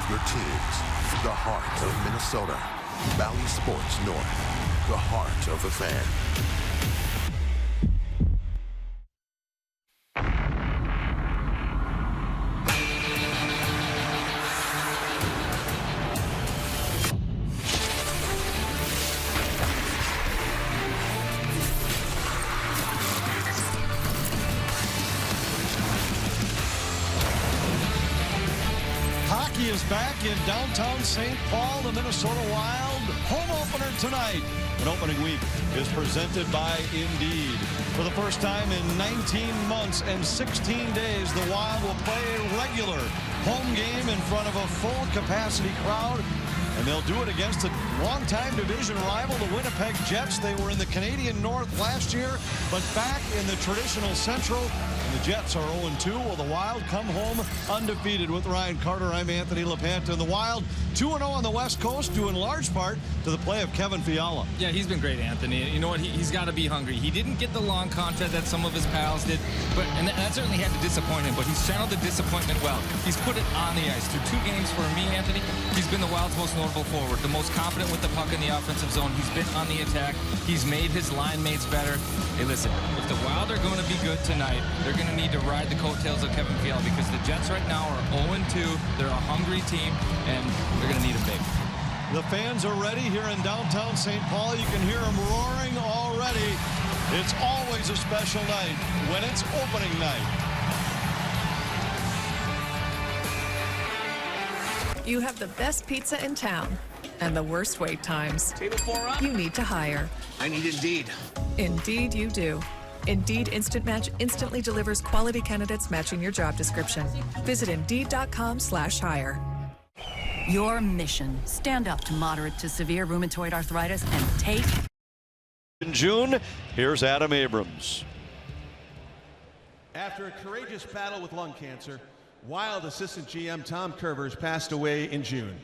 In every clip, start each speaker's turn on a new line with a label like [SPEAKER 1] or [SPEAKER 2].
[SPEAKER 1] Your teams, the heart of Minnesota. Valley Sports North, the heart of the fan.
[SPEAKER 2] Hockey is back in downtown St. Paul. The Minnesota Wild home opener tonight. An opening week is presented by Indeed. For the first time in 19 months and 16 days, the Wild will play a regular home game in front of a full capacity crowd. And they'll do it against a longtime division rival, the Winnipeg Jets. They were in the Canadian North last year, but back in the traditional Central. And the Jets are 0-2. Will the Wild come home undefeated? With Ryan Carter, I'm Anthony LaPanta. And the Wild 2-0 on the West Coast, due in large part to the play of Kevin Fiala.
[SPEAKER 3] Yeah, he's been great, Anthony. You know what? He's got to be hungry. He didn't get the long contract that some of his pals did, and that certainly had to disappoint him, but he's channeled the disappointment well. He's put it on the ice. Through 2 games for me, Anthony, he's been the Wild's most notable forward, the most confident with the puck in the offensive zone. He's been on the attack. He's made his line mates better. Hey, listen, if the Wild are going to be good tonight, they're going to need to ride the coattails of Kevin Fiala, because the Jets right now are 0-2. They're a hungry team, and they're going to need him big.
[SPEAKER 2] The fans are ready here in downtown St. Paul. You can hear them roaring already. It's always a special night when it's opening night.
[SPEAKER 4] You have the best pizza in town and the worst wait times.
[SPEAKER 5] Table 4 up.
[SPEAKER 4] You need to hire.
[SPEAKER 5] I need Indeed.
[SPEAKER 4] Indeed you do. Indeed Instant Match instantly delivers quality candidates matching your job description. Visit Indeed.com/hire.
[SPEAKER 6] Your mission: stand up to moderate to severe rheumatoid arthritis and take.
[SPEAKER 2] In June, here's Adam Abrams.
[SPEAKER 7] After a courageous battle with lung cancer, Wild assistant GM Tom Kurvers passed away in June.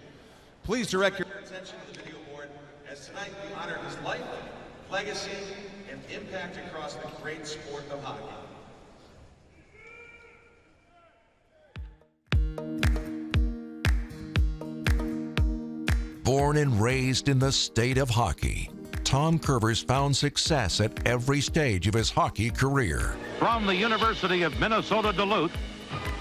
[SPEAKER 7] Please direct your attention to the video board as tonight we honor his life, legacy, and impact across the great sport of hockey.
[SPEAKER 8] Born and raised in the state of hockey, Tom Kurvers found success at every stage of his hockey career.
[SPEAKER 9] From the University of Minnesota Duluth,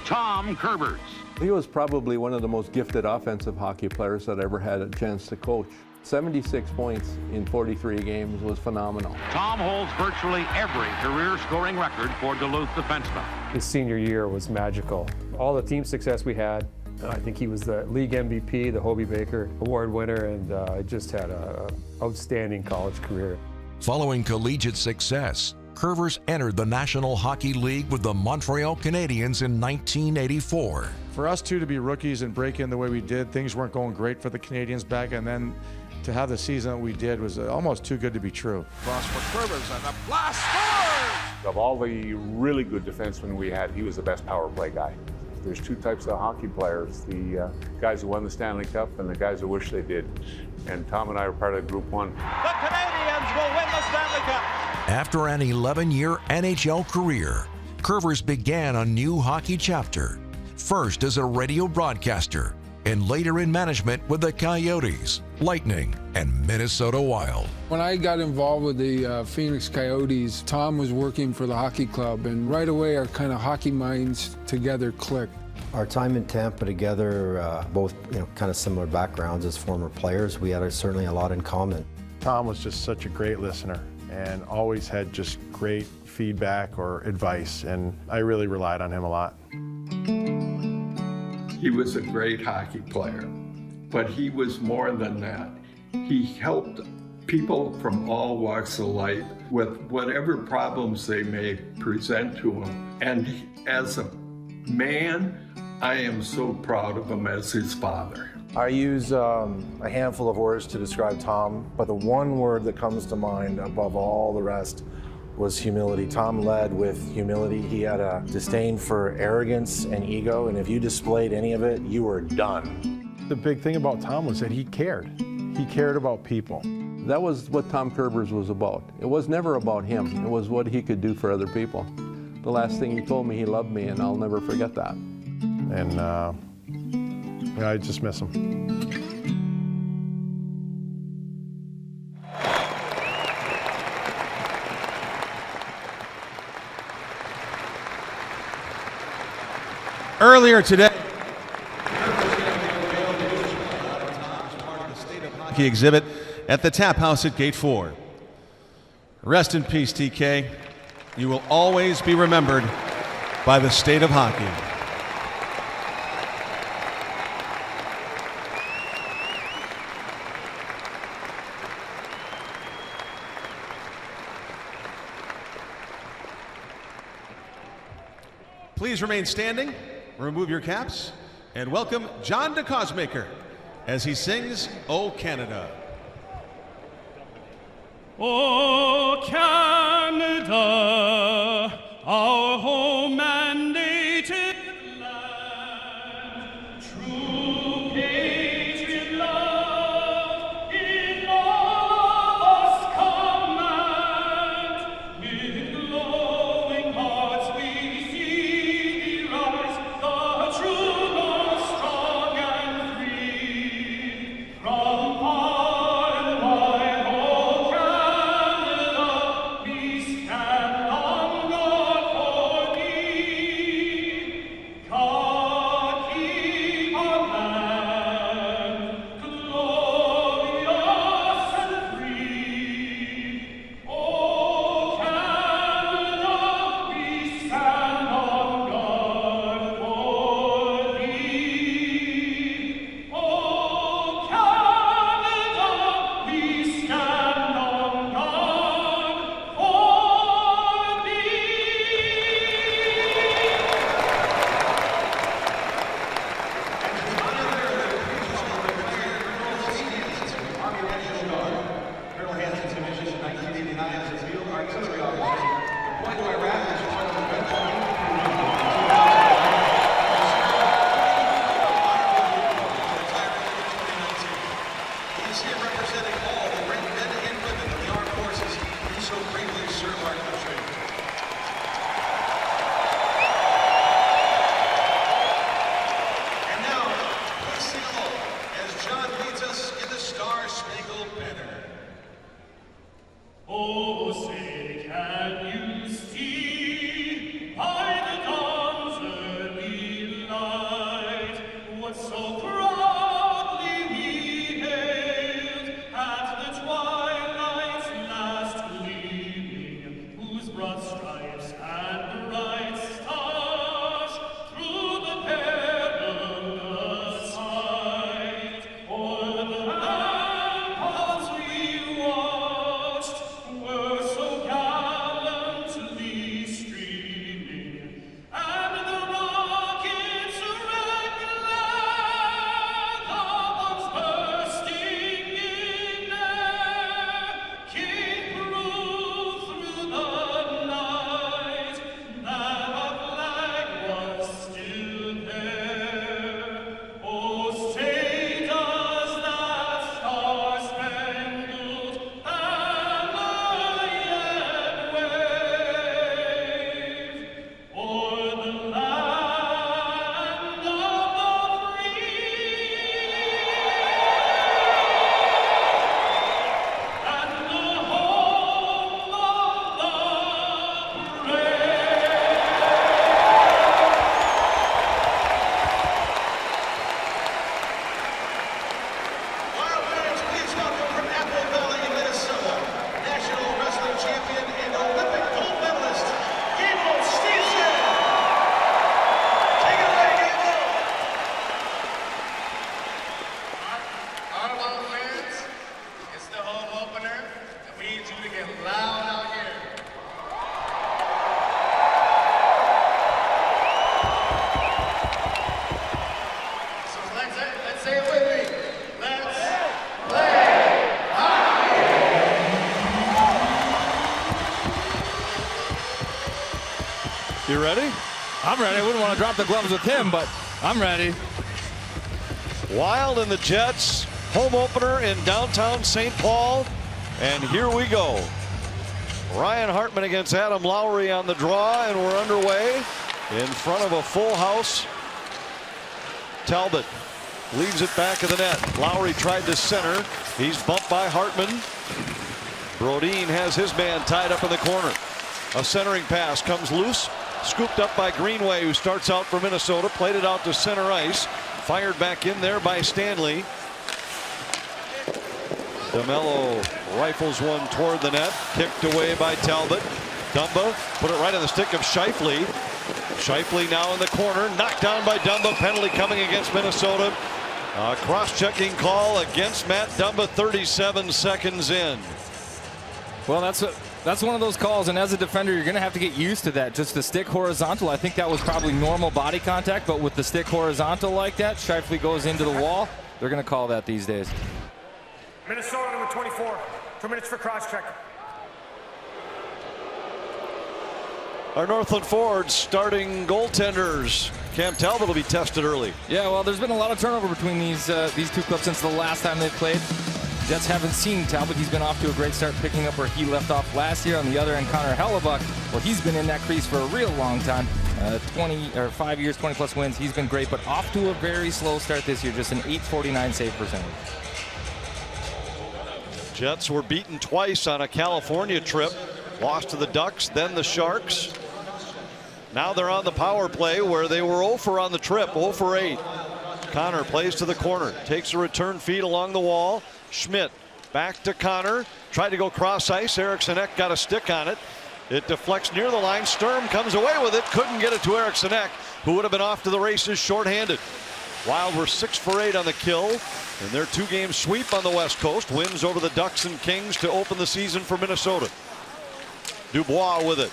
[SPEAKER 9] Tom Kurvers.
[SPEAKER 10] He was probably one of the most gifted offensive hockey players that I ever had a chance to coach. 76 points in 43 games was phenomenal.
[SPEAKER 9] Tom holds virtually every career scoring record for Duluth defensemen.
[SPEAKER 11] His senior year was magical. All the team success we had, I think he was the league MVP, the Hobey Baker Award winner, and just had an outstanding college career.
[SPEAKER 8] Following collegiate success, Kurvers entered the National Hockey League with the Montreal Canadiens in 1984.
[SPEAKER 12] For us two to be rookies and break in the way we did, things weren't going great for the Canadiens back, and then to have the season that we did was almost too good to be true.
[SPEAKER 13] Cross for Kurvers and a blast scores!
[SPEAKER 14] Of all the really good defensemen we had, he was the best power play guy. There's 2 types of hockey players, the guys who won the Stanley Cup and the guys who wish they did. And Tom and I were part of Group 1.
[SPEAKER 13] The Canadiens will win the Stanley Cup!
[SPEAKER 8] After an 11-year NHL career, Kurvers began a new hockey chapter, first as a radio broadcaster and later in management with the Coyotes, Lightning, and Minnesota Wild.
[SPEAKER 15] When I got involved with the Phoenix Coyotes, Tom was working for the hockey club, and right away our kind of hockey minds together clicked.
[SPEAKER 16] Our time in Tampa together, both kind of similar backgrounds as former players, we had certainly a lot in common.
[SPEAKER 12] Tom was just such a great listener and always had just great feedback or advice, and I really relied on him a lot.
[SPEAKER 17] He was a great hockey player, but he was more than that. He helped people from all walks of life with whatever problems they may present to him. And as a man, I am so proud of him as his father.
[SPEAKER 18] I use a handful of words to describe Tom, but the one word that comes to mind above all the rest was humility. Tom led with humility. He had a disdain for arrogance and ego, and if you displayed any of it, you were done.
[SPEAKER 12] The big thing about Tom was that he cared. He cared about people.
[SPEAKER 10] That was what Tom Kurvers was about. It was never about him. It was what he could do for other people. The last thing he told me, he loved me, and I'll never forget that.
[SPEAKER 12] And
[SPEAKER 5] Yeah, I just miss him.
[SPEAKER 7] Earlier today, hockey exhibit at the Tap House at Gate 4. Rest in peace, TK. You will always be remembered by the state of hockey. Please remain standing, remove your caps, and welcome John DeCosmaker as he sings "O Canada."
[SPEAKER 19] O Canada, our home and native land, true patriot love in all of us command. With glowing hearts we see thee rise, the true North, strong and free. From far and wide, O Canada, we stand on guard for thee. God keep our land glorious and free. O Canada, we stand on guard for thee. O Canada, we stand on guard for thee.
[SPEAKER 7] Colonel Hanson's commission in 1989 as a field artillery officer. Deployed to Iraq as one of the He is here representing all the great men and women of the armed forces who so bravely serve our country. And now, please sing along as John leads us in the Star-Spangled Banner.
[SPEAKER 19] Oh, say, can you see by the dawn's early light what so proudly we hailed at the twilight's last gleaming, whose broad stripes and bright stars through the perilous fight o'er the ramparts we watched were so gallantly streaming, and the rockets red glare, the bombs bursting in air, gave proof through the night that our flag was still there. Oh, say does that star-spangled banner yet wave o'er the land of the free and the home of the brave?
[SPEAKER 7] Wild fans, please welcome from Apple Valley, Minnesota, national wrestling champion and Olympic gold medalist, Gable Stevenson. Take it away, Gable.
[SPEAKER 20] All of our fans, it's the home opener, and we need you to get loud out here. So let's say it with me. Let's play hockey.
[SPEAKER 2] You ready?
[SPEAKER 21] I'm ready. I wouldn't want to drop the gloves with him, but I'm ready.
[SPEAKER 2] Wild and the Jets, home opener in downtown St. Paul. And here we go. Ryan Hartman against Adam Lowry on the draw, and we're underway in front of a full house. Talbot leaves it back of the net. Lowry tried to center. He's bumped by Hartman. Brodin has his man tied up in the corner. A centering pass comes loose. Scooped up by Greenway, who starts out for Minnesota. Played it out to center ice. Fired back in there by Stanley. DeMello rifles one toward the net. Kicked away by Talbot. Dumba put it right on the stick of Scheifele. Scheifele now in the corner. Knocked down by Dumba. Penalty coming against Minnesota. Cross-checking call against Matt Dumba 37 seconds in.
[SPEAKER 3] Well, that's one of those calls, and as a defender, you're going to have to get used to that. Just the stick horizontal, I think that was probably normal body contact, but with the stick horizontal like that, Scheifele goes into the wall. They're going to call that these days.
[SPEAKER 5] Minnesota, number 24. 2 minutes for cross-check.
[SPEAKER 2] Our Northland Fords starting goaltenders. Cam Talbot will be tested early.
[SPEAKER 3] Yeah, well, there's been a lot of turnover between these two clubs since the last time they played. Jets haven't seen Talbot. He's been off to a great start, picking up where he left off last year. On the other end, Connor Hellebuck, well, he's been in that crease for a real long time. 5 years, 20+ wins. He's been great, but off to a very slow start this year. Just an .849 save percentage.
[SPEAKER 2] Jets were beaten twice on a California trip. Lost to the Ducks, then the Sharks. Now they're on the power play where they were 0 for on the trip, 0 for 8. Connor plays to the corner, takes a return feed along the wall. Schmidt back to Connor, tried to go cross ice. Eriksson Ek got a stick on it. It deflects near the line. Sturm comes away with it, couldn't get it to Eriksson Ek, who would have been off to the races shorthanded. Wild were 6 for 8 on the kill, and their 2-game sweep on the West Coast. Wins over the Ducks and Kings to open the season for Minnesota. Dubois with it.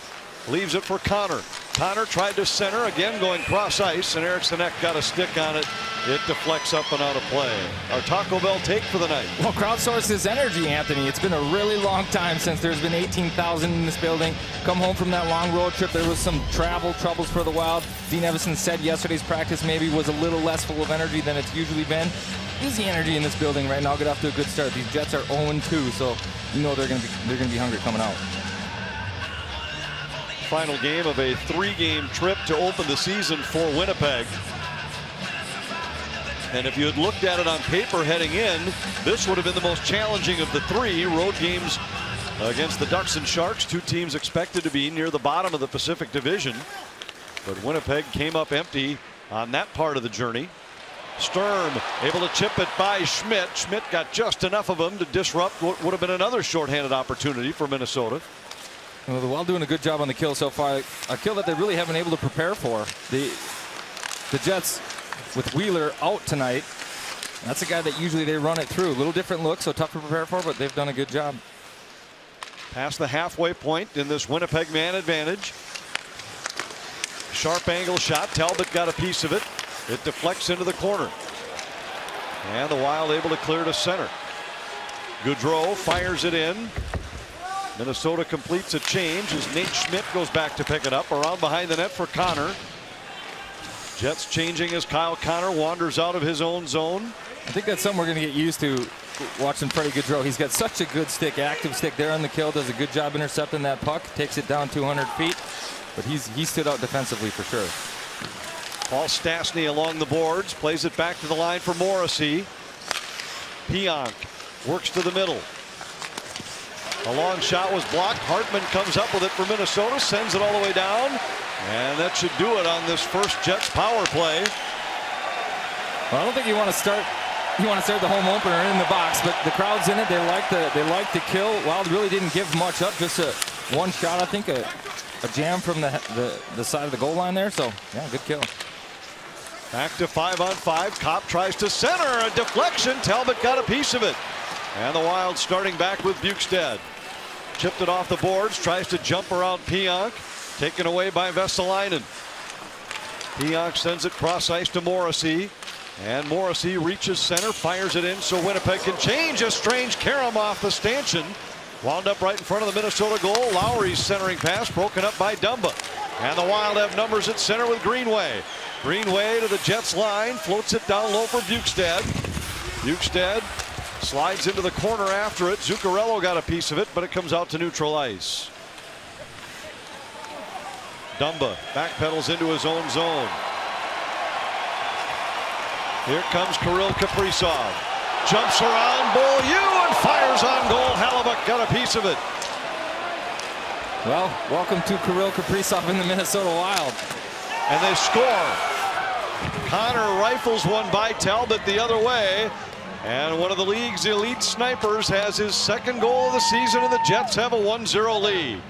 [SPEAKER 2] Leaves it for Connor. Connor tried to center, again going cross ice, and Eriksson Ek got a stick on it. It deflects up and out of play. Our Taco Bell take for the night.
[SPEAKER 3] Well, crowdsource is energy, Anthony. It's been a really long time since there's been 18,000 in this building. Come home from that long road trip, there was some travel troubles for the Wild. Dean Evison said yesterday's practice maybe was a little less full of energy than it's usually been. Easy energy in this building right now. Get off to a good start. These Jets are 0-2, so you know they're going to be hungry coming out.
[SPEAKER 2] Final game of a 3-game trip to open the season for Winnipeg. And if you had looked at it on paper heading in, this would have been the most challenging of the 3 road games against the Ducks and Sharks, 2 teams expected to be near the bottom of the Pacific Division. But Winnipeg came up empty on that part of the journey. Sturm able to chip it by Schmidt. Schmidt got just enough of him to disrupt what would have been another shorthanded opportunity for Minnesota.
[SPEAKER 3] Well, the Wild doing a good job on the kill so far. A kill that they really haven't been able to prepare for. The Jets with Wheeler out tonight. That's a guy that usually they run it through. A little different look, so tough to prepare for, but they've done a good job.
[SPEAKER 2] Past the halfway point in this Winnipeg man advantage. Sharp angle shot. Talbot got a piece of it. It deflects into the corner. And the Wild able to clear to center. Gaudreau fires it in. Minnesota completes a change as Nate Schmidt goes back to pick it up. Around behind the net for Connor. Jets changing as Kyle Connor wanders out of his own zone.
[SPEAKER 3] I think that's something we're going to get used to watching Freddie Gaudreau. He's got such a good stick, active stick there on the kill. Does a good job intercepting that puck. Takes it down 200 feet. But he stood out defensively for sure.
[SPEAKER 2] Paul Stastny along the boards. Plays it back to the line for Morrissey. Pionk works to the middle. A long shot was blocked. Hartman comes up with it for Minnesota. Sends it all the way down. And that should do it on this first Jets power play.
[SPEAKER 3] Well, I don't think you want to start the home opener in the box, but the crowd's in it. They like the kill. Wild really didn't give much up. Just one shot, I think, a jam from the side of the goal line there. So yeah, good kill.
[SPEAKER 2] Back to 5-on-5. Kopp tries to center. A deflection. Talbot got a piece of it. And the Wild starting back with Bukestad. Chipped it off the boards. Tries to jump around Pionk. Taken away by Vesalainen. Pionk sends it cross ice to Morrissey. And Morrissey reaches center. Fires it in so Winnipeg can change. A strange carom off the stanchion. Wound up right in front of the Minnesota goal. Lowry's centering pass broken up by Dumba. And the Wild have numbers at center with Greenway. Greenway to the Jets line. Floats it down low for Bukestad. Bukestad slides into the corner after it. Zuccarello got a piece of it, but it comes out to neutral ice. Dumba backpedals into his own zone. Here comes Kirill Kaprizov. Jumps around Beaulieu and fires on goal. Hellebuyck got a piece of it.
[SPEAKER 3] Well, welcome to Kirill Kaprizov in the Minnesota Wild.
[SPEAKER 2] And they score. Connor rifles one by Talbot the other way. And one of the league's elite snipers has his second goal of the season, and the Jets have a 1-0 lead.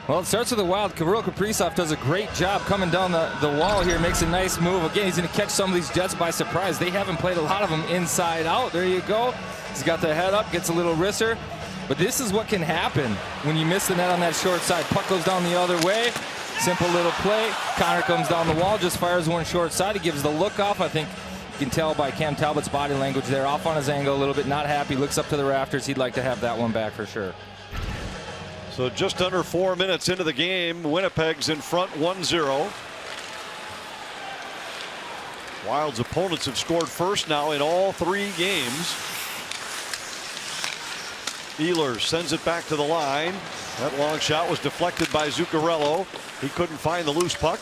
[SPEAKER 3] Well, it starts with the Wild. Kirill Kaprizov does a great job coming down the wall here, makes a nice move. Again, he's going to catch some of these Jets by surprise. They haven't played a lot of them inside out. There you go. He's got the head up, gets a little wrister. But this is what can happen when you miss the net on that short side. Puck goes down the other way. Simple little play. Connor comes down the wall, just fires one short side. He gives the look off. I think you can tell by Cam Talbot's body language there. Off on his angle a little bit, not happy. Looks up to the rafters. He'd like to have that one back for sure.
[SPEAKER 2] So just under 4 minutes into the game, Winnipeg's in front 1-0. Wild's opponents have scored first now in all 3 games. Ehlers sends it back to the line. That long shot was deflected by Zuccarello. He couldn't find the loose puck.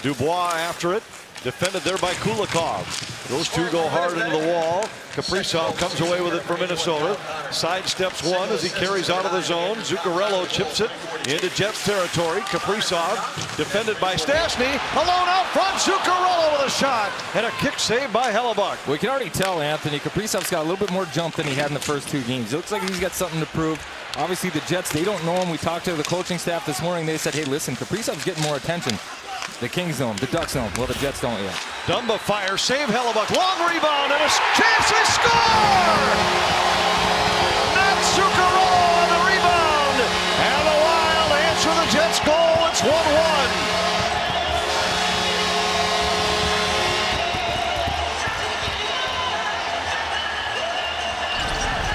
[SPEAKER 2] Dubois after it. Defended there by Kulikov. Those two go hard into the wall. Kaprizov comes away with it for Minnesota. Sidesteps one as he carries out of the zone. Zuccarello chips it into Jets territory. Kaprizov defended by Stastny. Alone out front. Zuccarello with a shot. And a kick saved by Hellebuyck.
[SPEAKER 3] We can already tell, Anthony, Kaprizov's got a little bit more jump than he had in the first 2 games. It looks like he's got something to prove. Obviously, the Jets, they don't know him. We talked to the coaching staff this morning. They said, hey, listen, Kaprizov's getting more attention. The Kings know him, the Ducks know him. Well, the Jets don't yet.
[SPEAKER 2] Dumba fires, save Hellebuyck, long rebound, and a chance to score! Not Zuccarello on the rebound, and the Wild answer the Jets' goal. It's 1-1.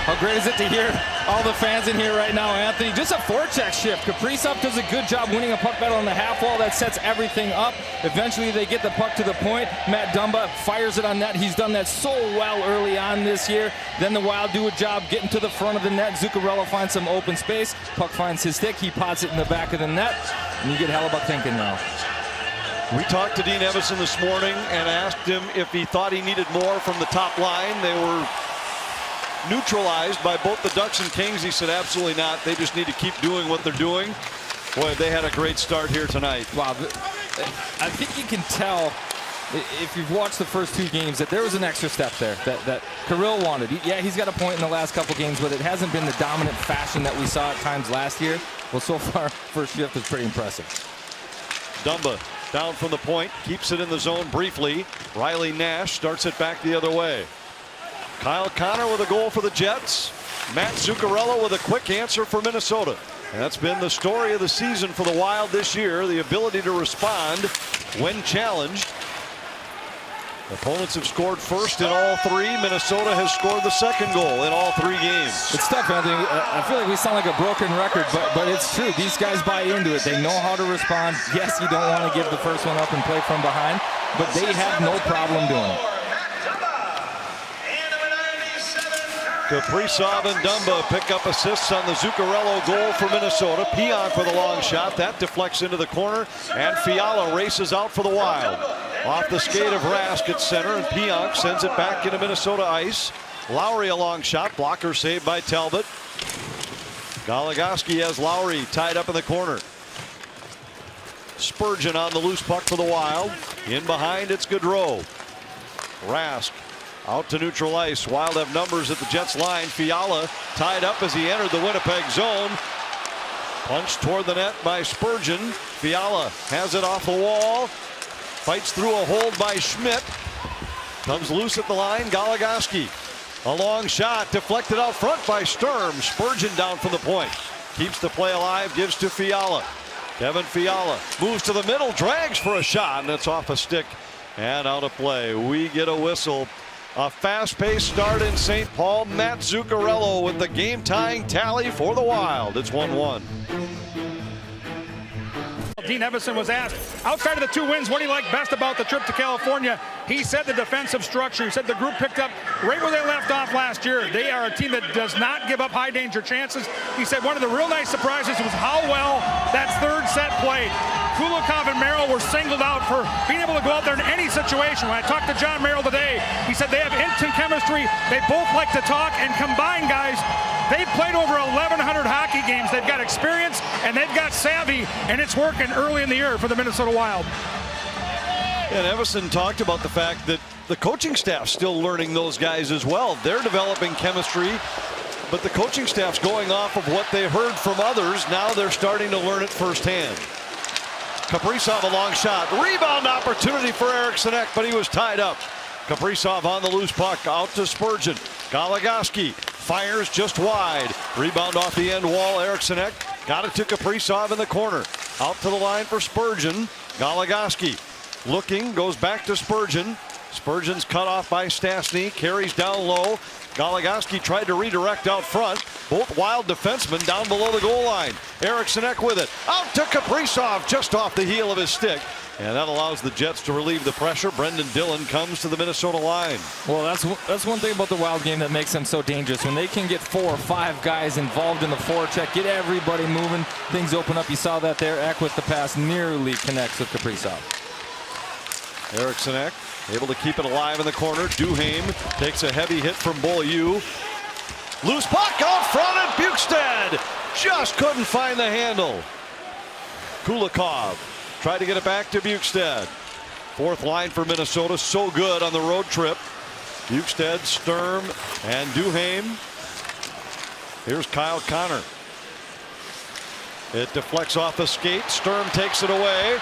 [SPEAKER 3] How great is it to hear all the fans in here right now, Anthony? Just a forecheck shift. Kaprizov does a good job winning a puck battle on the half wall. That sets everything up. Eventually, they get the puck to the point. Matt Dumba fires it on net. He's done that so well early on this year. Then the Wild do a job getting to the front of the net. Zuccarello finds some open space. Puck finds his stick. He pots it in the back of the net. And you get Hellebuyck thinking now.
[SPEAKER 2] We talked to Dean Evason this morning and asked him if he thought he needed more from the top line. They were neutralized by both the Ducks and Kings. He said absolutely not. They just need to keep doing what they're doing. Boy, they had a great start here tonight.
[SPEAKER 3] Wow. I think you can tell if you've watched the first 2 games that there was an extra step there that Kirill wanted. Yeah, he's got a point in the last couple games, but it hasn't been the dominant fashion that we saw at times last year. Well, so far, first shift is pretty impressive.
[SPEAKER 2] Dumba down from the point, keeps it in the zone briefly. Riley Nash starts it back the other way. Kyle Connor with a goal for the Jets. Matt Zuccarello with a quick answer for Minnesota. And that's been the story of the season for the Wild this year, the ability to respond when challenged. Opponents have scored first in all 3. Minnesota has scored the second goal in all 3 games.
[SPEAKER 3] It's tough, Anthony. I feel like we sound like a broken record, but it's true. These guys buy into it. They know how to respond. Yes, you don't want to give the first one up and play from behind, but they have no problem doing it.
[SPEAKER 2] Kaprizov and Dumba pick up assists on the Zuccarello goal for Minnesota. Pionk with a long shot. That deflects into the corner, and Fiala races out for the Wild. Off the skate of Rask at center, and Pionk sends it back into Minnesota ice. Lowry a long shot. Blocker saved by Talbot. Goligoski has Lowry tied up in the corner. Spurgeon on the loose puck for the Wild. In behind, it's Gaudreau. Rask out to neutral ice. Wild have numbers at the Jets line. Fiala tied up as he entered the Winnipeg zone. Punched toward the net by Spurgeon. Fiala has it off the wall. Fights through a hold by Schmidt. Comes loose at the line. Goligoski. A long shot deflected out front by Sturm. Spurgeon down from the point. Keeps the play alive. Gives to Fiala. Kevin Fiala moves to the middle. Drags for a shot. And it's off a stick and out of play. We get a whistle. A fast-paced start in St. Paul. Matt Zuccarello with the game-tying tally for the Wild. It's 1-1.
[SPEAKER 5] Dean Evason was asked, outside of the 2 wins, what do you like best about the trip to California? He said the defensive structure. He said the group picked up right where they left off last year. They are a team that does not give up high-danger chances. He said one of the real nice surprises was how well that third set played. Kulikov and Merrill were singled out for being able to go out there in any situation. When I talked to John Merrill today, he said they have instant chemistry. They both like to talk, and combined, guys, they've played over 1,100 hockey games. They've got experience, and they've got savvy, and it's working early in the year for the Minnesota Wild.
[SPEAKER 2] And Evason talked about the fact that the coaching staff's still learning those guys as well. They're developing chemistry, but the coaching staff's going off of what they heard from others. Now they're starting to learn it firsthand. Kaprizov, a long shot. Rebound opportunity for Eriksson Ek, but he was tied up. Kaprizov on the loose puck, out to Spurgeon. Goligoski fires just wide. Rebound off the end wall. Eriksson Ek got it to Kaprizov in the corner. Out to the line for Spurgeon. Goligoski looking, goes back to Spurgeon. Spurgeon's cut off by Stastny, carries down low. Goligoski tried to redirect out front. Both Wild defensemen down below the goal line. Eriksson Ek with it. Out to Kaprizov, just off the heel of his stick. And that allows the Jets to relieve the pressure. Brendan Dillon comes to the Minnesota line.
[SPEAKER 3] Well, that's one thing about the Wild game that makes them so dangerous. When they can get 4 or 5 guys involved in the forecheck, get everybody moving, things open up. You saw that there. Ek with the pass nearly connects with Kaprizov.
[SPEAKER 2] Eriksson Ek able to keep it alive in the corner. Duhaime takes a heavy hit from Beaulieu. Loose puck out front, and Bukestad just couldn't find the handle. Kulikov tried to get it back to Bukestad. Fourth line for Minnesota, so good on the road trip. Bukestad, Sturm, and Duhaime. Here's Kyle Connor. It deflects off the skate. Sturm takes it away.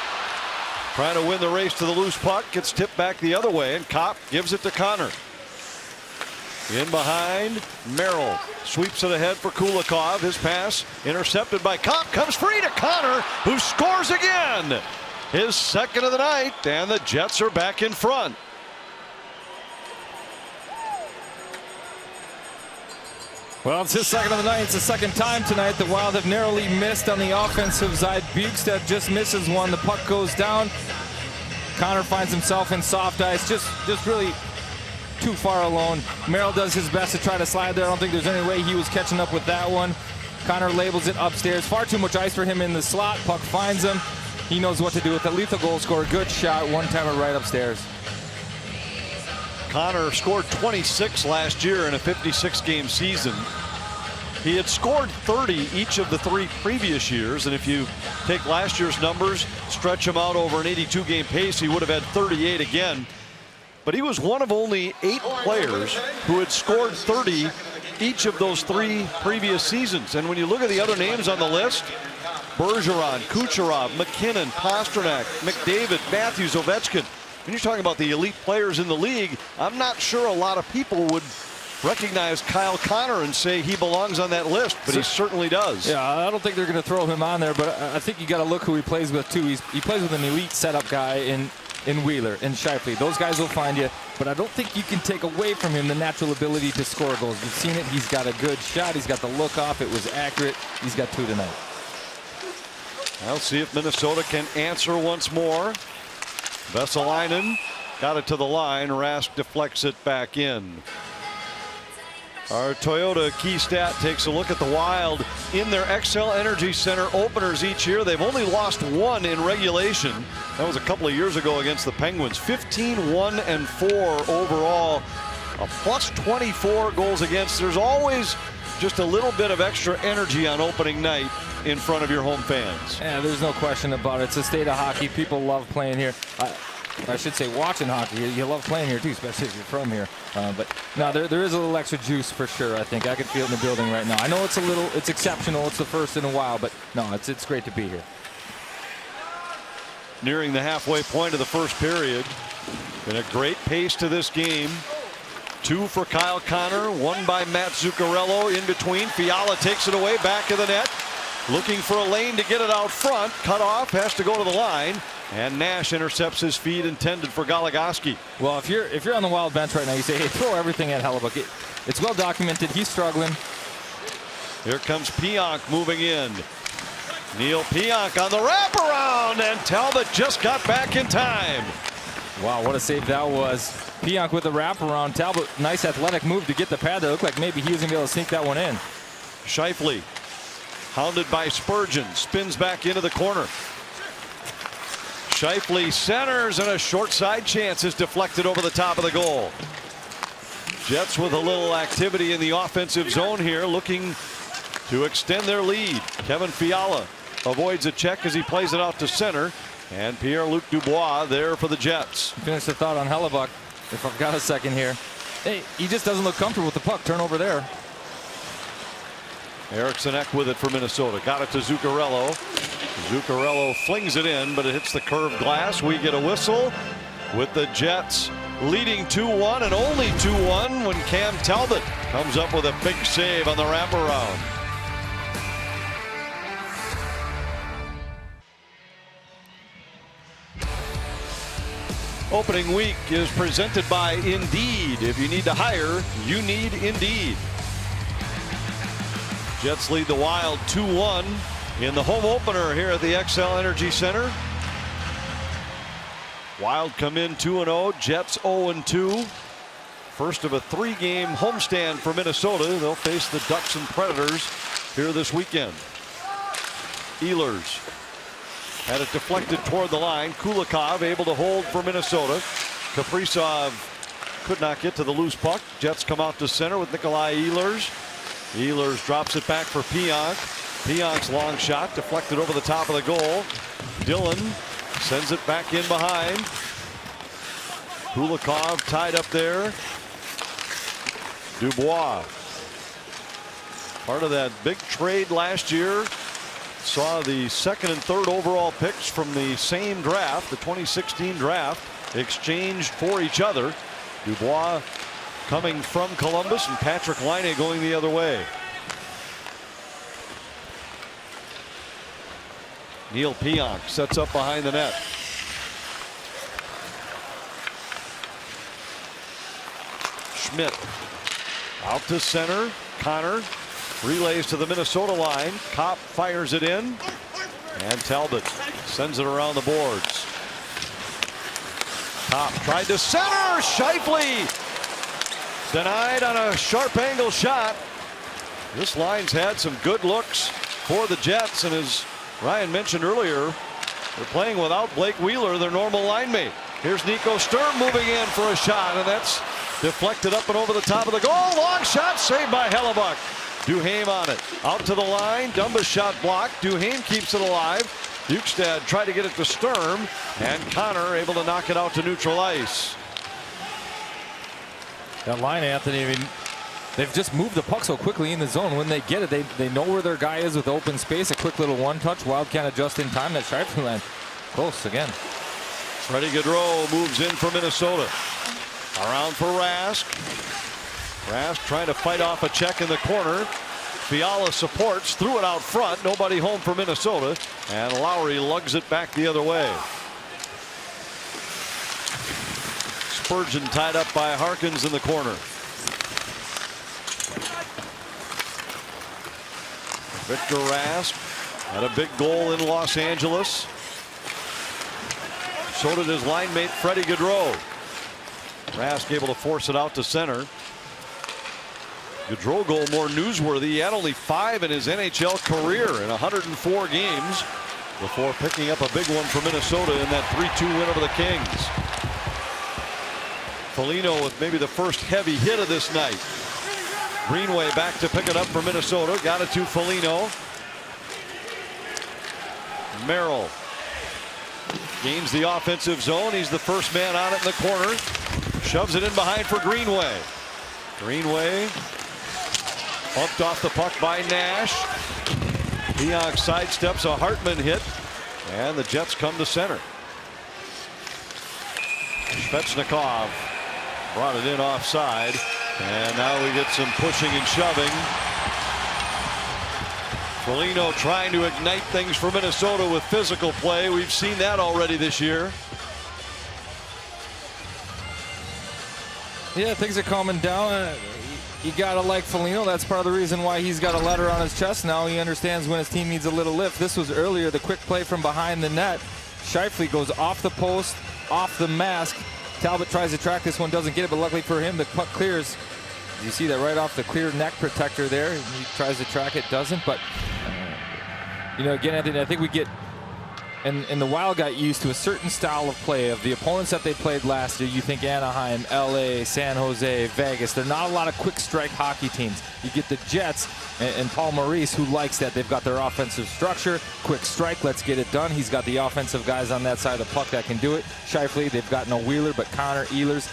[SPEAKER 2] Trying to win the race to the loose puck. Gets tipped back the other way, and Kopp gives it to Connor. In behind, Merrill sweeps it ahead for Kulikov. His pass intercepted by Kopp. Comes free to Connor, who scores again. His second of the night, and the Jets are back in front.
[SPEAKER 3] Well, it's his second of the night. It's the second time tonight. The Wild have narrowly missed on the offensive side. Bukestad just misses one. The puck goes down. Connor finds himself in soft ice. Just really too far alone. Merrill does his best to try to slide there. I don't think there's any way he was catching up with that one. Connor labels it upstairs. Far too much ice for him in the slot. Puck finds him. He knows what to do with it. Lethal goal scorer. Good shot. One-timer right upstairs.
[SPEAKER 2] Connor scored 26 last year in a 56-game season. He had scored 30 each of the 3 previous years, and if you take last year's numbers, stretch them out over an 82-game pace, he would have had 38 again. But he was one of only 8 players who had scored 30 each of those 3 previous seasons. And when you look at the other names on the list, Bergeron, Kucherov, McKinnon, Pastrnak, McDavid, Matthews, Ovechkin. When you're talking about the elite players in the league, I'm not sure a lot of people would recognize Kyle Connor and say he belongs on that list, but he certainly does.
[SPEAKER 3] Yeah, I don't think they're going to throw him on there, but I think you got to look who he plays with too. He plays with an elite setup guy in Wheeler and Shifley. Those guys will find you, but I don't think you can take away from him the natural ability to score goals. You've seen it. He's got a good shot. He's got the look off. It was accurate. He's got 2 tonight.
[SPEAKER 2] I'll see if Minnesota can answer once more. Vesalainen got it to the line. Rask deflects it back in. Our Toyota Key Stat takes a look at the Wild in their XL Energy Center openers each year. They've only lost 1 in regulation. That was a couple of years ago against the Penguins. 15-1-4 overall. A plus 24 goals against. There's always just a little bit of extra energy on opening night in front of your home fans.
[SPEAKER 3] Yeah, there's no question about it. It's a state of hockey. People love playing here. I should say watching hockey. You love playing here too, especially if you're from here. But no, there is a little extra juice for sure. I think I can feel it in the building right now. I know it's exceptional. It's the first in a while, but no, it's great to be here.
[SPEAKER 2] Nearing the halfway point of the first period. Been a great pace to this game. 2 for Kyle Connor, 1 by Matt Zuccarello in between. Fiala takes it away, back of the net. Looking for a lane to get it out front. Cut off, has to go to the line. And Nash intercepts his feed intended for Goligoski.
[SPEAKER 3] Well, if you're on the Wild bench right now, you say, hey, throw everything at Hellebuyck. It's well documented. He's struggling.
[SPEAKER 2] Here comes Pionk moving in. Neil Pionk on the wraparound, and Talbot just got back in time.
[SPEAKER 3] Wow, what a save that was. Pionk with the wraparound. Talbot, nice athletic move to get the pad. That looked like maybe he was going to be able to sneak that one in.
[SPEAKER 2] Shifley, hounded by Spurgeon, spins back into the corner. Scheifele centers, and a short side chance is deflected over the top of the goal. Jets with a little activity in the offensive zone here, looking to extend their lead. Kevin Fiala avoids a check as he plays it out to center, and Pierre-Luc Dubois there for the Jets.
[SPEAKER 21] Finish the thought on Hellebuck, if I've got a second here. Hey, he just doesn't look comfortable with the puck. Turnover there.
[SPEAKER 2] Eriksson Ek with it for Minnesota. Got it to Zuccarello. Zuccarello flings it in, but it hits the curved glass. We get a whistle with the Jets leading 2-1, and only 2-1 when Cam Talbot comes up with a big save on the wraparound. Opening week is presented by Indeed. If you need to hire, you need Indeed. Jets lead the Wild 2-1 in the home opener here at the XL Energy Center. Wild come in 2-0, Jets 0-2. First of a 3-game homestand for Minnesota. They'll face the Ducks and Predators here this weekend. Ehlers had it deflected toward the line. Kulikov able to hold for Minnesota. Kaprizov could not get to the loose puck. Jets come out to center with Nikolai Ehlers. Ehlers drops it back for Pionk. Pionk's long shot deflected over the top of the goal. Dillon sends it back in behind. Kulikov tied up there. Dubois, part of that big trade last year, saw the 2nd and 3rd overall picks from the same draft, the 2016 draft, exchanged for each other. Dubois coming from Columbus and Patrick Laine going the other way. Neil Pionk sets up behind the net. Schmidt out to center. Connor relays to the Minnesota line. Kopp fires it in, and Talbot sends it around the boards. Kopp tried to center. Scheifele denied on a sharp angle shot. This line's had some good looks for the Jets, and as Ryan mentioned earlier, they're playing without Blake Wheeler, their normal line mate. Here's Nico Sturm moving in for a shot, and that's deflected up and over the top of the goal. Long shot saved by Hellebuck. Duhaime on it. Out to the line. Dumba's shot blocked. Duhaime keeps it alive. Bukestad tried to get it to Sturm, and Connor able to knock it out to neutral ice.
[SPEAKER 21] That line, Anthony, I mean, they've just moved the puck so quickly in the zone. When they get it, they know where their guy is with open space. A quick little one-touch. Wild can't adjust in time. That Scheifele line close again.
[SPEAKER 2] Freddie Gaudreau moves in for Minnesota. Around for Rask. Rask trying to fight off a check in the corner. Fiala supports, threw it out front. Nobody home for Minnesota, and Lowry lugs it back the other way. Spurgeon tied up by Harkins in the corner. Victor Rask had a big goal in Los Angeles. So did his line mate Freddie Gaudreau. Rask able to force it out to center. Gaudreau goal more newsworthy. He had only 5 in his NHL career in 104 games before picking up a big one for Minnesota in that 3-2 win over the Kings. Foligno with maybe the first heavy hit of this night. Greenway back to pick it up for Minnesota. Got it to Foligno. Merrill gains the offensive zone. He's the first man on it in the corner. Shoves it in behind for Greenway. Greenway bumped off the puck by Nash. Pionk sidesteps a Hartman hit, and the Jets come to center. Svechnikov brought it in offside, and now we get some pushing and shoving. Foligno trying to ignite things for Minnesota with physical play. We've seen that already this year.
[SPEAKER 21] Yeah, things are calming down. You gotta like Foligno. That's part of the reason why he's got a letter on his chest now. He understands when his team needs a little lift. This was earlier, the quick play from behind the net. Scheifele goes off the post, off the mask. Talbot tries to track this one, doesn't get it, but luckily for him, the puck clears. You see that right off the clear neck protector there. He tries to track it, doesn't. But you know, again, Anthony, I think we get And the Wild got used to a certain style of play of the opponents that they played last year. You think Anaheim, LA, San Jose, Vegas. They're not a lot of quick strike hockey teams. You get the Jets and Paul Maurice, who likes that. They've got their offensive structure, quick strike, let's get it done. He's got the offensive guys on that side of the puck that can do it. Scheifele, they've got no Wheeler, but Connor, Ehlers,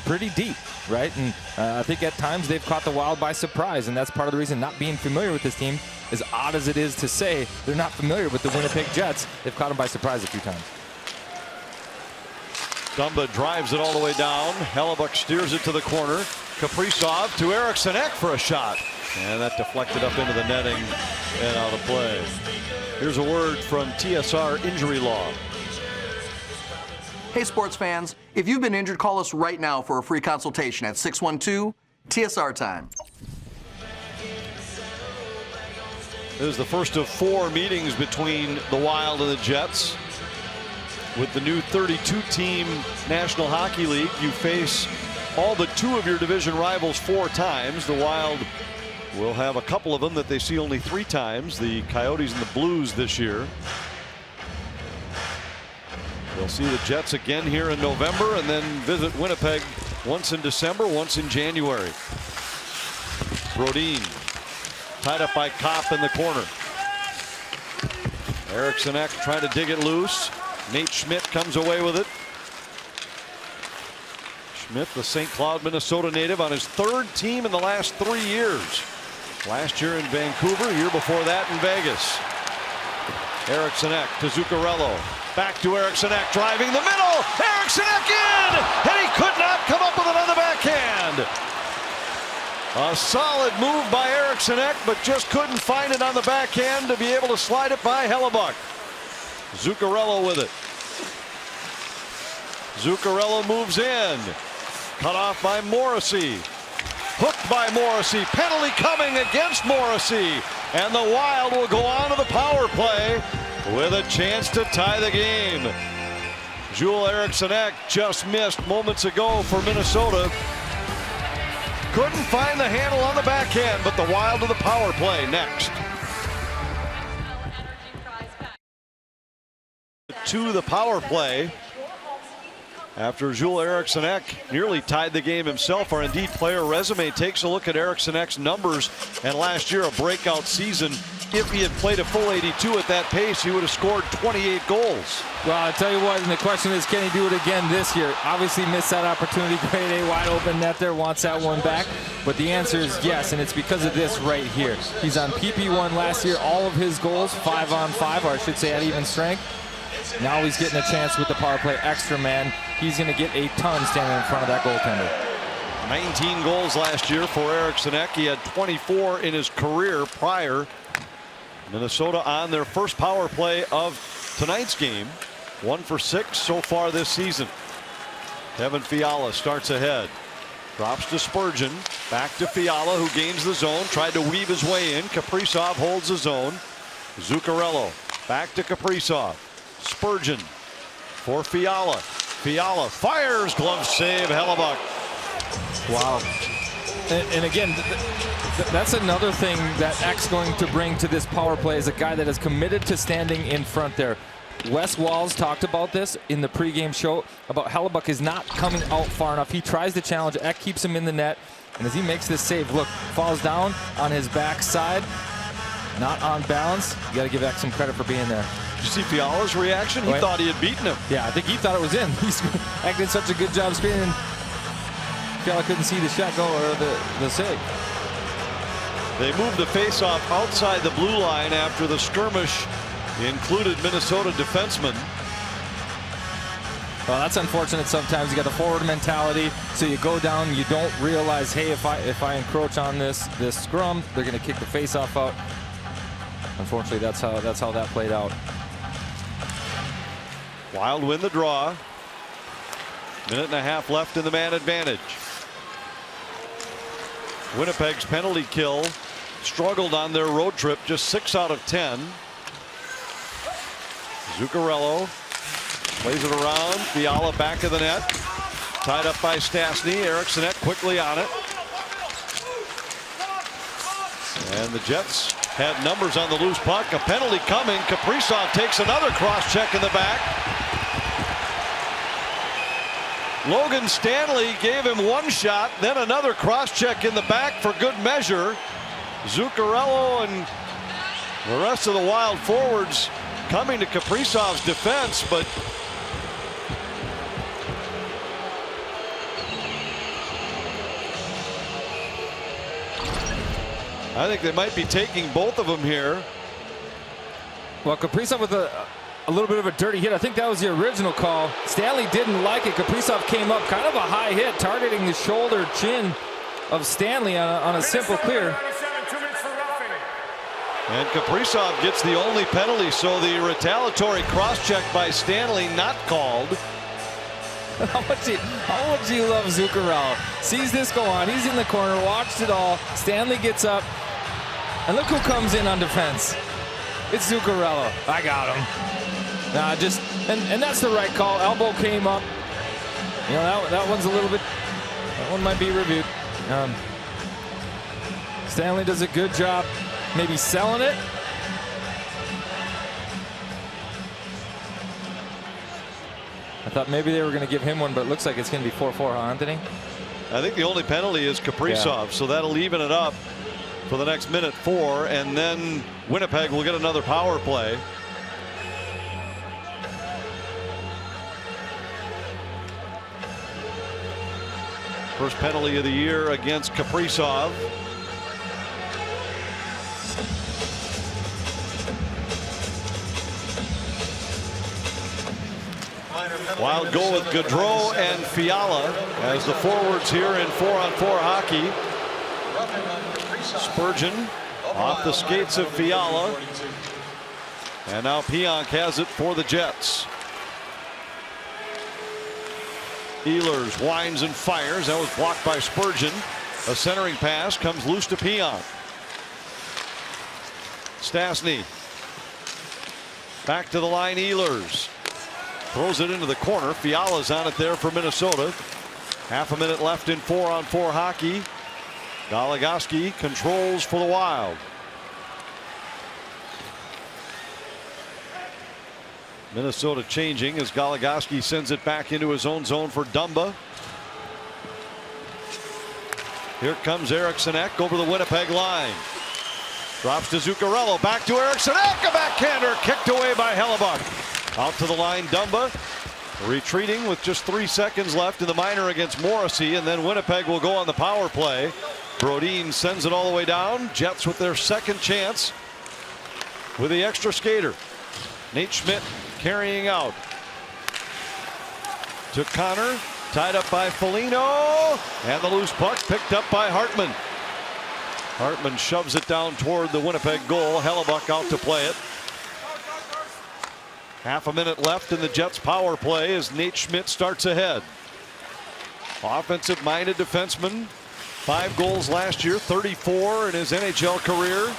[SPEAKER 21] pretty deep, right? And I think at times they've caught the Wild by surprise, and that's part of the reason not being familiar with this team, as odd as it is to say, they're not familiar with the Winnipeg Jets. They've caught them by surprise a few times.
[SPEAKER 2] Dumba drives it all the way down. Hellebuck steers it to the corner. Kaprizov to Eriksson Ek for a shot. And that deflected up into the netting and out of play. Here's a word from TSR Injury Law.
[SPEAKER 1] Hey sports fans, if you've been injured, call us right now for a free consultation at 612-TSR time.
[SPEAKER 2] This is the first of 4 meetings between the Wild and the Jets. With the new 32-team National Hockey League, you face all but 2 of your division rivals 4 times. The Wild will have a couple of them that they see only 3 times, the Coyotes and the Blues this year. They'll see the Jets again here in November and then visit Winnipeg once in December, once in January. Brodin tied up by Kopp in the corner. Eriksson Ek trying to dig it loose. Nate Schmidt comes away with it. Schmidt, the St. Cloud, Minnesota native, on his 3rd team in the last 3 years. Last year in Vancouver, year before that in Vegas. Eriksson Ek to Zuccarello. Back to Eriksson Ek, driving the middle. Eriksson Ek in! And he could not come up with it on the backhand. A solid move by Eriksson Ek, but just couldn't find it on the backhand to be able to slide it by Hellebuck. Zuccarello with it. Zuccarello moves in. Cut off by Morrissey. Hooked by Morrissey. Penalty coming against Morrissey. And the Wild will go on to the power play with a chance to tie the game. Joel Eriksson Ek just missed moments ago for Minnesota. Couldn't find the handle on the backhand, but the Wild to the power play next. To the power play after Joel Eriksson Ek nearly tied the game himself. Our Indeed player resume takes a look at Eriksson Ek's numbers, and last year a breakout season. If he had played a full 82 at that pace, he would have scored 28 goals.
[SPEAKER 21] Well, I'll tell you what, and the question is, can he do it again this year? Obviously missed that opportunity. Grade A wide open net there, wants that one back. But the answer is yes, and it's because of this right here. He's on PP1 last year. All of his goals 5-on-5, or I should say at even strength. Now he's getting a chance with the power play extra man. He's going to get a ton standing in front of that goaltender.
[SPEAKER 2] 19 goals last year for Eriksson Ek. He had 24 in his career prior. Minnesota on their first power play of tonight's game. 1 for 6 so far this season. Kevin Fiala starts ahead. Drops to Spurgeon. Back to Fiala, who gains the zone. Tried to weave his way in. Kaprizov holds the zone. Zuccarello back to Kaprizov. Spurgeon for Fiala. Fiala fires. Glove save. Hellebuck.
[SPEAKER 21] Wow. And again, that's another thing that Ek's going to bring to this power play, is a guy that is committed to standing in front there. Wes Walz talked about this in the pregame show about Hellebuck is not coming out far enough. He tries to challenge. Ek keeps him in the net. And as he makes this save, look, falls down on his backside. Not on balance. You got to give Ek some credit for being there.
[SPEAKER 2] Did you see Fiala's reaction? He thought he had beaten him.
[SPEAKER 21] Yeah, I think he thought it was in. Ek did such a good job spinning. Fiala couldn't see the shot go or the save.
[SPEAKER 2] They moved the face-off outside the blue line after the skirmish included Minnesota defensemen.
[SPEAKER 21] Well, that's unfortunate sometimes. You got the forward mentality, so you go down, you don't realize, hey, if I encroach on this scrum, they're going to kick the face-off out. Unfortunately, that's how that played out.
[SPEAKER 2] Wild win the draw. Minute and a half left in the man advantage. Winnipeg's penalty kill struggled on their road trip, just 6 out of 10. Zuccarello plays it around. Fiala back of the net. Tied up by Stastny. Eriksson Ek quickly on it. And the Jets had numbers on the loose puck. A penalty coming. Kaprizov takes another cross-check in the back. Logan Stanley gave him one shot, then another cross-check in the back for good measure. Zuccarello and the rest of the Wild forwards coming to Kaprizov's defense, but I think they might be taking both of them here.
[SPEAKER 21] Well, Kaprizov with a little bit of a dirty hit. I think that was the original call. Stanley didn't like it. Kaprizov came up, kind of a high hit, targeting the shoulder, chin of Stanley on a simple clear.
[SPEAKER 2] And Kaprizov gets the only penalty, so the retaliatory cross-check by Stanley not called.
[SPEAKER 21] How much do you love Zuccarello? Sees this go on. He's in the corner, watched it all. Stanley gets up, and look who comes in on defense. It's Zuccarello. I got him. Nah, and that's the right call. Elbow came up. You know, that one's a little bit. That one might be reviewed. Stanley does a good job, maybe selling it. I thought maybe they were going to give him one, but it looks like it's going to be 4-4, huh, Anthony?
[SPEAKER 2] I think the only penalty is Kaprizov, so that'll even it up for the next minute 4, and then Winnipeg will get another power play. First penalty of the year against Kaprizov. Wild goal with Gaudreau and Fiala as the forwards here in 4-on-4 hockey. Spurgeon off the skates of Fiala. And now Pionk has it for the Jets. Ehlers winds and fires. That was blocked by Spurgeon. A centering pass comes loose to Pionk. Stastny. Back to the line, Ehlers. Throws it into the corner. Fiala's on it there for Minnesota. Half a minute left in 4-on-4 hockey. Goligoski controls for the Wild. Minnesota changing as Goligoski sends it back into his own zone for Dumba. Here comes Eriksson Ek over the Winnipeg line. Drops to Zuccarello. Back to Eriksson Ek. A backhander kicked away by Hellebuck. Out to the line, Dumba. Retreating with just 3 seconds left in the minor against Morrissey, and then Winnipeg will go on the power play. Brodin sends it all the way down. Jets with their second chance with the extra skater. Nate Schmidt carrying out. To Connor. Tied up by Foligno. And the loose puck picked up by Hartman. Hartman shoves it down toward the Winnipeg goal. Hellebuck out to play it. Half a minute left in the Jets power play as Nate Schmidt starts ahead. Offensive-minded defenseman. 5 goals last year, 34 in his NHL career.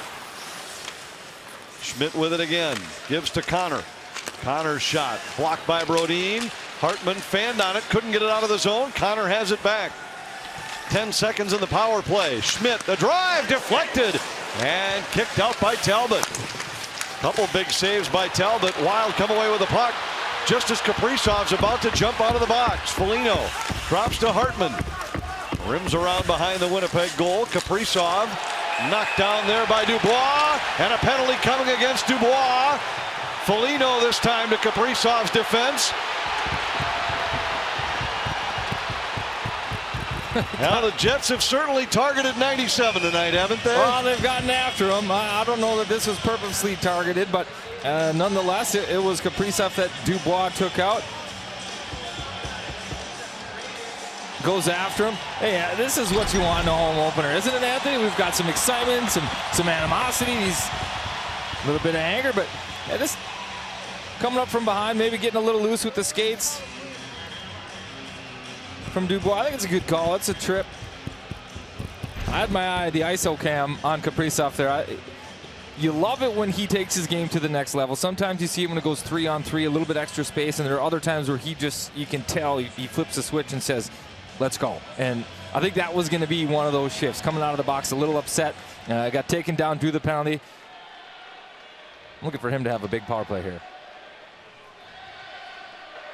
[SPEAKER 2] Schmidt with it again. Gives to Connor. Connor's shot blocked by Brodin. Hartman fanned on it, couldn't get it out of the zone. Connor has it back. 10 seconds in the power play. Schmidt, the drive deflected and kicked out by Talbot. Couple big saves by Talbot. Wild come away with the puck just as Kaprizov's about to jump out of the box. Foligno drops to Hartman. Rims around behind the Winnipeg goal. Kaprizov knocked down there by Dubois, and a penalty coming against Dubois. Foligno this time to Kaprizov's defense. Now the Jets have certainly targeted 97 tonight, haven't they?
[SPEAKER 21] Well, they've gotten after him. I don't know that this was purposely targeted, but nonetheless, it was Kaprizov that Dubois took out. Goes after him. Hey, this is what you want in a home opener, isn't it, Anthony? We've got some excitement, some animosity, a little bit of anger, but yeah, this coming up from behind, maybe getting a little loose with the skates from Dubois. I think it's a good call. It's a trip. I had my eye, the ISO cam on Kaprizov there. You love it when he takes his game to the next level. Sometimes you see it when it goes 3-on-3, a little bit extra space, and there are other times where you can tell he flips a switch and says, let's go. And I think that was going to be one of those shifts. Coming out of the box a little upset. Got taken down, drew the penalty. I'm looking for him to have a big power play here.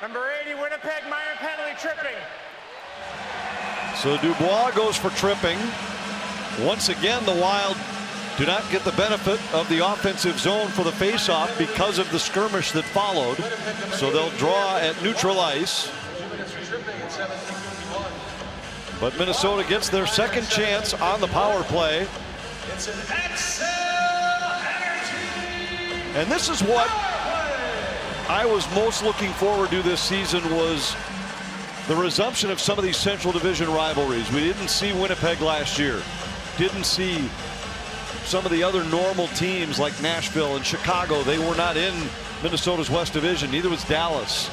[SPEAKER 5] Number 80, Winnipeg, minor penalty, tripping.
[SPEAKER 2] So Dubois goes for tripping. Once again, the Wild do not get the benefit of the offensive zone for the faceoff because of the skirmish that followed. So they'll draw at neutral ice. But Minnesota gets their second chance on the power play.
[SPEAKER 19] It's an Excel energy.
[SPEAKER 2] And this is what I was most looking forward to this season, was the resumption of some of these Central Division rivalries. We didn't see Winnipeg last year. Didn't see some of the other normal teams like Nashville and Chicago. They were not in Minnesota's West Division. Neither was Dallas.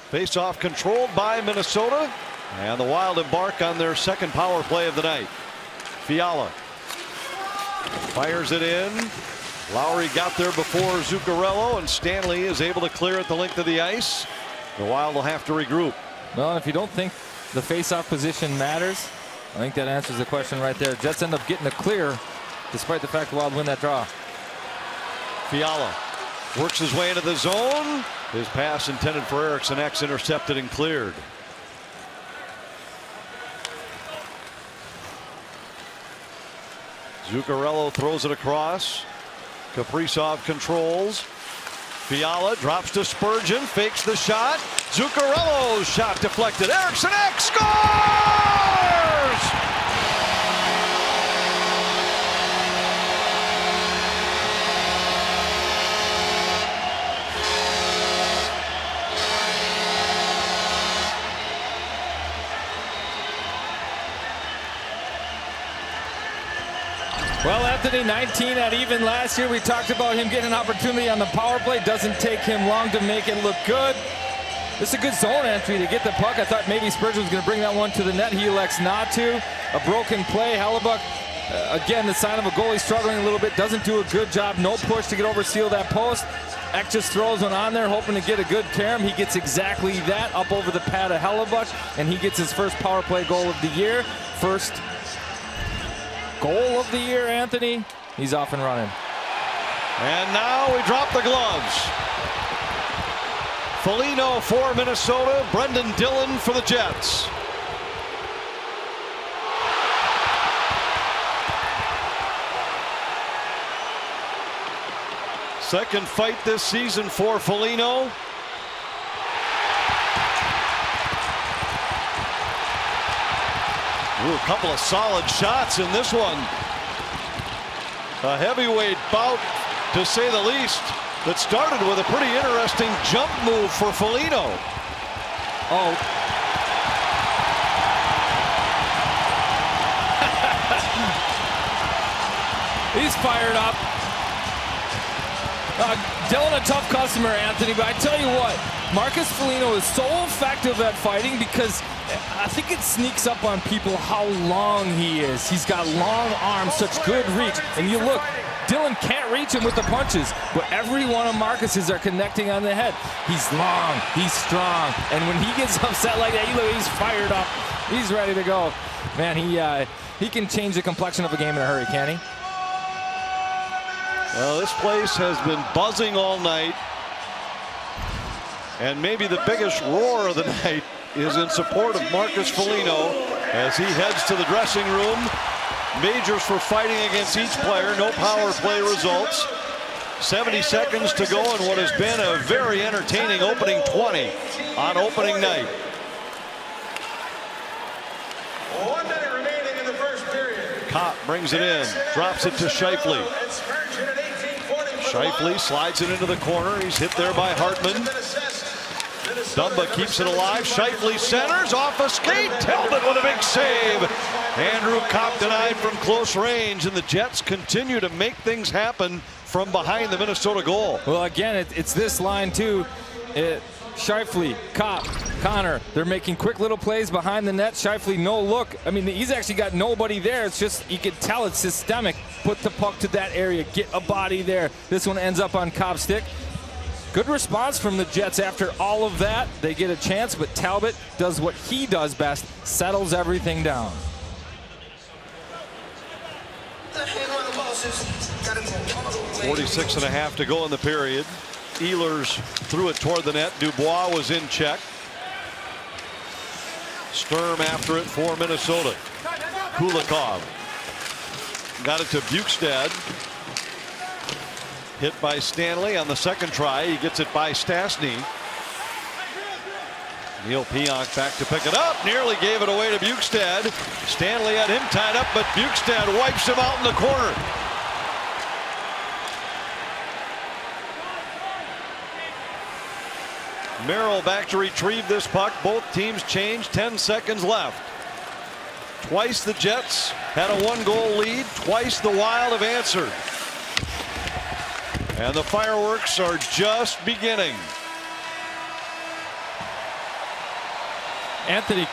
[SPEAKER 2] Face-off controlled by Minnesota, and the Wild embark on their second power play of the night. Fiala fires it in. Lowry got there before Zuccarello, and Stanley is able to clear it the length of the ice. The Wild will have to regroup.
[SPEAKER 21] Well, if you don't think the face-off position matters, I think that answers the question right there. Jets end up getting a clear, despite the fact the Wild win that draw.
[SPEAKER 2] Fiala works his way into the zone. His pass intended for Eriksson Ek intercepted and cleared. Zuccarello throws it across. Kaprizov controls. Fiala drops to Spurgeon, fakes the shot. Zuccarello's shot deflected. Eriksson Ek scores!
[SPEAKER 21] Well, Anthony, 19 at even last year. We talked about him getting an opportunity on the power play. Doesn't take him long to make it look good. This is a good zone entry to get the puck. I thought maybe Spurgeon was going to bring that one to the net. He elects not to. A broken play. Hellebuck, again, the sign of a goalie struggling a little bit. Doesn't do a good job. No push to get over, seal that post. Ek just throws one on there, hoping to get a good carom. He gets exactly that up over the pad of Hellebuck, and he gets his first power play goal of the year. First goal of the year, Anthony. He's off and running.
[SPEAKER 2] And now we drop the gloves. Foligno for Minnesota. Brendan Dillon for the Jets. Second fight this season for Foligno. Ooh, a couple of solid shots in this one. A heavyweight bout, to say the least, that started with a pretty interesting jump move for Foligno.
[SPEAKER 21] Oh. He's fired up. Dillon, a tough customer, Anthony, but I tell you what, Marcus Foligno is so effective at fighting because I think it sneaks up on people how long he is. He's got long arms, such good reach. And you look, Dillon can't reach him with the punches, but every one of Marcus's are connecting on the head. He's long, he's strong, and when he gets upset like that, you look, he's fired up. He's ready to go. Man, he can change the complexion of a game in a hurry, can't he?
[SPEAKER 2] Well, this place has been buzzing all night, and maybe the biggest roar of the night is in support of Marcus Foligno as he heads to the dressing room. Majors for fighting against each player. No power play results. 70 seconds to go in what has been a very entertaining opening 20 on opening night.
[SPEAKER 19] 1 minute remaining in the first period.
[SPEAKER 2] Kopp brings it in, drops it to Scheifele. Scheifele slides it into the corner. He's hit there by Hartman. Dumba keeps it alive. Scheifele centers off a skate. Talbot with a big save. Andrew Kopp denied from close range, and the Jets continue to make things happen from behind the Minnesota goal.
[SPEAKER 21] Well, again, it's this line too. Scheifele, Kopp, Connor, they're making quick little plays behind the net. Scheifele, no look. I mean, he's actually got nobody there. It's just, you can tell it's systemic. Put the puck to that area, get a body there. This one ends up on Kopp's stick. Good response from the Jets after all of that. They get a chance, but Talbot does what he does best, settles everything down.
[SPEAKER 2] 46.5 to go in the period. Ehlers threw it toward the net. Dubois was in check. Sturm after it for Minnesota. Kulikov got it to Bukestad. Hit by Stanley on the second try. He gets it by Stastny. Neil Pionk back to pick it up. Nearly gave it away to Bukestad. Stanley had him tied up, but Bukestad wipes him out in the corner. Merrill back to retrieve this puck. Both teams change. 10 seconds left. Twice the Jets had a 1-goal lead. Twice the Wild have answered. And the fireworks are just beginning.
[SPEAKER 21] Anthony,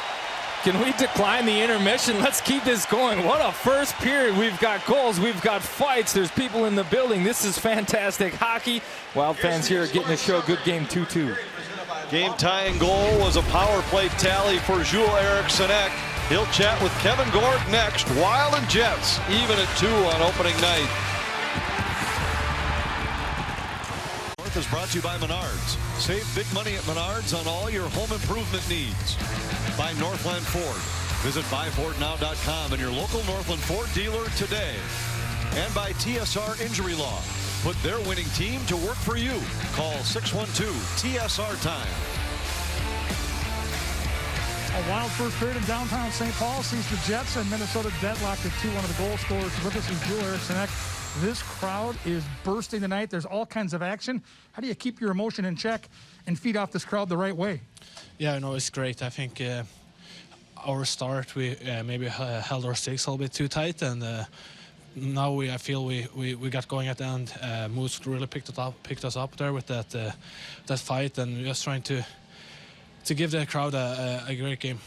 [SPEAKER 21] can we decline the intermission? Let's keep this going. What a first period. We've got goals. We've got fights. There's people in the building. This is fantastic hockey. Wild fans here are getting to show a good game 2-2.
[SPEAKER 2] Game tying goal was a power play tally for Jules Eriksson Ek. He'll chat with Kevin Gord next. Wild and Jets even at 2 on opening night. North is brought to you by Menards. Save big money at Menards on all your home improvement needs. By Northland Ford. Visit buyfordnow.com and your local Northland Ford dealer today. And by TSR Injury Law. Put their winning team to work for you. Call 612-TSR-TIME.
[SPEAKER 5] A wild first period in downtown St. Paul sees the Jets and Minnesota deadlocked at 2. One of the goal scorers with us is Jules Eriksson Ek. This crowd is bursting tonight. There's all kinds of action. How do you keep your emotion in check and feed off this crowd the right way?
[SPEAKER 4] Yeah, no, it's great. I think our start, we maybe held our sticks a little bit too tight, and now I feel we got going at the end. Moose really picked us up there with that fight, and just trying to give the crowd a great game.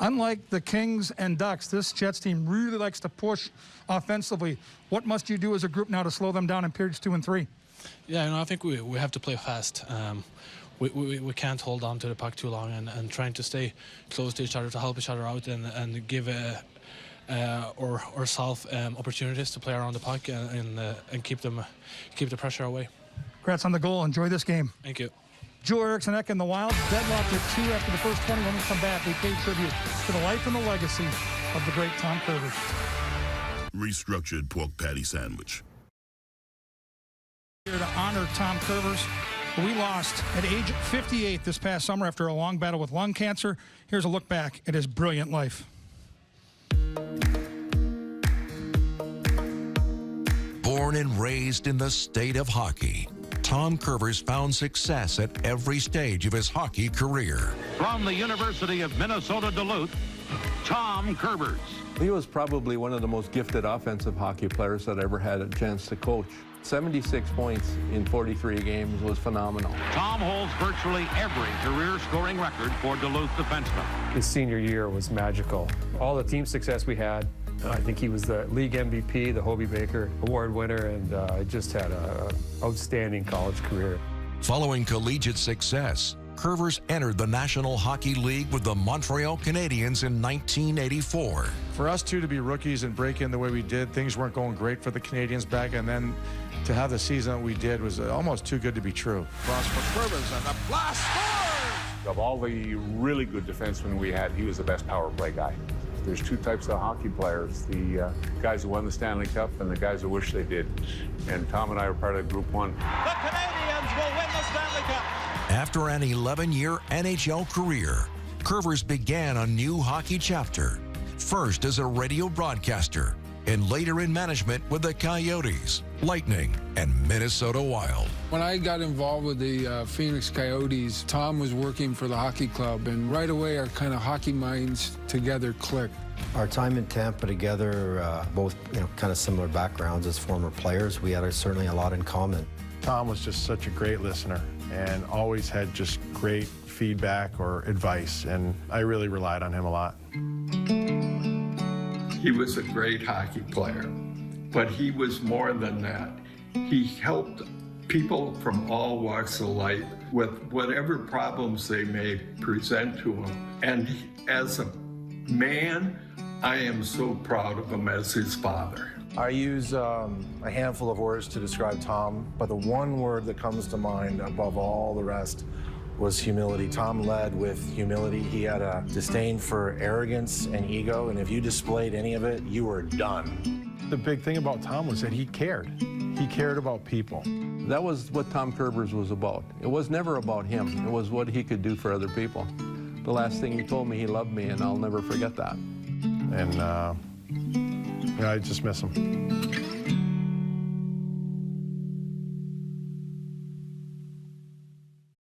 [SPEAKER 5] Unlike the Kings and Ducks, this Jets team really likes to push offensively. What must you do as a group now to slow them down in periods 2 and 3?
[SPEAKER 4] Yeah, I think we have to play fast. We can't hold on to the puck too long, and trying to stay close to each other to help each other out and give ourselves opportunities to play around the puck and keep the pressure away.
[SPEAKER 5] Congrats on the goal. Enjoy this game.
[SPEAKER 4] Thank you.
[SPEAKER 5] Jules Eriksson Ek and the Wild deadlocked at 2 after the first 20. When we come back, we pay tribute to the life and the legacy of the great Tom Curvers.
[SPEAKER 22] Restructured pork patty sandwich.
[SPEAKER 5] Here to honor Tom Curvers, we lost at age 58 this past summer after a long battle with lung cancer. Here's a look back at his brilliant life.
[SPEAKER 8] Born and raised in the state of hockey, Tom Curvers found success at every stage of his hockey career.
[SPEAKER 9] From the University of Minnesota Duluth, Tom Curvers.
[SPEAKER 10] He was probably one of the most gifted offensive hockey players that I ever had a chance to coach. 76 points in 43 games was phenomenal.
[SPEAKER 9] Tom holds virtually every career scoring record for Duluth defensemen.
[SPEAKER 11] His senior year was magical. All the team success we had, I think he was the league MVP, the Hobey Baker Award winner, and just had an outstanding college career.
[SPEAKER 8] Following collegiate success, Curvers entered the National Hockey League with the Montreal Canadiens in 1984.
[SPEAKER 12] For us two to be rookies and break in the way we did, things weren't going great for the Canadiens back, and then to have the season that we did was almost too good to be true.
[SPEAKER 13] Cross for Curvers and the blast scores!
[SPEAKER 14] Of all the really good defensemen we had, he was the best power play guy. There's 2 types of hockey players, the guys who won the Stanley Cup and the guys who wish they did. And Tom and I were part of Group 1.
[SPEAKER 13] The Canadiens will win the Stanley Cup!
[SPEAKER 8] After an 11-year NHL career, Curvers began a new hockey chapter, first as a radio broadcaster and later in management with the Coyotes, Lightning, and Minnesota Wild.
[SPEAKER 15] When I got involved with the Phoenix Coyotes, Tom was working for the hockey club, and right away our kind of hockey minds together clicked.
[SPEAKER 16] Our time in Tampa together, both kind of similar backgrounds as former players, we had certainly a lot in common.
[SPEAKER 18] Tom was just such a great listener and always had just great feedback or advice, and I really relied on him a lot.
[SPEAKER 17] He was a great hockey player, but he was more than that. He helped people from all walks of life with whatever problems they may present to him. And as a man, I am so proud of him as his father.
[SPEAKER 18] I use a handful of words to describe Tom, but the one word that comes to mind above all the rest was humility. Tom led with humility. He had a disdain for arrogance and ego, and if you displayed any of it, you were done.
[SPEAKER 12] The big thing about Tom was that he cared. He cared about people.
[SPEAKER 10] That was what Tom Kerbers was about. It was never about him. It was what he could do for other people. The last thing he told me, he loved me, and I'll never forget that.
[SPEAKER 12] And yeah, I just miss him.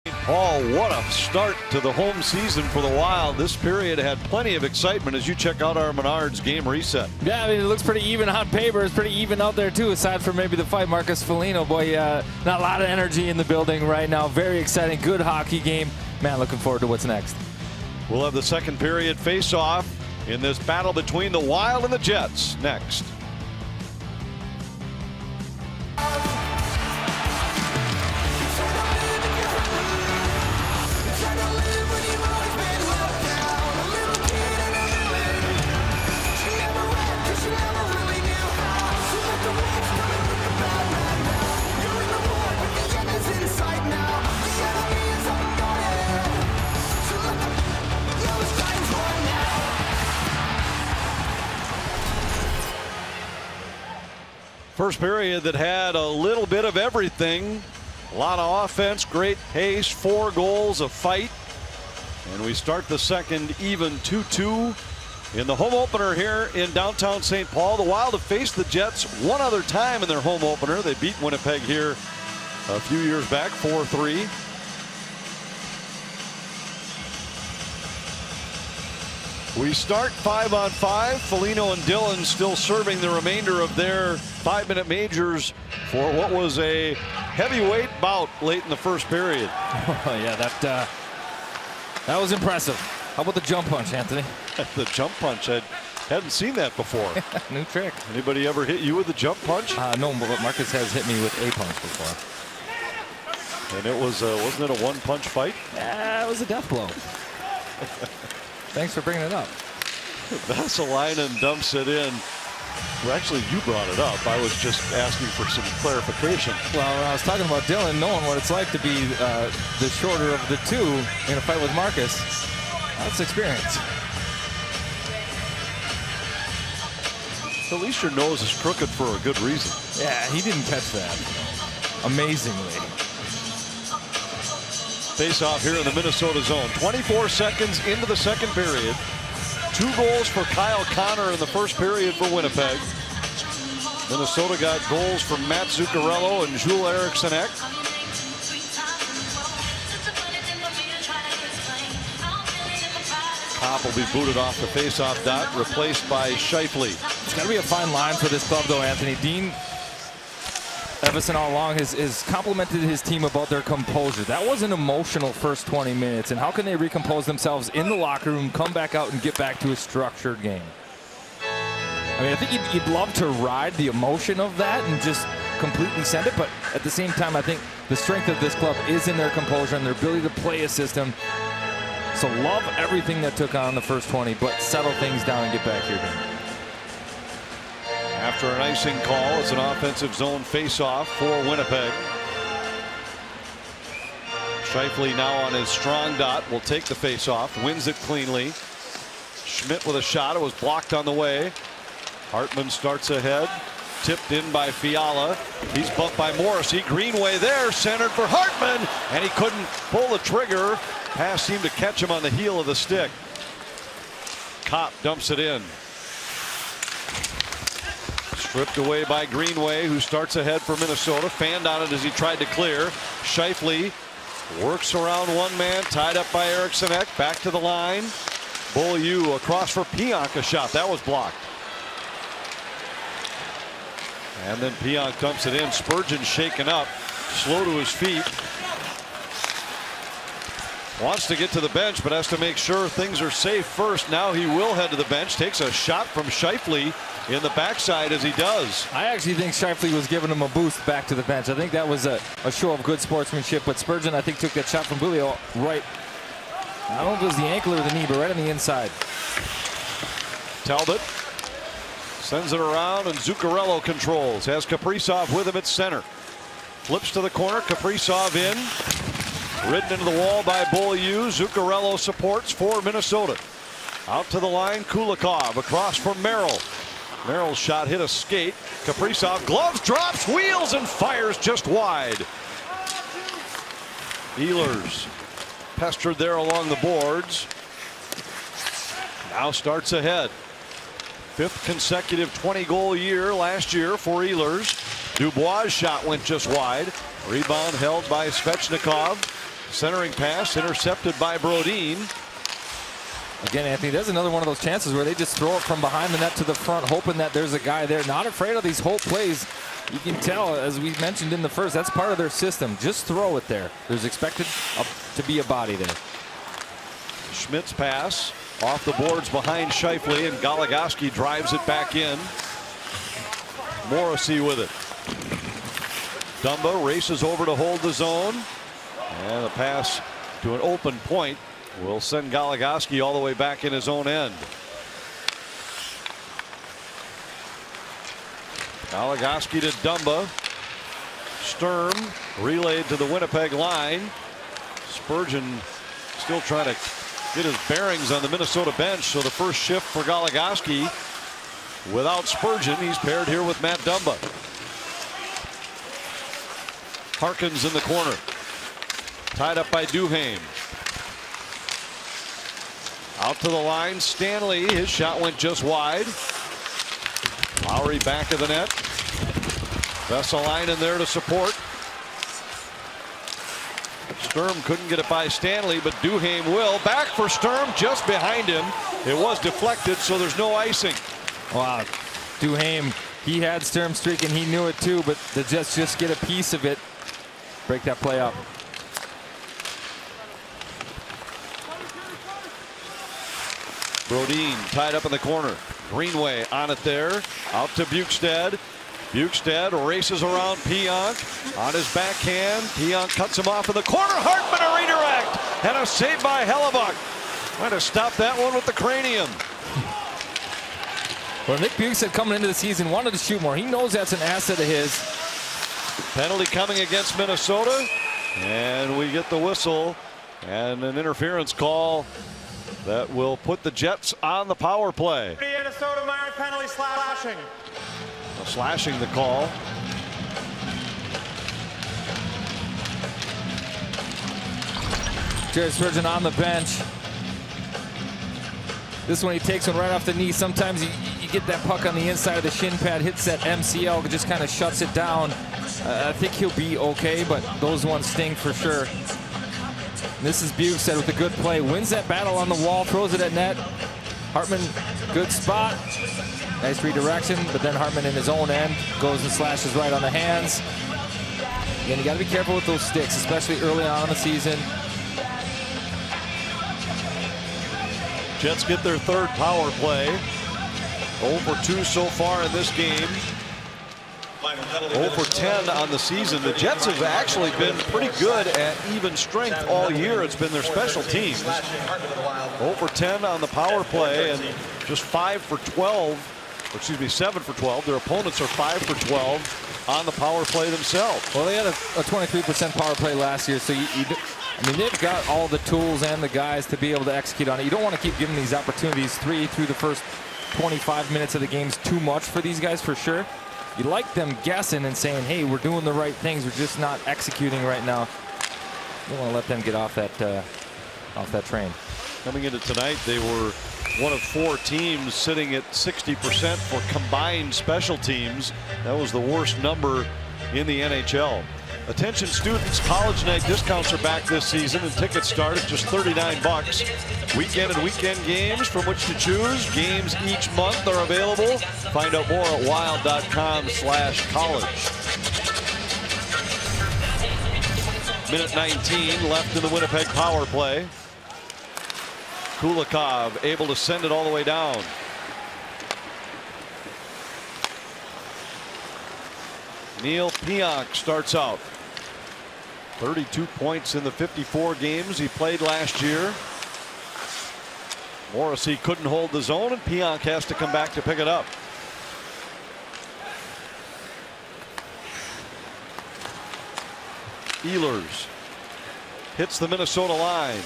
[SPEAKER 2] Paul, what a start to the home season for the Wild. This period had plenty of excitement as you check out our Menards game reset.
[SPEAKER 21] Yeah, I mean, it looks pretty even on paper. It's pretty even out there, too, aside from maybe the fight. Marcus Foligno, boy, not a lot of energy in the building right now. Very exciting, good hockey game. Man, looking forward to what's next.
[SPEAKER 2] We'll have the second period face-off in this battle between the Wild and the Jets next. First period that had a little bit of everything. A lot of offense, great pace, 4 goals, a fight. And we start the second even 2-2 in the home opener here in downtown St. Paul. The Wild have faced the Jets one other time in their home opener. They beat Winnipeg here a few years back, 4-3. We start 5-on-5. Foligno and Dillon still serving the remainder of their 5-minute majors for what was a heavyweight bout late in the first period.
[SPEAKER 21] Oh, yeah, that was impressive. How about the jump punch, Anthony?
[SPEAKER 2] The jump punch, I hadn't seen that before.
[SPEAKER 21] New trick.
[SPEAKER 2] Anybody ever hit you with the jump punch?
[SPEAKER 21] No, but Marcus has hit me with a punch before.
[SPEAKER 2] And it was, wasn't it a one-punch fight?
[SPEAKER 21] Yeah, it was a death blow. Thanks for bringing it up.
[SPEAKER 2] Vasalainen dumps it in. Well, actually, you brought it up. I was just asking for some clarification.
[SPEAKER 21] Well, when I was talking about Dillon, knowing what it's like to be the shorter of the two in a fight with Marcus, that's experience.
[SPEAKER 2] At least your nose is crooked for a good reason.
[SPEAKER 21] Yeah, he didn't catch that. Amazingly.
[SPEAKER 2] Face off here in the Minnesota zone. 24 seconds into the second period. 2 goals for Kyle Connor in the first period for Winnipeg. Minnesota got goals from Matt Zuccarello and Jules Eriksson-Ek. Kopp will be booted off the face-off dot, replaced by Scheifele.
[SPEAKER 21] It's got to be a fine line for this club, though, Anthony. Dean Evason all along has complimented his team about their composure. That was an emotional first 20 minutes, and how can they recompose themselves in the locker room, come back out, and get back to a structured game? I mean, I think you'd love to ride the emotion of that and just completely send it, but at the same time, I think the strength of this club is in their composure and their ability to play a system. So love everything that took on the first 20, but settle things down and get back here again.
[SPEAKER 2] After an icing call, it's an offensive zone face-off for Winnipeg. Scheifele now on his strong dot will take the face-off, wins it cleanly. Schmidt with a shot. It was blocked on the way. Hartman starts ahead, tipped in by Fiala. He's bumped by Morrissey. Greenway there, centered for Hartman, and he couldn't pull the trigger. Pass seemed to catch him on the heel of the stick. Kopp dumps it in. Stripped away by Greenway, who starts ahead for Minnesota. Fanned on it as he tried to clear. Scheifele works around one man, tied up by Eriksson-Ek. Back to the line. Beaulieu across for Pionk, a shot. That was blocked. And then Pionk dumps it in. Spurgeon shaken up, slow to his feet. Wants to get to the bench, but has to make sure things are safe first. Now he will head to the bench. Takes a shot from Scheifele in the backside as he does.
[SPEAKER 21] I actually think Scheifele was giving him a boost back to the bench. I think that was a show of good sportsmanship. But Spurgeon, I think, took that shot from Bulio right. I don't know if it was the ankle or the knee, but right on the inside.
[SPEAKER 2] Talbot sends it around, and Zuccarello controls. Has Kaprizov with him at center. Flips to the corner. Kaprizov in. Ridden into the wall by Beaulieu. Zuccarello supports for Minnesota. Out to the line, Kulikov across from Merrill. Merrill's shot hit a skate. Kaprizov gloves, drops, wheels, and fires just wide. Ehlers pestered there along the boards. Now starts ahead. 5th consecutive 20-goal year last year for Ehlers. Dubois' shot went just wide. Rebound held by Svechnikov. Centering pass intercepted by Brodin.
[SPEAKER 21] Again, Anthony, there's another one of those chances where they just throw it from behind the net to the front, hoping that there's a guy there. Not afraid of these hope plays. You can tell, as we mentioned in the first, that's part of their system. Just throw it there. There's expected to be a body there.
[SPEAKER 2] Schmidt's pass off the boards behind Scheifele, and Goligoski drives it back in. Morrissey with it. Dumba races over to hold the zone. And a pass to an open point will send Goligoski all the way back in his own end. Goligoski to Dumba. Sturm relayed to the Winnipeg line. Spurgeon still trying to get his bearings on the Minnesota bench. So the first shift for Goligoski without Spurgeon. He's paired here with Matt Dumba. Harkins in the corner. Tied up by Duhaime. Out to the line, Stanley. His shot went just wide. Lowry back of the net. Vesalainen there to support. Sturm couldn't get it by Stanley, but Duhaime will. Back for Sturm, just behind him. It was deflected, so there's no icing.
[SPEAKER 21] Wow. Duhaime, he had Sturm streaking. He knew it too, but the Jets just get a piece of it. Break that play up.
[SPEAKER 2] Brodin tied up in the corner. Greenway on it there. Out to Bukestad. Bukestad races around Pionk. On his backhand. Pionk cuts him off in the corner. Hartman a redirect. And a save by Hellebuck. Trying to stop that one with the cranium.
[SPEAKER 21] Well, Nick Bukestad coming into the season wanted to shoot more. He knows that's an asset of his.
[SPEAKER 2] Penalty coming against Minnesota. And we get the whistle. And an interference call that will put the Jets on the power play.
[SPEAKER 13] Minnesota minor penalty slashing.
[SPEAKER 2] Slashing the call.
[SPEAKER 21] Jared Spurgeon on the bench. This one he takes one right off the knee. Sometimes you get that puck on the inside of the shin pad, hits that MCL, just kind of shuts it down. I think he'll be okay, but those ones sting for sure. This is Bukestad with a good play. Wins that battle on the wall, throws it at net. Hartman, good spot. Nice redirection, but then Hartman in his own end goes and slashes right on the hands. Again, you got to be careful with those sticks, especially early on in the season.
[SPEAKER 2] Jets get their third power play. 0 for 2 so far in this game. 0 for 10 on the season. The Jets have actually been pretty good at even strength all year. It's been their special teams. 0 for 10 on the power play and just 5 for 12. Or excuse me, 7 for 12. Their opponents are 5 for 12 on the power play themselves.
[SPEAKER 21] Well, they had a 23% power play last year, so I mean, they've got all the tools and the guys to be able to execute on it. You don't want to keep giving these opportunities 3 through the first 25 minutes of the game's too much for these guys for sure. You like them guessing and saying, hey, we're doing the right things, we're just not executing right now. You don't want to let them get off that train.
[SPEAKER 2] Coming into tonight, they were one of 4 teams sitting at 60% for combined special teams. That was the worst number in the NHL. Attention students, college night discounts are back this season and tickets start at just $39. Weekend and weekend games from which to choose. Games each month are available. Find out more at wild.com/college. Minute 19 left in the Winnipeg power play. Kulikov able to send it all the way down. Neil Pionk starts out. 32 points in the 54 games he played last year. Morrissey couldn't hold the zone, and Pionk has to come back to pick it up. Ehlers hits the Minnesota line.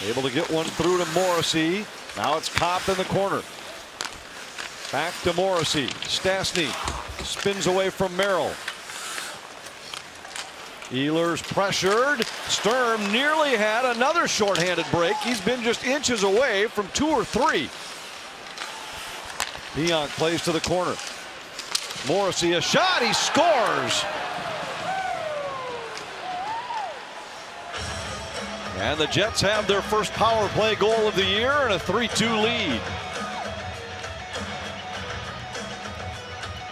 [SPEAKER 2] Able to get one through to Morrissey. Now it's Kopp in the corner. Back to Morrissey. Stastny spins away from Merrill. Ehlers pressured. Sturm nearly had another shorthanded break. He's been just inches away from 2 or 3. Pionk plays to the corner. Morrissey a shot. He scores. And the Jets have their first power play goal of the year and a 3-2 lead.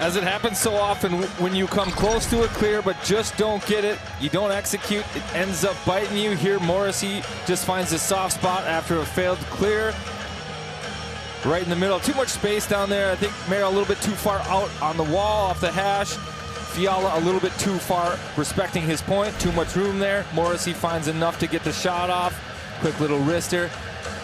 [SPEAKER 21] As it happens so often, when you come close to a clear but just don't get it, you don't execute, it ends up biting you. Here Morrissey just finds a soft spot after a failed clear. Right in the middle. Too much space down there. I think Merrill a little bit too far out on the wall off the hash. Fiala a little bit too far respecting his point. Too much room there. Morrissey finds enough to get the shot off. Quick little wrister.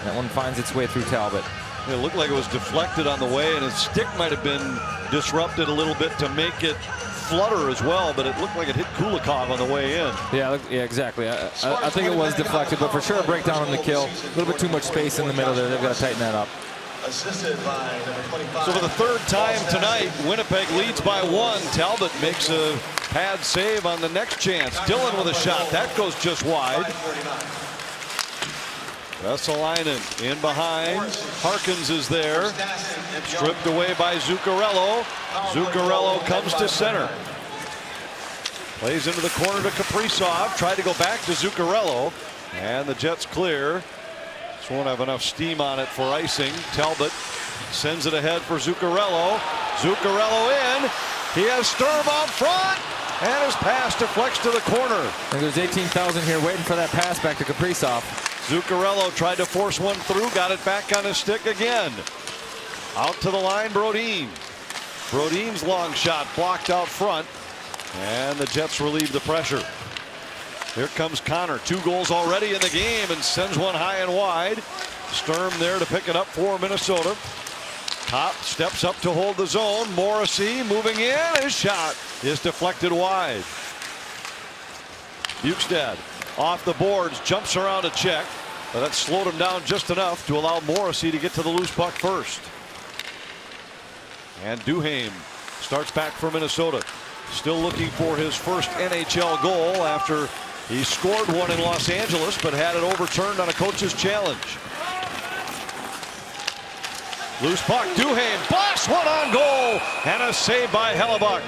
[SPEAKER 21] That one finds its way through Talbot.
[SPEAKER 2] It looked like it was deflected on the way, and his stick might have been disrupted a little bit to make it flutter as well, but it looked like it hit Kulikov on the way in.
[SPEAKER 21] Yeah, exactly. I think it was deflected, but for sure a breakdown on the kill. A little bit too much space in the middle there. They've got to tighten that up.
[SPEAKER 19] Assisted by number 25.
[SPEAKER 2] So for the third time tonight, Winnipeg leads by 1. Talbot makes a pad save on the next chance. Dillon with a shot. That goes just wide. Vesalainen in behind. Harkins is there. Stripped away by Zuccarello. Zuccarello comes to center. Plays into the corner to Kaprizov. Tried to go back to Zuccarello. And the Jets clear. This won't have enough steam on it for icing. Talbot sends it ahead for Zuccarello. Zuccarello in. He has Sturm out front. And his pass deflects to the corner.
[SPEAKER 21] I think there's 18,000 here waiting for that pass back to Kaprizov.
[SPEAKER 2] Zuccarello tried to force one through. Got it back on his stick again. Out to the line, Brodin. Brodin's long shot blocked out front. And the Jets relieve the pressure. Here comes Connor. 2 goals already in the game and sends one high and wide. Sturm there to pick it up for Minnesota. Kopp steps up to hold the zone. Morrissey moving in. His shot is deflected wide. Bukestad off the boards, jumps around a check, but that slowed him down just enough to allow Morrissey to get to the loose puck first. And Duhaime starts back for Minnesota. Still looking for his first NHL goal after he scored one in Los Angeles, but had it overturned on a coach's challenge. Loose puck, Duhaime, blasts one on goal, and a save by Hellebuck.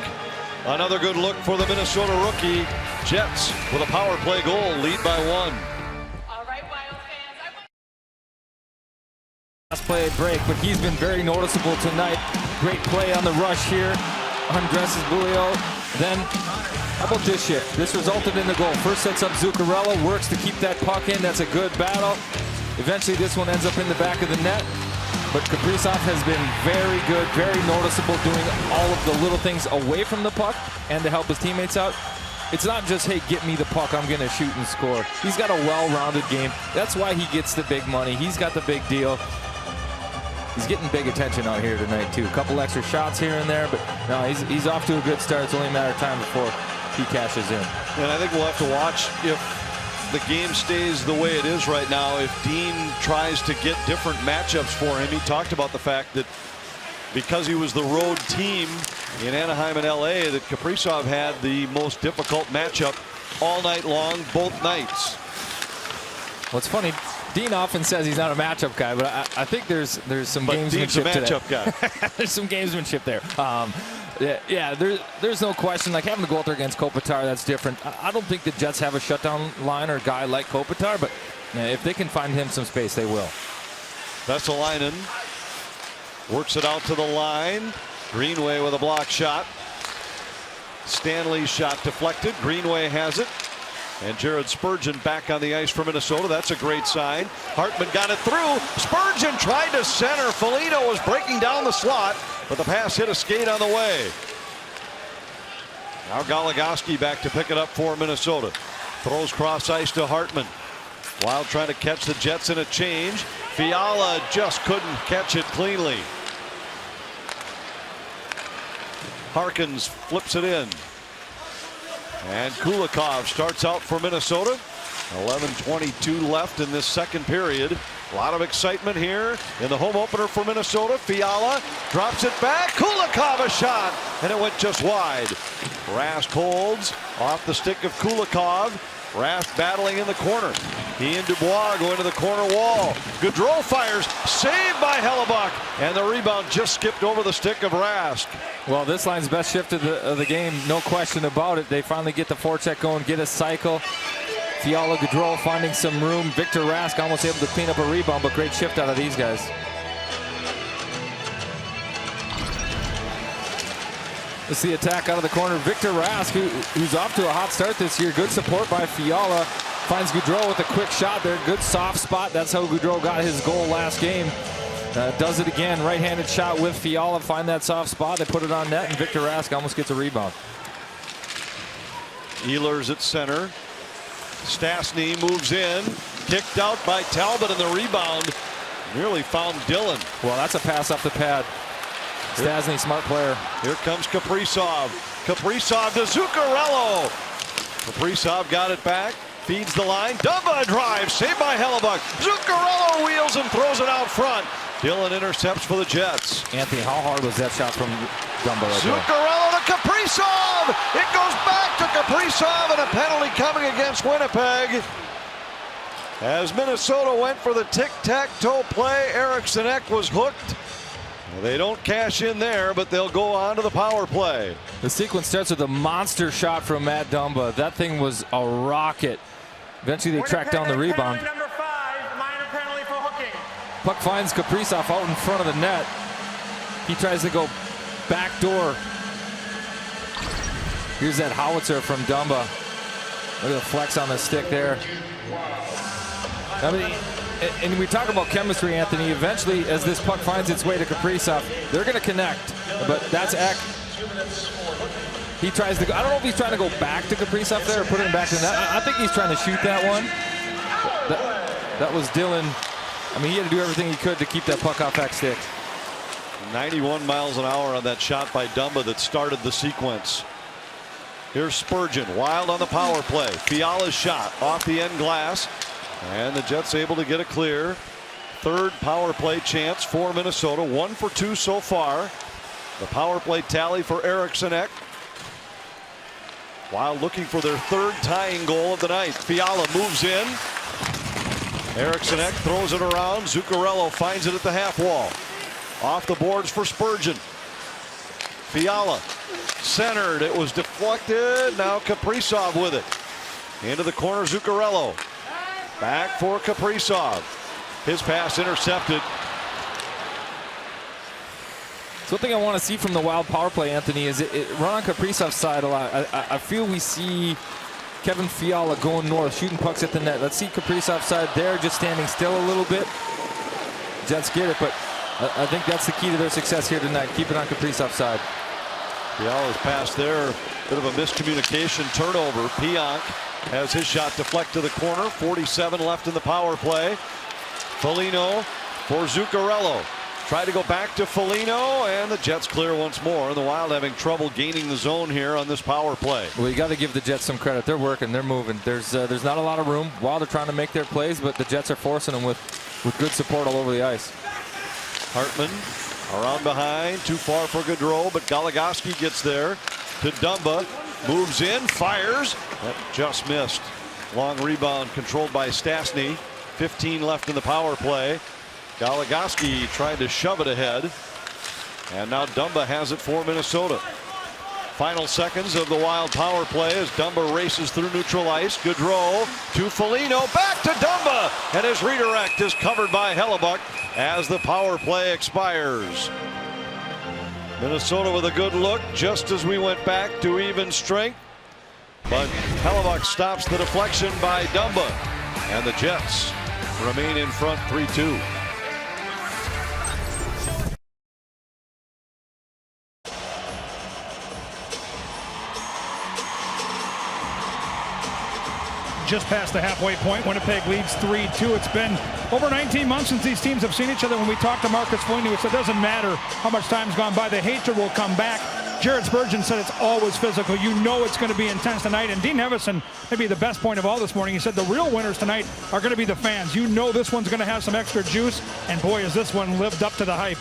[SPEAKER 2] Another good look for the Minnesota rookie. Jets with a power play goal, lead by 1.
[SPEAKER 6] All right, Wild fans.
[SPEAKER 21] Last play break, but he's been very noticeable tonight. Great play on the rush here. Undresses Bulio. Then, how about this shit? This resulted in the goal. First sets up Zuccarello, works to keep that puck in. That's a good battle. Eventually this one ends up in the back of the net. But Kaprizov has been very good, very noticeable, doing all of the little things away from the puck and to help his teammates out. It's not just, hey, get me the puck, I'm going to shoot and score. He's got a well-rounded game. That's why he gets the big money. He's got the big deal. He's getting big attention out here tonight, too. A couple extra shots here and there, but no, he's off to a good start. It's only a matter of time before he cashes in.
[SPEAKER 2] And I think we'll have to watch if the game stays the way it is right now. If Dean tries to get different matchups for him, he talked about the fact that because he was the road team in Anaheim and LA, that Kaprizov had the most difficult matchup all night long, both nights.
[SPEAKER 21] What's funny, Dean often says he's not a matchup guy, but I think there's some gamesmanship
[SPEAKER 2] Dean's a matchup
[SPEAKER 21] guy. There's some gamesmanship there. Yeah, there's no question. Like having to go out there against Kopitar, that's different. I don't think the Jets have a shutdown line or a guy like Kopitar, but if they can find him some space, they will.
[SPEAKER 2] Vesalainen works it out to the line. Greenway with a block shot. Stanley's shot deflected. Greenway has it. And Jared Spurgeon back on the ice for Minnesota. That's a great sign. Hartman got it through. Spurgeon tried to center. Foligno was breaking down the slot, but the pass hit a skate on the way. Now Goligoski back to pick it up for Minnesota. Throws cross ice to Hartman. Wild trying to catch the Jets in a change. Fiala just couldn't catch it cleanly. Harkins flips it in. And Kulikov starts out for Minnesota. 11:22 left in this second period. A lot of excitement here in the home opener for Minnesota. Fiala drops it back. Kulikov a shot, and it went just wide. Rask holds off the stick of Kulikov. Rask battling in the corner. He and Dubois go into the corner wall. Gaudreau fires, saved by Hellebuck, and the rebound just skipped over the stick of Rask.
[SPEAKER 21] Well, this line's best shift of the game, no question about it. They finally get the forecheck going, get a cycle. Fiala, Gaudreau finding some room. Victor Rask almost able to clean up a rebound, but great shift out of these guys. Let's see attack out of the corner. Victor Rask, who's off to a hot start this year. Good support by Fiala. Finds Gaudreau with a quick shot there. Good soft spot. That's how Gaudreau got his goal last game. Does it again. Right-handed shot with Fiala. Find that soft spot. They put it on net, and Victor Rask almost gets a rebound.
[SPEAKER 2] Ehlers at center. Stastny moves in. Kicked out by Talbot, and the rebound nearly found Dillon.
[SPEAKER 21] Well, that's a pass off the pad. Stastny, smart player.
[SPEAKER 2] Here comes Kaprizov. Kaprizov to Zuccarello. Kaprizov got it back. Feeds the line. Dumba drive. Saved by Hellebuck. Zuccarello wheels and throws it out front. Dillon intercepts for the Jets.
[SPEAKER 21] Anthony, how hard was that shot from Dumba right there?
[SPEAKER 2] Zuccarello to Kaprizov. It goes back to Kaprizov, and a penalty coming against Winnipeg. As Minnesota went for the tic-tac-toe play, Eriksson Ek was hooked. They don't cash in there, but they'll go on to the power play.
[SPEAKER 21] The sequence starts with a monster shot from Matt Dumba. That thing was a rocket. Eventually they track down the rebound.
[SPEAKER 13] Number 5, minor penalty for hooking.
[SPEAKER 21] Puck finds Kaprizov out in front of the net. He tries to go back door. Here's that howitzer from Dumba. Look at the flex on the stick there. I mean, and we talk about chemistry, Anthony. Eventually, as this puck finds its way to Kaprizov, they're going to connect. But that's Ek. He tries to go. I don't know if he's trying to go back to Kaprizov there or put him back in that. I think he's trying to shoot that one. That was Dillon. I mean, he had to do everything he could to keep that puck off Ek's stick.
[SPEAKER 2] 91 miles an hour on that shot by Dumba that started the sequence. Here's Spurgeon. Wild on the power play. Fiala's shot off the end glass. And the Jets able to get a clear. Third power play chance for Minnesota. 1 for 2 so far. The power play tally for Eriksson Ek. Wild looking for their third tying goal of the night. Fiala moves in. Eriksson Ek throws it around. Zuccarello finds it at the half wall. Off the boards for Spurgeon. Fiala centered. It was deflected. Now Kaprizov with it. Into the corner, Zuccarello. Back for Kaprizov. His pass intercepted.
[SPEAKER 21] So one thing I want to see from the Wild power play, Anthony, is it run on Kaprizov's side a lot. I feel we see Kevin Fiala going north, shooting pucks at the net. Let's see Kaprizov's side there, just standing still a little bit. Jets get it, but I think that's the key to their success here tonight. Keep it on Kaprizov's side.
[SPEAKER 2] Fiala's pass there, bit of a miscommunication, turnover. Pionk has his shot deflect to the corner. 47 left in the power play. Foligno for Zuccarello. Try to go back to Foligno, and the Jets clear once more. And the Wild having trouble gaining the zone here on this power play.
[SPEAKER 21] Well, you got to give the Jets some credit. They're working, they're moving. There's not a lot of room. Wild are trying to make their plays, but the Jets are forcing them with good support all over the ice.
[SPEAKER 2] Hartman around behind, too far for Gaudreau, but Goligoski gets there to Dumba. Moves in, fires. That just missed. Long rebound controlled by Stastny. 15 left in the power play. Goligoski tried to shove it ahead. And now Dumba has it for Minnesota. Final seconds of the Wild power play as Dumba races through neutral ice. Gaudreau to Foligno. Back to Dumba. And his redirect is covered by Hellebuck as the power play expires. Minnesota with a good look just as we went back to even strength. But Hellebuck stops the deflection by Dumba. And the Jets remain in front 3-2.
[SPEAKER 5] Just past the halfway point, Winnipeg leads 3-2. It's been over 19 months since these teams have seen each other. When we talked to Marcus Foligno, he said it doesn't matter how much time's gone by, the hatred will come back. Jared Spurgeon said it's always physical. You know it's going to be intense tonight. And Dean Nevison, maybe the best point of all this morning, he said the real winners tonight are going to be the fans. You know this one's going to have some extra juice. And boy, has this one lived up to the hype.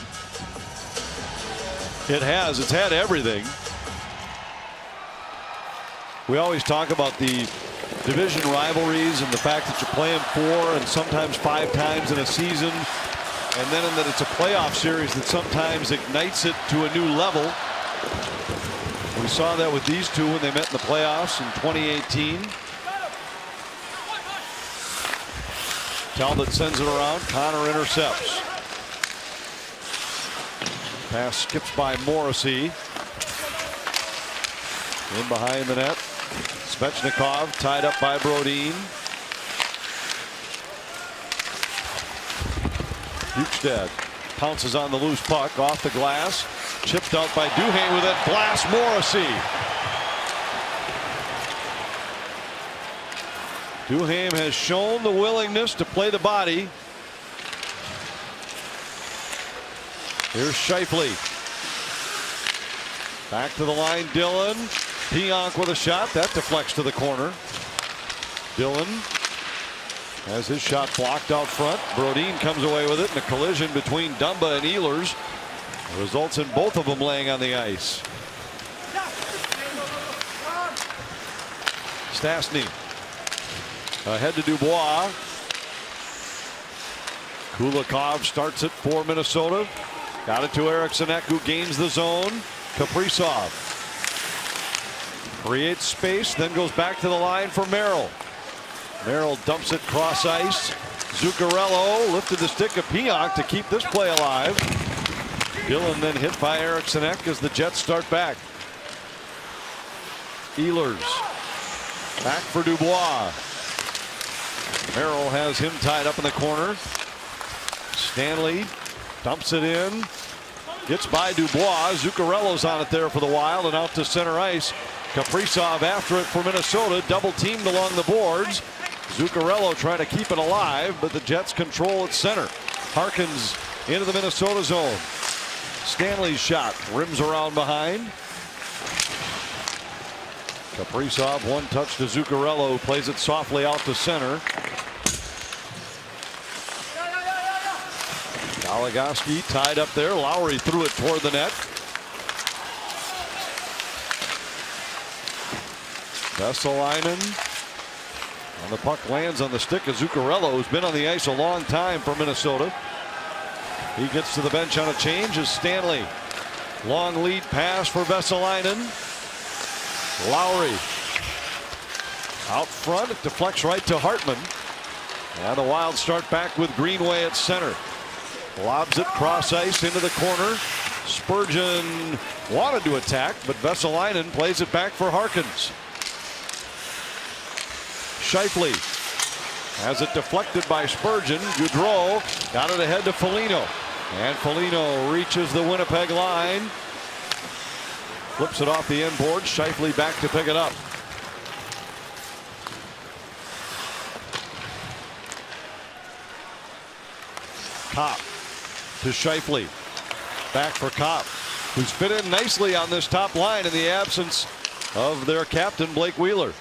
[SPEAKER 2] It has. It's had everything. We always talk about the division rivalries and the fact that you're playing 4 and sometimes 5 times in a season, and then in that it's a playoff series that sometimes ignites it to a new level. We saw that with these two when they met in the playoffs in 2018. Talbot sends it around. Connor intercepts. Pass skips by Morrissey. In behind the net. Svechnikov tied up by Brodin. Bukestad pounces on the loose puck off the glass. Chipped out by Duhaime with it. Blast Morrissey. Duhaime has shown the willingness to play the body. Here's Scheifele. Back to the line, Dillon. Pionk with a shot. That deflects to the corner. Dillon has his shot blocked out front. Brodin comes away with it in a collision between Dumba and Ehlers. Results in both of them laying on the ice. Stastny ahead to Dubois. Kulikov starts it for Minnesota. Got it to Eriksson Ek, who gains the zone. Kaprizov creates space, then goes back to the line for Merrill. Merrill dumps it cross ice. Zuccarello lifted the stick of Pionk to keep this play alive. Dillon then hit by Eriksson Ek as the Jets start back. Ehlers back for Dubois. Merrill has him tied up in the corner. Stanley dumps it in. Gets by Dubois. Zuccarello's on it there for the Wild and out to center ice. Kaprizov after it for Minnesota. Double teamed along the boards. Zuccarello trying to keep it alive, but the Jets control at center. Harkins into the Minnesota zone. Stanley's shot rims around behind. Kaprizov one touch to Zuccarello, who plays it softly out to center. Goligoski tied up there. Lowry threw it toward the net. Vesalainen. And the puck lands on the stick of Zuccarello, who's been on the ice a long time for Minnesota. He gets to the bench on a change as Stanley. Long lead pass for Vesalainen. Lowry out front. It deflects right to Hartman. And the Wild start back with Greenway at center. Lobs it cross ice into the corner. Spurgeon wanted to attack, but Vesalainen plays it back for Harkins. Scheifele has it deflected by Spurgeon. Gaudreau got it ahead to Foligno. And Foligno reaches the Winnipeg line. Flips it off the end board. Scheifele back to pick it up. Kopp to Scheifele. Back for Kopp, who's fit in nicely on this top line in the absence of their captain, Blake Wheeler.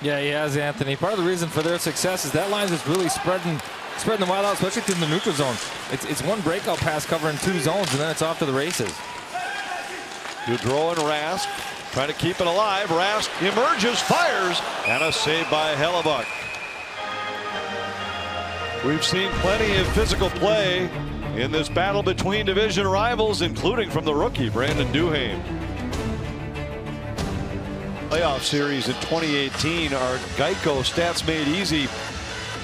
[SPEAKER 21] Yeah, he has, Anthony. Part of the reason for their success is that line is really spreading the Wild out, especially in the neutral zone. It's one breakout pass covering 2 zones, and then it's off to the races.
[SPEAKER 2] Gaudreau and Rask trying to keep it alive. Rask emerges, fires, and a save by Hellebuck. We've seen plenty of physical play in this battle between division rivals, including from the rookie, Brandon Duhaime. Playoff series in 2018, our Geico Stats Made Easy.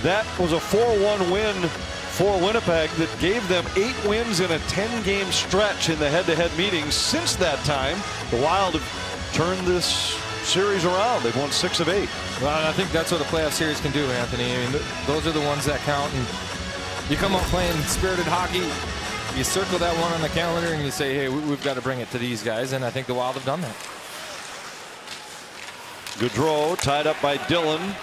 [SPEAKER 2] That was a 4-1 win for Winnipeg that gave them 8 wins in a 10-game stretch in the head-to-head meetings. Since that time, the Wild have turned this series around. They've won 6 of 8.
[SPEAKER 21] Well, I think that's what a playoff series can do, Anthony. I mean, those are the ones that count. And you come up playing spirited hockey, you circle that one on the calendar, and you say, hey, we've got to bring it to these guys. And I think the Wild have done that.
[SPEAKER 2] Gaudreau tied up by Dillon.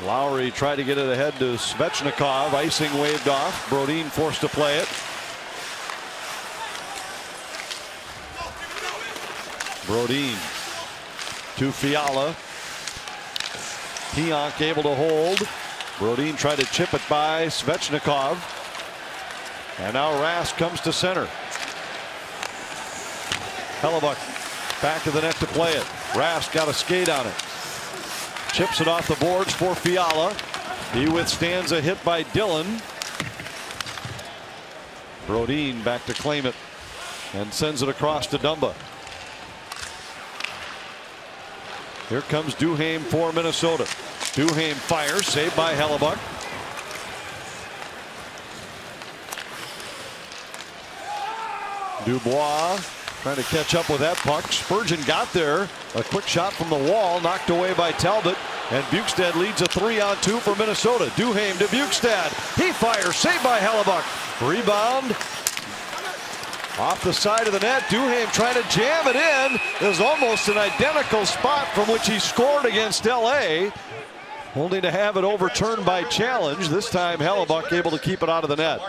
[SPEAKER 2] Lowry tried to get it ahead to Svechnikov. Icing waved off. Brodin forced to play it. Brodin to Fiala. Pionk able to hold. Brodin tried to chip it by Svechnikov. And now Rask comes to center. Hellebuck back to the net to play it. Rask got a skate on it. Chips it off the boards for Fiala. He withstands a hit by Dillon. Brodin back to claim it and sends it across to Dumba. Here comes Duhaime for Minnesota. Duhaime fires, saved by Hellebuck. Dubois trying to catch up with that puck. Spurgeon got there. A quick shot from the wall, knocked away by Talbot. And Bukestad leads a 3-on-2 for Minnesota. Duhaime to Bukestad. He fires, saved by Hellebuck. Rebound off the side of the net. Duhaime trying to jam it in. It was almost an identical spot from which he scored against LA. Only to have it overturned by challenge. This time Hellebuck able to keep it out of the net.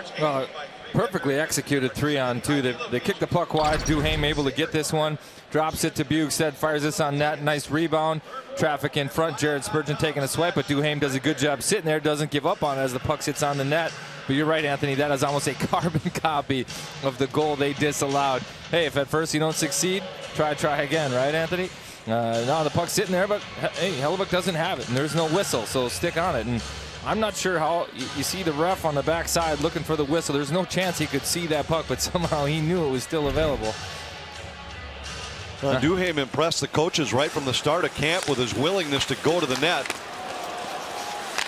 [SPEAKER 21] Perfectly executed 3-on-2. They kick the puck wide. Duhaime able to get this one. Drops it to Bukestad. Fires this on net. Nice rebound. Traffic in front. Jared Spurgeon taking a swipe, but Duhaime does a good job sitting there. Doesn't give up on it as the puck sits on the net. But you're right, Anthony. That is almost a carbon copy of the goal they disallowed. Hey, if at first you don't succeed, try again, right, Anthony? Now the puck's sitting there, but hey, Hellebuck doesn't have it, and there's no whistle, so stick on it. And I'm not sure how you see the ref on the backside looking for the whistle. There's no chance he could see that puck, but somehow he knew it was still available.
[SPEAKER 2] Duhaime impressed the coaches right from the start of camp with his willingness to go to the net.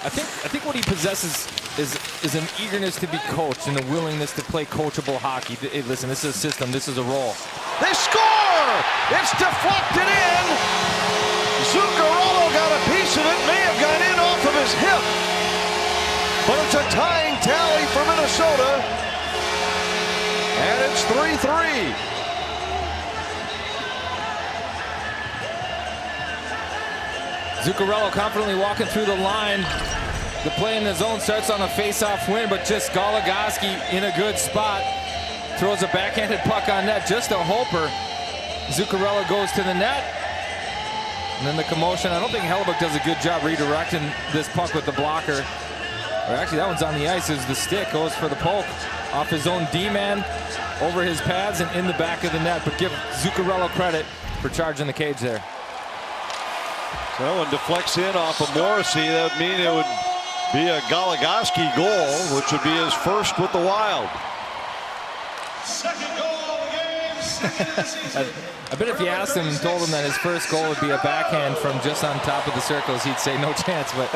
[SPEAKER 21] I think what he possesses is an eagerness to be coached and a willingness to play coachable hockey. Hey, listen, this is a system. This is a role.
[SPEAKER 2] They score! It's deflected in. Zuccarello got a piece of it. May have gone in off of his hip. But it's a tying tally for Minnesota. And it's 3-3.
[SPEAKER 21] Zuccarello confidently walking through the line. The play in the zone starts on a face-off win, but just Goligoski in a good spot. Throws a backhanded puck on net, just a hoper. Zuccarello goes to the net. And then the commotion. I don't think Hellebuck does a good job redirecting this puck with the blocker. Or actually, that one's on the ice as the stick goes for the poke off his own D-man, over his pads and in the back of the net. But give Zuccarello credit for charging the cage there.
[SPEAKER 2] So that one deflects in off of Morrissey. That would mean it would be a Goligoski goal, which would be his first with the Wild.
[SPEAKER 19] Second goal of the game.
[SPEAKER 21] I bet if you asked him and told him that his first goal would be a backhand from just on top of the circles, he'd say no chance. But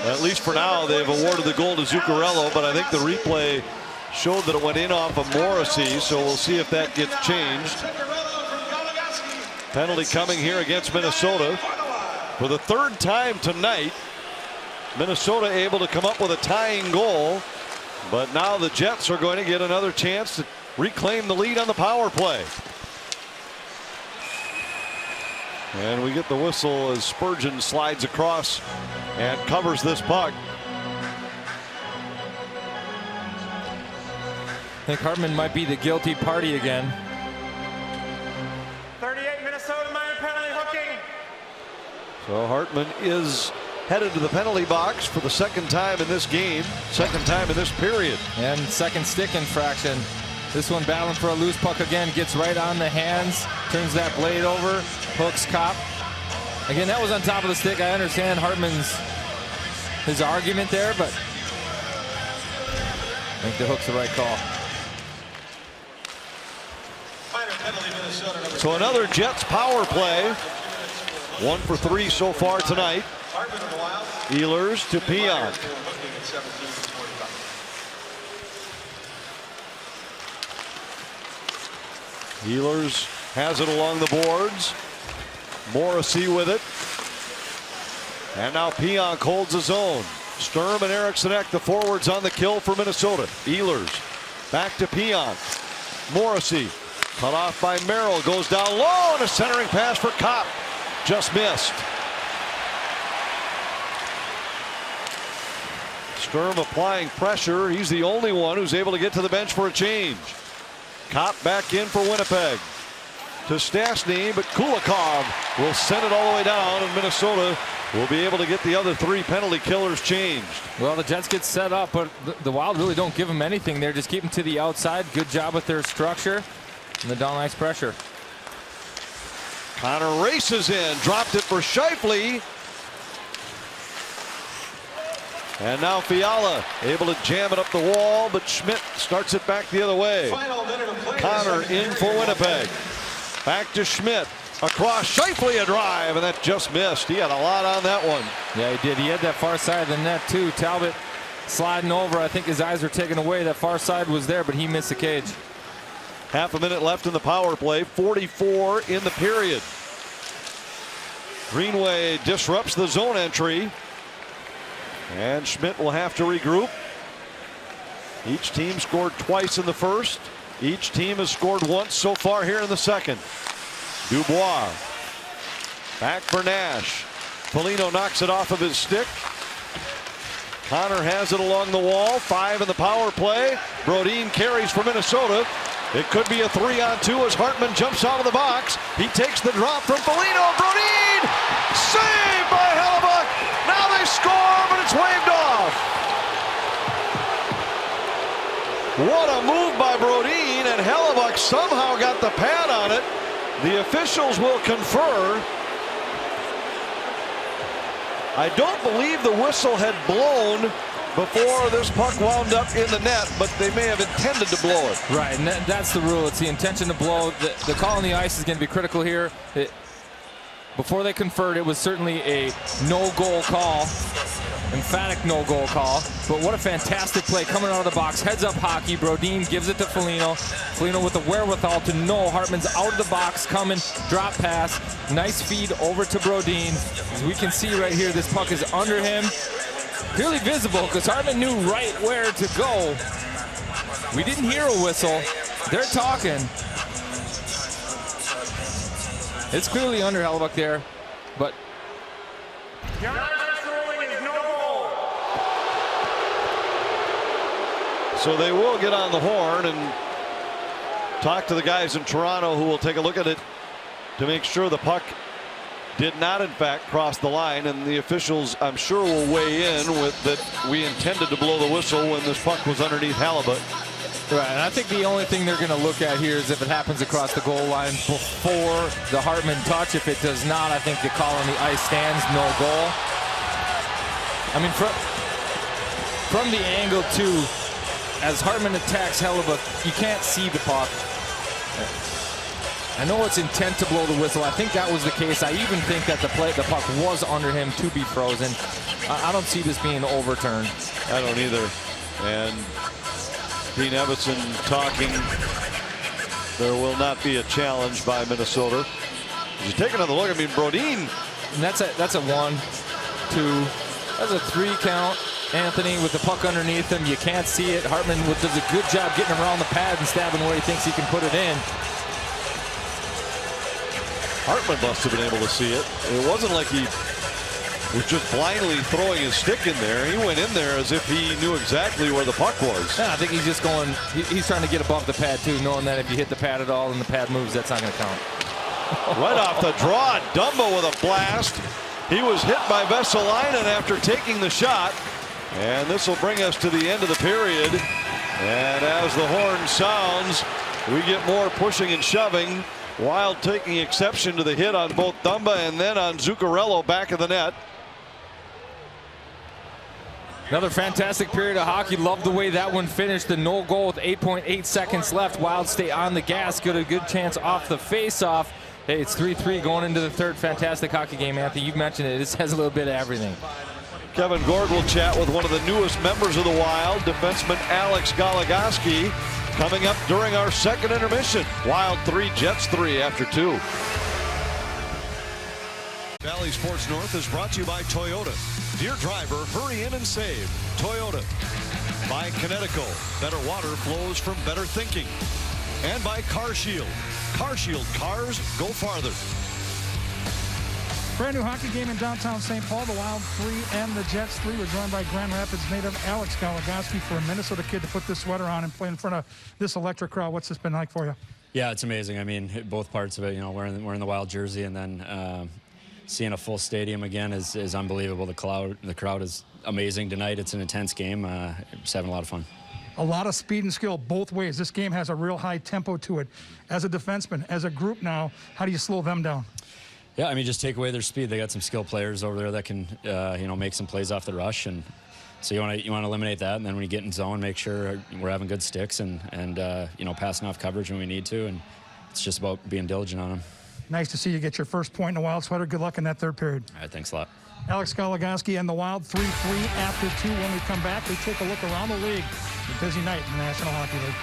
[SPEAKER 2] at least for now, they've awarded the goal to Zuccarello, but I think the replay showed that it went in off of Morrissey, so we'll see if that gets changed. Penalty coming here against Minnesota. For the third time tonight, Minnesota able to come up with a tying goal, but now the Jets are going to get another chance to reclaim the lead on the power play. And we get the whistle as Spurgeon slides across and covers this puck.
[SPEAKER 21] I think Hartman might be the guilty party again.
[SPEAKER 13] 38 Minnesota minor penalty hooking.
[SPEAKER 2] So Hartman is headed to the penalty box for the second time in this game, second time in this period.
[SPEAKER 21] And second stick infraction. This one battling for a loose puck again, gets right on the hands, turns that blade over, hooks Kopp. Again, that was on top of the stick. I understand Hartman's his argument there, but I think the hook's the right call.
[SPEAKER 2] So another Jets power play. 1 for 3 so far tonight. Ehlers to Pionk.
[SPEAKER 7] Ehlers has it along the boards. Morrissey with it. And now Pionk holds his own. Sturm and Eriksson Ek, the forwards on the kill for Minnesota. Ehlers back to Pionk. Morrissey cut off by Merrill. Goes down low and a centering pass for Kopp. Just missed. Sturm applying pressure. He's the only one who's able to get to the bench for a change. Kopp back in for Winnipeg. To Stastny, but Kulikov will send it all the way down, and Minnesota will be able to get the other 3 penalty killers changed.
[SPEAKER 21] Well, the Jets get set up, but the Wild really don't give them anything there. Just keep them to the outside. Good job with their structure and the down ice pressure.
[SPEAKER 7] Connor races in, dropped it for Scheifele. And now Fiala able to jam it up the wall, but Schmidt starts it back the other way. Connor in for Winnipeg. Back to Schmidt. Across Scheifele, a drive, and that just missed. He had a lot on that one.
[SPEAKER 21] Yeah, he did. He had that far side of the net, too. Talbot sliding over. I think his eyes were taken away. That far side was there, but he missed the cage.
[SPEAKER 7] Half a minute left in the power play. 44 in the period. Greenway disrupts the zone entry. And Schmidt will have to regroup. Each team scored twice in the first. Each team has scored once so far here in the second. Dubois back for Nash. Foligno knocks it off of his stick. Connor has it along the wall. 5 in the power play. Brodin carries for Minnesota. It could be a 3-on-2 as Hartman jumps out of the box. He takes the drop from Foligno. Brodin! Saved by Hellebuck! Now they score, but it's waved off. What a move by Brodin, and Hellebuck somehow got the pad on it. The officials will confer. I don't believe the whistle had blown before this puck wound up in the net, but they may have intended to blow it.
[SPEAKER 21] Right, and that's the rule. It's the intention to blow. The call on the ice is going to be critical here. Before they conferred, it was certainly a no-goal call. Emphatic no-goal call. But what a fantastic play coming out of the box. Heads-up hockey. Brodin gives it to Foligno. Foligno with the wherewithal to know Hartman's out of the box, coming, drop pass. Nice feed over to Brodin. As we can see right here, this puck is under him. Clearly visible because Hartman knew right where to go. We didn't hear a whistle. They're talking. It's clearly under Hellebuck there, but
[SPEAKER 7] so they will get on the horn and talk to the guys in Toronto, who will take a look at it to make sure the puck did not in fact cross the line, and the officials I'm sure will weigh in with that we intended to blow the whistle when this puck was underneath Hellebuck.
[SPEAKER 21] Right, and I think the only thing they're going to look at here is if it happens across the goal line before the Hartman touch. If it does not, I think the call on the ice stands, no goal. I mean, from the angle too, as Hartman attacks Hellebuck, you can't see the puck. I know it's intent to blow the whistle. I think that was the case. I even think that the puck was under him to be frozen. I don't see this being overturned.
[SPEAKER 7] I don't either. And Dean Evason talking. There will not be a challenge by Minnesota. As you take another look, I mean, Brodin.
[SPEAKER 21] And that's a 1, 2. That's a 3 count. Anthony with the puck underneath him. You can't see it. Hartman does a good job getting around the pad and stabbing where he thinks he can put it in.
[SPEAKER 7] Hartman must have been able to see it. It wasn't like he was just blindly throwing his stick in there. He went in there as if he knew exactly where the puck was.
[SPEAKER 21] Yeah, I think he's just going, he's trying to get above the pad too, knowing that if you hit the pad at all and the pad moves, that's not going to count.
[SPEAKER 7] Right off the draw, Dumba with a blast. He was hit by Vesalainen after taking the shot. And this will bring us to the end of the period. And as the horn sounds, we get more pushing and shoving. Wild taking exception to the hit on both Dumba and then on Zuccarello back of the net.
[SPEAKER 21] Another fantastic period of hockey. Love the way that one finished. The no goal with 8.8 seconds left. Wild stay on the gas. Got a good chance off the face-off. Hey, it's 3-3 going into the third. Fantastic hockey game, Anthony. You've mentioned it. This has a little bit of everything.
[SPEAKER 7] Kevin Gord will chat with one of the newest members of the Wild, defenseman Alex Goligoski, coming up during our second intermission. Wild 3, Jets 3 after 2. Valley Sports North is brought to you by Toyota. Dear driver, hurry in and save. Toyota. By Connecticut. Better water flows from better thinking. And by CarShield. CarShield, cars go farther.
[SPEAKER 5] Brand new hockey game in downtown St. Paul. The Wild 3 and the Jets 3. We're joined by Grand Rapids native Alex Goligoski. For a Minnesota kid to put this sweater on and play in front of this electric crowd, what's this been like for you?
[SPEAKER 3] Yeah, it's amazing. I mean, both parts of it. You know, wearing the Wild jersey and then seeing a full stadium again is unbelievable. The crowd is amazing tonight. It's an intense game. Just having a lot of fun.
[SPEAKER 5] A lot of speed and skill both ways. This game has a real high tempo to it. As a defenseman, as a group now, how do you slow them down?
[SPEAKER 3] Yeah, I mean, just take away their speed. They got some skilled players over there that can, you know, make some plays off the rush, and so you want to eliminate that. And then when you get in zone, make sure we're having good sticks and you know, passing off coverage when we need to. And it's just about being diligent on them. Nice to see you get your first point in the Wild sweater. Good luck in that third period. All right, thanks a lot. Alex Goligoski and the Wild 3-3 after 2. When we come back, we take a look around the league. A busy night in the National Hockey League.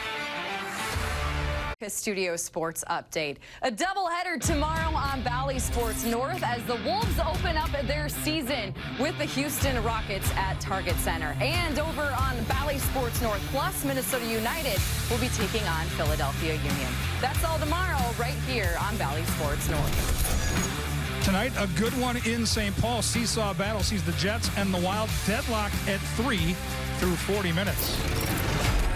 [SPEAKER 20] Studio Sports Update. A doubleheader tomorrow on Valley Sports North as the Wolves open up their season with the Houston Rockets at Target Center. And over on Valley Sports North Plus, Minnesota United will be taking on Philadelphia Union. That's all tomorrow right here on Valley Sports North.
[SPEAKER 5] Tonight, a good one in St. Paul. Seesaw battle sees the Jets and the Wild deadlocked at 3 through 40 minutes.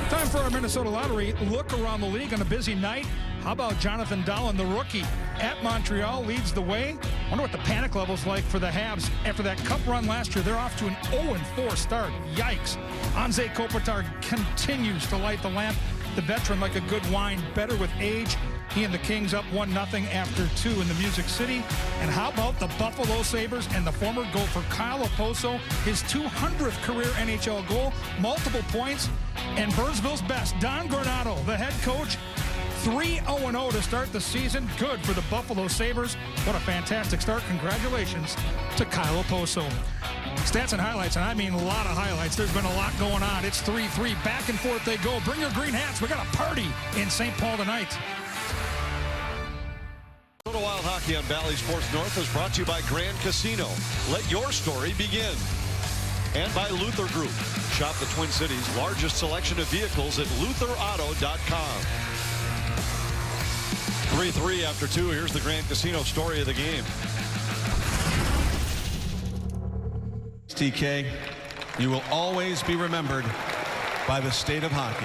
[SPEAKER 5] Time for our Minnesota Lottery look around the league on a busy night. How about Jonathan Dahlen, the rookie at Montreal, leads the way. Wonder what the panic level's like for the Habs after that cup run last year. They're off to an 0-4 start. Yikes. Anze Kopitar continues to light the lamp. The veteran, like a good wine, better with age. He and the Kings up 1-0 after 2 in the Music City. And how about the Buffalo Sabres and the former gopher Kyle Oposo, his 200th career NHL goal, multiple points, and Burnsville's best, Don Granado, the head coach, 3-0 to start the season. Good for the Buffalo Sabres. What a fantastic start. Congratulations to Kyle Oposo. Stats and highlights, and I mean a lot of highlights. There's been a lot going on. It's 3-3. Back and forth they go. Bring your green hats. We got a party in St. Paul tonight.
[SPEAKER 7] Minnesota Wild Hockey on Valley Sports North is brought to you by Grand Casino. Let your story begin. And by Luther Group. Shop the Twin Cities' largest selection of vehicles at lutherauto.com. 3-3 after 2. Here's the Grand Casino story of the game.
[SPEAKER 23] TK, you will always be remembered by the state of hockey.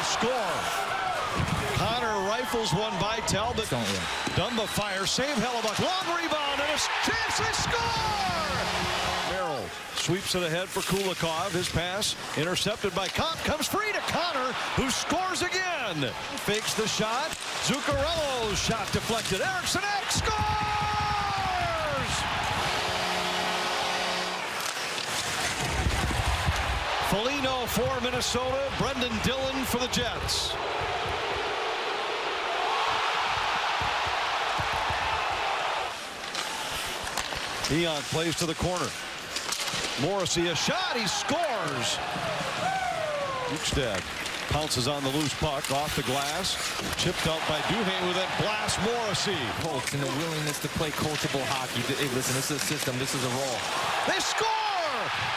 [SPEAKER 7] Score. Connor rifles one by Talbot. Dumba fire, save Hellebuck, long rebound, and a chance to score! Merrill sweeps it ahead for Kulikov. His pass intercepted by Kopp, comes free to Connor, who scores again. Fakes the shot. Zuccarello's shot deflected. Eriksson Ek scores! Foligno for Minnesota. Brendan Dillon for the Jets. Dion plays to the corner. Morrissey a shot. He scores. Ukstad pounces on the loose puck off the glass. Chipped out by Duhaime, who then blasts Morrissey.
[SPEAKER 21] Folks, and the willingness to play coachable hockey. Hey, listen, this is a system. This is a role.
[SPEAKER 7] They score!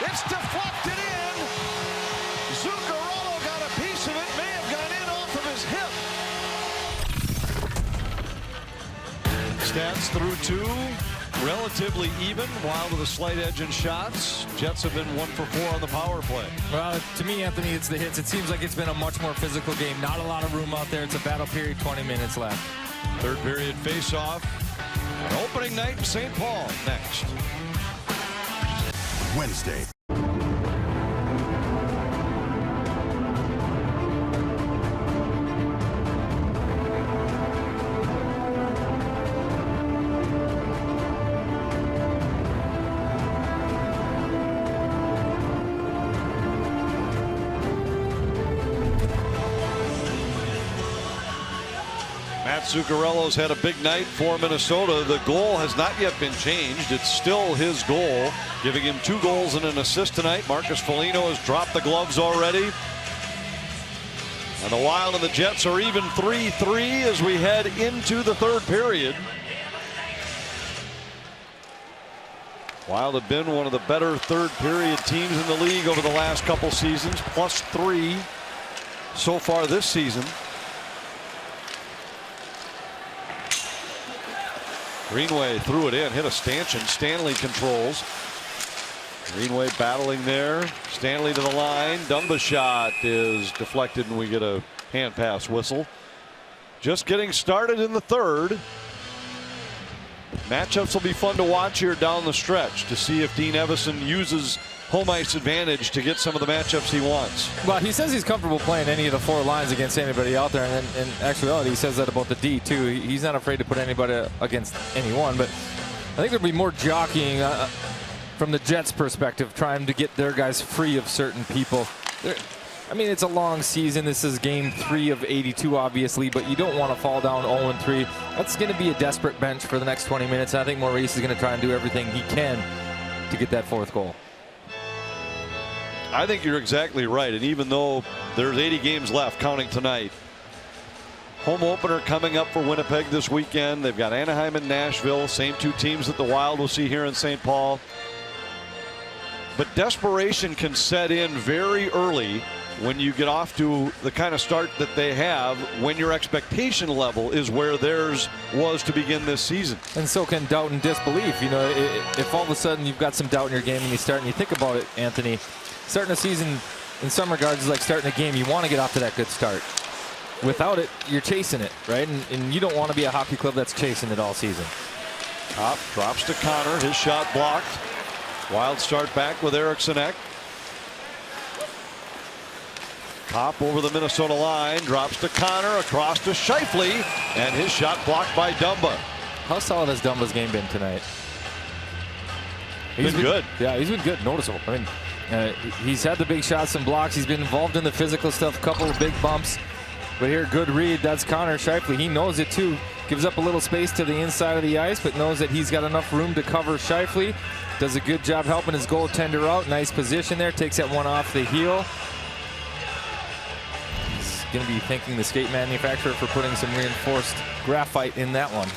[SPEAKER 7] It's deflected in. Zuccarello got a piece of it. May have gone in off of his hip. Stats through 2. Relatively even, Wild with a slight edge in shots. Jets have been 1 for 4 on the power play.
[SPEAKER 21] Well, to me, Anthony, it's the hits. It seems like it's been a much more physical game. Not a lot of room out there. It's a battle period, 20 minutes left.
[SPEAKER 7] Third period face-off. Opening night in St. Paul next.
[SPEAKER 22] Wednesday.
[SPEAKER 7] Matt Zuccarello's had a big night for Minnesota. The goal has not yet been changed. It's still his goal, giving him 2 goals and an assist tonight. Marcus Foligno has dropped the gloves already. And the Wild and the Jets are even 3-3 as we head into the third period. Wild have been one of the better third period teams in the league over the last couple seasons, +3 so far this season. Greenway threw it in, hit a stanchion. Stanley controls. Greenway battling there. Stanley to the line. Dumba shot is deflected and we get a hand pass whistle. Just getting started in the third. Matchups will be fun to watch here down the stretch to see if Dean Evason uses home ice advantage to get some of the matchups he wants.
[SPEAKER 21] Well, he says he's comfortable playing any of the 4 lines against anybody out there, and in actuality, he says that about the D too. He's not afraid to put anybody against anyone, but I think there'll be more jockeying from the Jets' perspective, trying to get their guys free of certain people. I mean, it's a long season. This is game 3 of 82, obviously, but you don't want to fall down 0-3. That's going to be a desperate bench for the next 20 minutes. And I think Maurice is going to try and do everything he can to get that 4th goal.
[SPEAKER 7] I think you're exactly right. And even though there's 80 games left, counting tonight, home opener coming up for Winnipeg this weekend. They've got Anaheim and Nashville, same 2 teams that the Wild will see here in St. Paul. But desperation can set in very early when you get off to the kind of start that they have, when your expectation level is where theirs was to begin this season.
[SPEAKER 21] And so can doubt and disbelief. You know, if all of a sudden you've got some doubt in your game and you start and you think about it, Anthony, starting a season in some regards is like starting a game. You want to get off to that good start. Without it, you're chasing it, right? And you don't want to be a hockey club that's chasing it all season.
[SPEAKER 7] Top drops to Connor. His shot blocked. Wild start back with Eriksson Ek. Top over the Minnesota line, drops to Connor, across to Scheifele, and his shot blocked by Dumba.
[SPEAKER 21] How solid has Dumba's game been tonight?
[SPEAKER 7] He's been good.
[SPEAKER 21] Yeah, he's been good, noticeable. I mean, he's had the big shots and blocks. He's been involved in the physical stuff, a couple of big bumps. But here, good read. That's Connor Scheifele. He knows it too. Gives up a little space to the inside of the ice, but knows that he's got enough room to cover Scheifele. Does a good job helping his goaltender out. Nice position there. Takes that one off the heel. He's going to be thanking the skate manufacturer for putting some reinforced graphite in that one.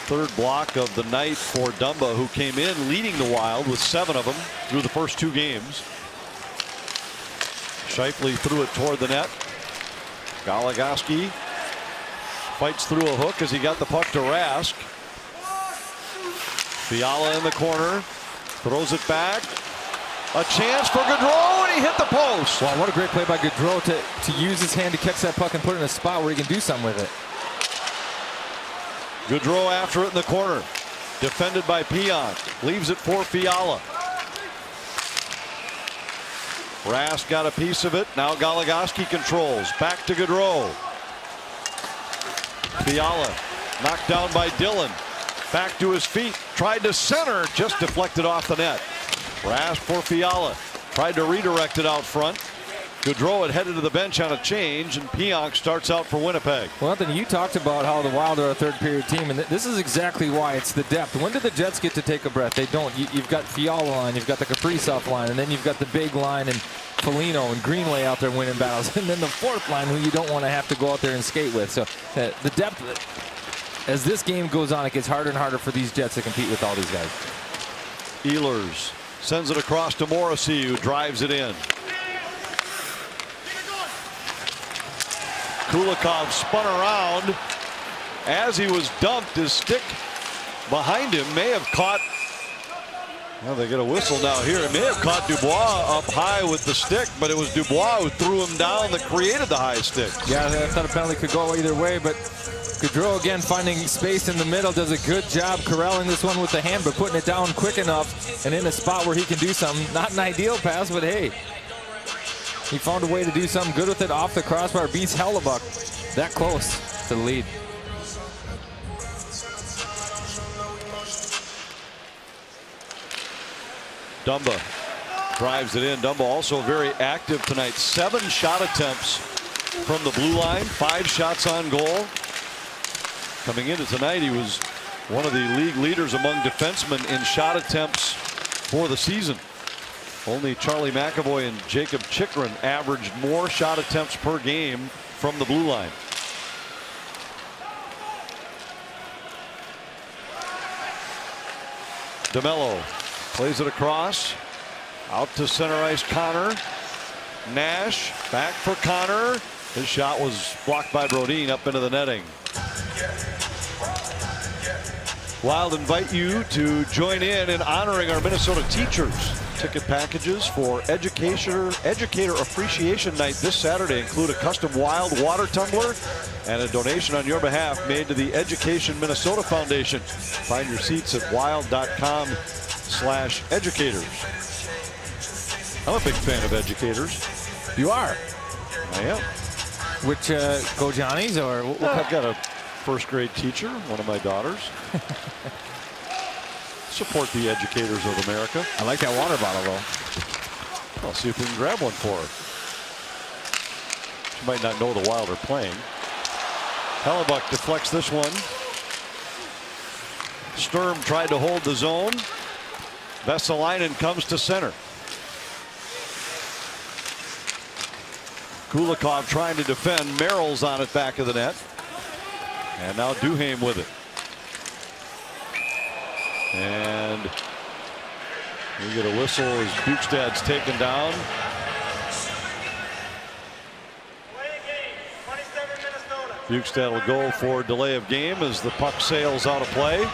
[SPEAKER 7] Third block of the night for Dumba, who came in leading the Wild with 7 of them through the first 2 games. Scheifele threw it toward the net. Goligoski fights through a hook as he got the puck to Rask. Fiala in the corner, throws it back. A chance for Gaudreau, and he hit the post.
[SPEAKER 21] Wow, what a great play by Gaudreau to use his hand to catch that puck and put it in a spot where he can do something with it.
[SPEAKER 7] Gaudreau after it in the corner. Defended by Pionk. Leaves it for Fiala. Rask got a piece of it. Now Goligoski controls. Back to Gaudreau. Fiala knocked down by Dillon. Back to his feet. Tried to center. Just deflected off the net. Rask for Fiala. Tried to redirect it out front. Gaudreau had headed to the bench on a change, and Pionk starts out for Winnipeg.
[SPEAKER 21] Well, Anthony, you talked about how the Wild are a third period team, and this is exactly why. It's the depth. When do the Jets get to take a breath? They don't. You've got Fiala line, you've got the Kaprizov line, and then you've got the big line and Foligno and Greenway out there winning battles. And then the 4th line, who you don't want to have to go out there and skate with. So the depth, as this game goes on, it gets harder and harder for these Jets to compete with all these guys.
[SPEAKER 7] Ehlers sends it across to Morrissey, who drives it in. Kulikov spun around as he was dumped. His stick behind him may have caught. Well, they get a whistle now here. It may have caught Dubois up high with the stick, but it was Dubois who threw him down that created the high stick.
[SPEAKER 21] Yeah, I thought a penalty could go either way, but Gaudreau again finding space in the middle, does a good job corralling this one with the hand, but putting it down quick enough and in a spot where he can do something. Not an ideal pass, but hey, he found a way to do something good with it off the crossbar. Beats Hellebuck that close to the lead.
[SPEAKER 7] Dumba drives it in. Dumba also very active tonight. 7 shot attempts from the blue line, 5 shots on goal. Coming into tonight, he was one of the league leaders among defensemen in shot attempts for the season. Only Charlie McAvoy and Jacob Chychrun averaged more shot attempts per game from the blue line. DeMello plays it across. Out to center ice, Connor. Nash back for Connor. His shot was blocked by Brodin up into the netting. Wild invite you to join in honoring our Minnesota teachers. Ticket packages for Educator Appreciation Night this Saturday include a custom Wild water tumbler and a donation on your behalf made to the Education Minnesota Foundation. Find your seats at wild.com/educators. I'm a big fan of Educators.
[SPEAKER 21] You are?
[SPEAKER 7] I am.
[SPEAKER 21] Which Go Johnnies or what?
[SPEAKER 7] I've got a first grade teacher, one of my daughters. Support the Educators of America.
[SPEAKER 21] I like that water bottle though.
[SPEAKER 7] I'll see if we can grab one for her. She might not know the Wild are playing. Hellebuck deflects this one. Sturm tried to hold the zone. Vesalainen comes to center. Kulikov trying to defend. Merrill's on it back of the net. And now Duhaime with it. And we get a whistle as Bukestad's taken down. Bukestad will go for delay of game as the puck sails out of play.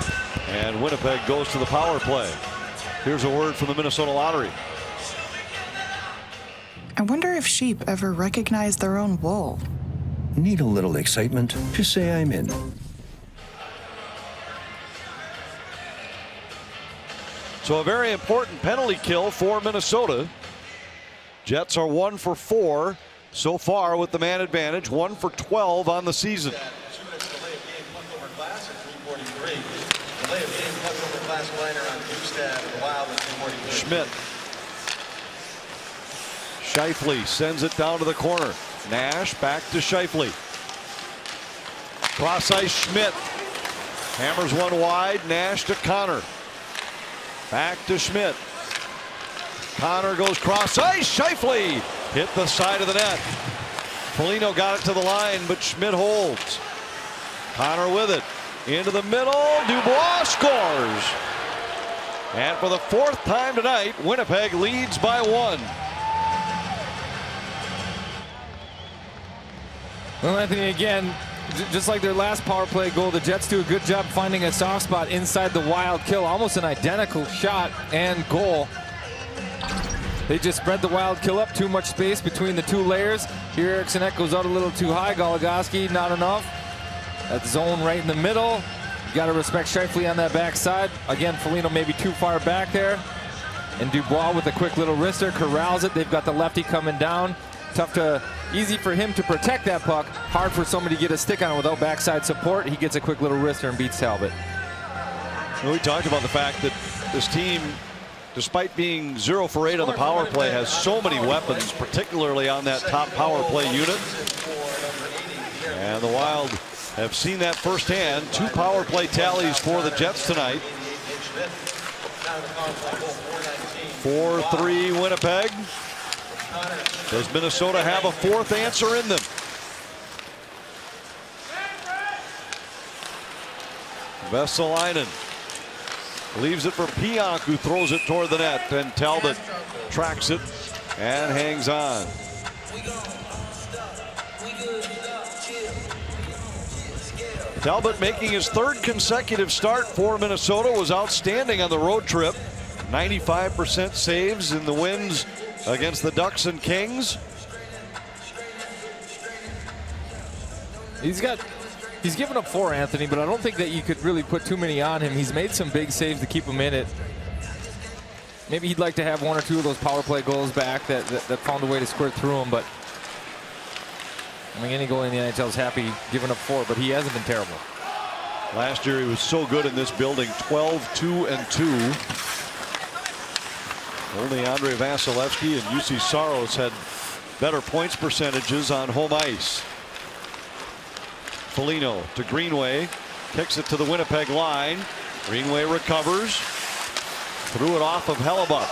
[SPEAKER 7] And Winnipeg goes to the power play. Here's a word from the Minnesota Lottery.
[SPEAKER 1] I wonder if sheep ever recognize their own wool.
[SPEAKER 4] Need a little excitement? Just say I'm in.
[SPEAKER 7] So a very important penalty kill for Minnesota. Jets are 1 for 4 so far with the man advantage, 1 for 12 on the season. Schmidt. Scheifele sends it down to the corner. Nash back to Scheifele. Cross ice Schmidt. Hammers one wide. Nash to Connor. Back to Schmidt. Connor goes cross ice. Scheifele hit the side of the net. Foligno got it to the line, but Schmidt holds. Connor with it. Into the middle. Dubois scores. And for the 4th time tonight, Winnipeg leads by 1.
[SPEAKER 21] Well, Anthony, again, just like their last power play goal, the Jets do a good job finding a soft spot inside the Wild kill. Almost an identical shot and goal. They just spread the Wild kill up. Too much space between the two layers. Here Eriksson Ek goes out a little too high. Goligoski not enough. That zone right in the middle. You got to respect Scheifele on that backside. Again, Foligno maybe too far back there. And Dubois with a quick little wrister corrals it. They've got the lefty coming down. Easy for him to protect that puck. Hard for somebody to get a stick on it without backside support. He gets a quick little wrister and beats Talbot.
[SPEAKER 7] Well, we talked about the fact that this team, despite being 0 for 8 on the power play, has so many weapons, particularly on that top power play unit. And the Wild have seen that firsthand. 2 power play tallies for the Jets tonight. 4-3 Winnipeg. Does Minnesota have a 4th answer in them? Vesalainen leaves it for Pionk, who throws it toward the net, and Talbot tracks it and hangs on. Talbot making his 3rd consecutive start for Minnesota, was outstanding on the road trip. 95% saves in the wins against the Ducks and Kings.
[SPEAKER 21] He's given up 4, Anthony, but I don't think that you could really put too many on him. He's made some big saves to keep him in it. Maybe he'd like to have 1 or 2 of those power play goals back that found a way to squirt through him, but I mean, any goalie in the NHL is happy giving up 4, but he hasn't been terrible.
[SPEAKER 7] Last year he was so good in this building, 12-2-2. Only Andrei Vasilevsky and UC Saros had better points percentages on home ice. Foligno to Greenway. Kicks it to the Winnipeg line. Greenway recovers. Threw it off of Hellebuck.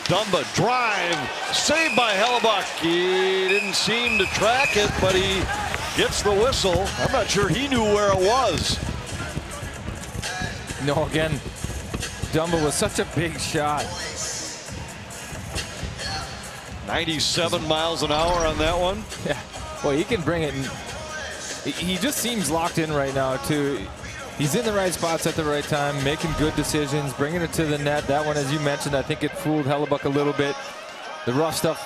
[SPEAKER 7] Dumba drive. Saved by Hellebuck. He didn't seem to track it, but he gets the whistle. I'm not sure he knew where it was.
[SPEAKER 21] No, again, Dumba was such a big shot.
[SPEAKER 7] 97 miles an hour on that one.
[SPEAKER 21] Yeah, well, he can bring it. He just seems locked in right now, too. He's in the right spots at the right time, making good decisions, bringing it to the net. That one, as you mentioned, I think it fooled Hellebuck a little bit. The rough stuff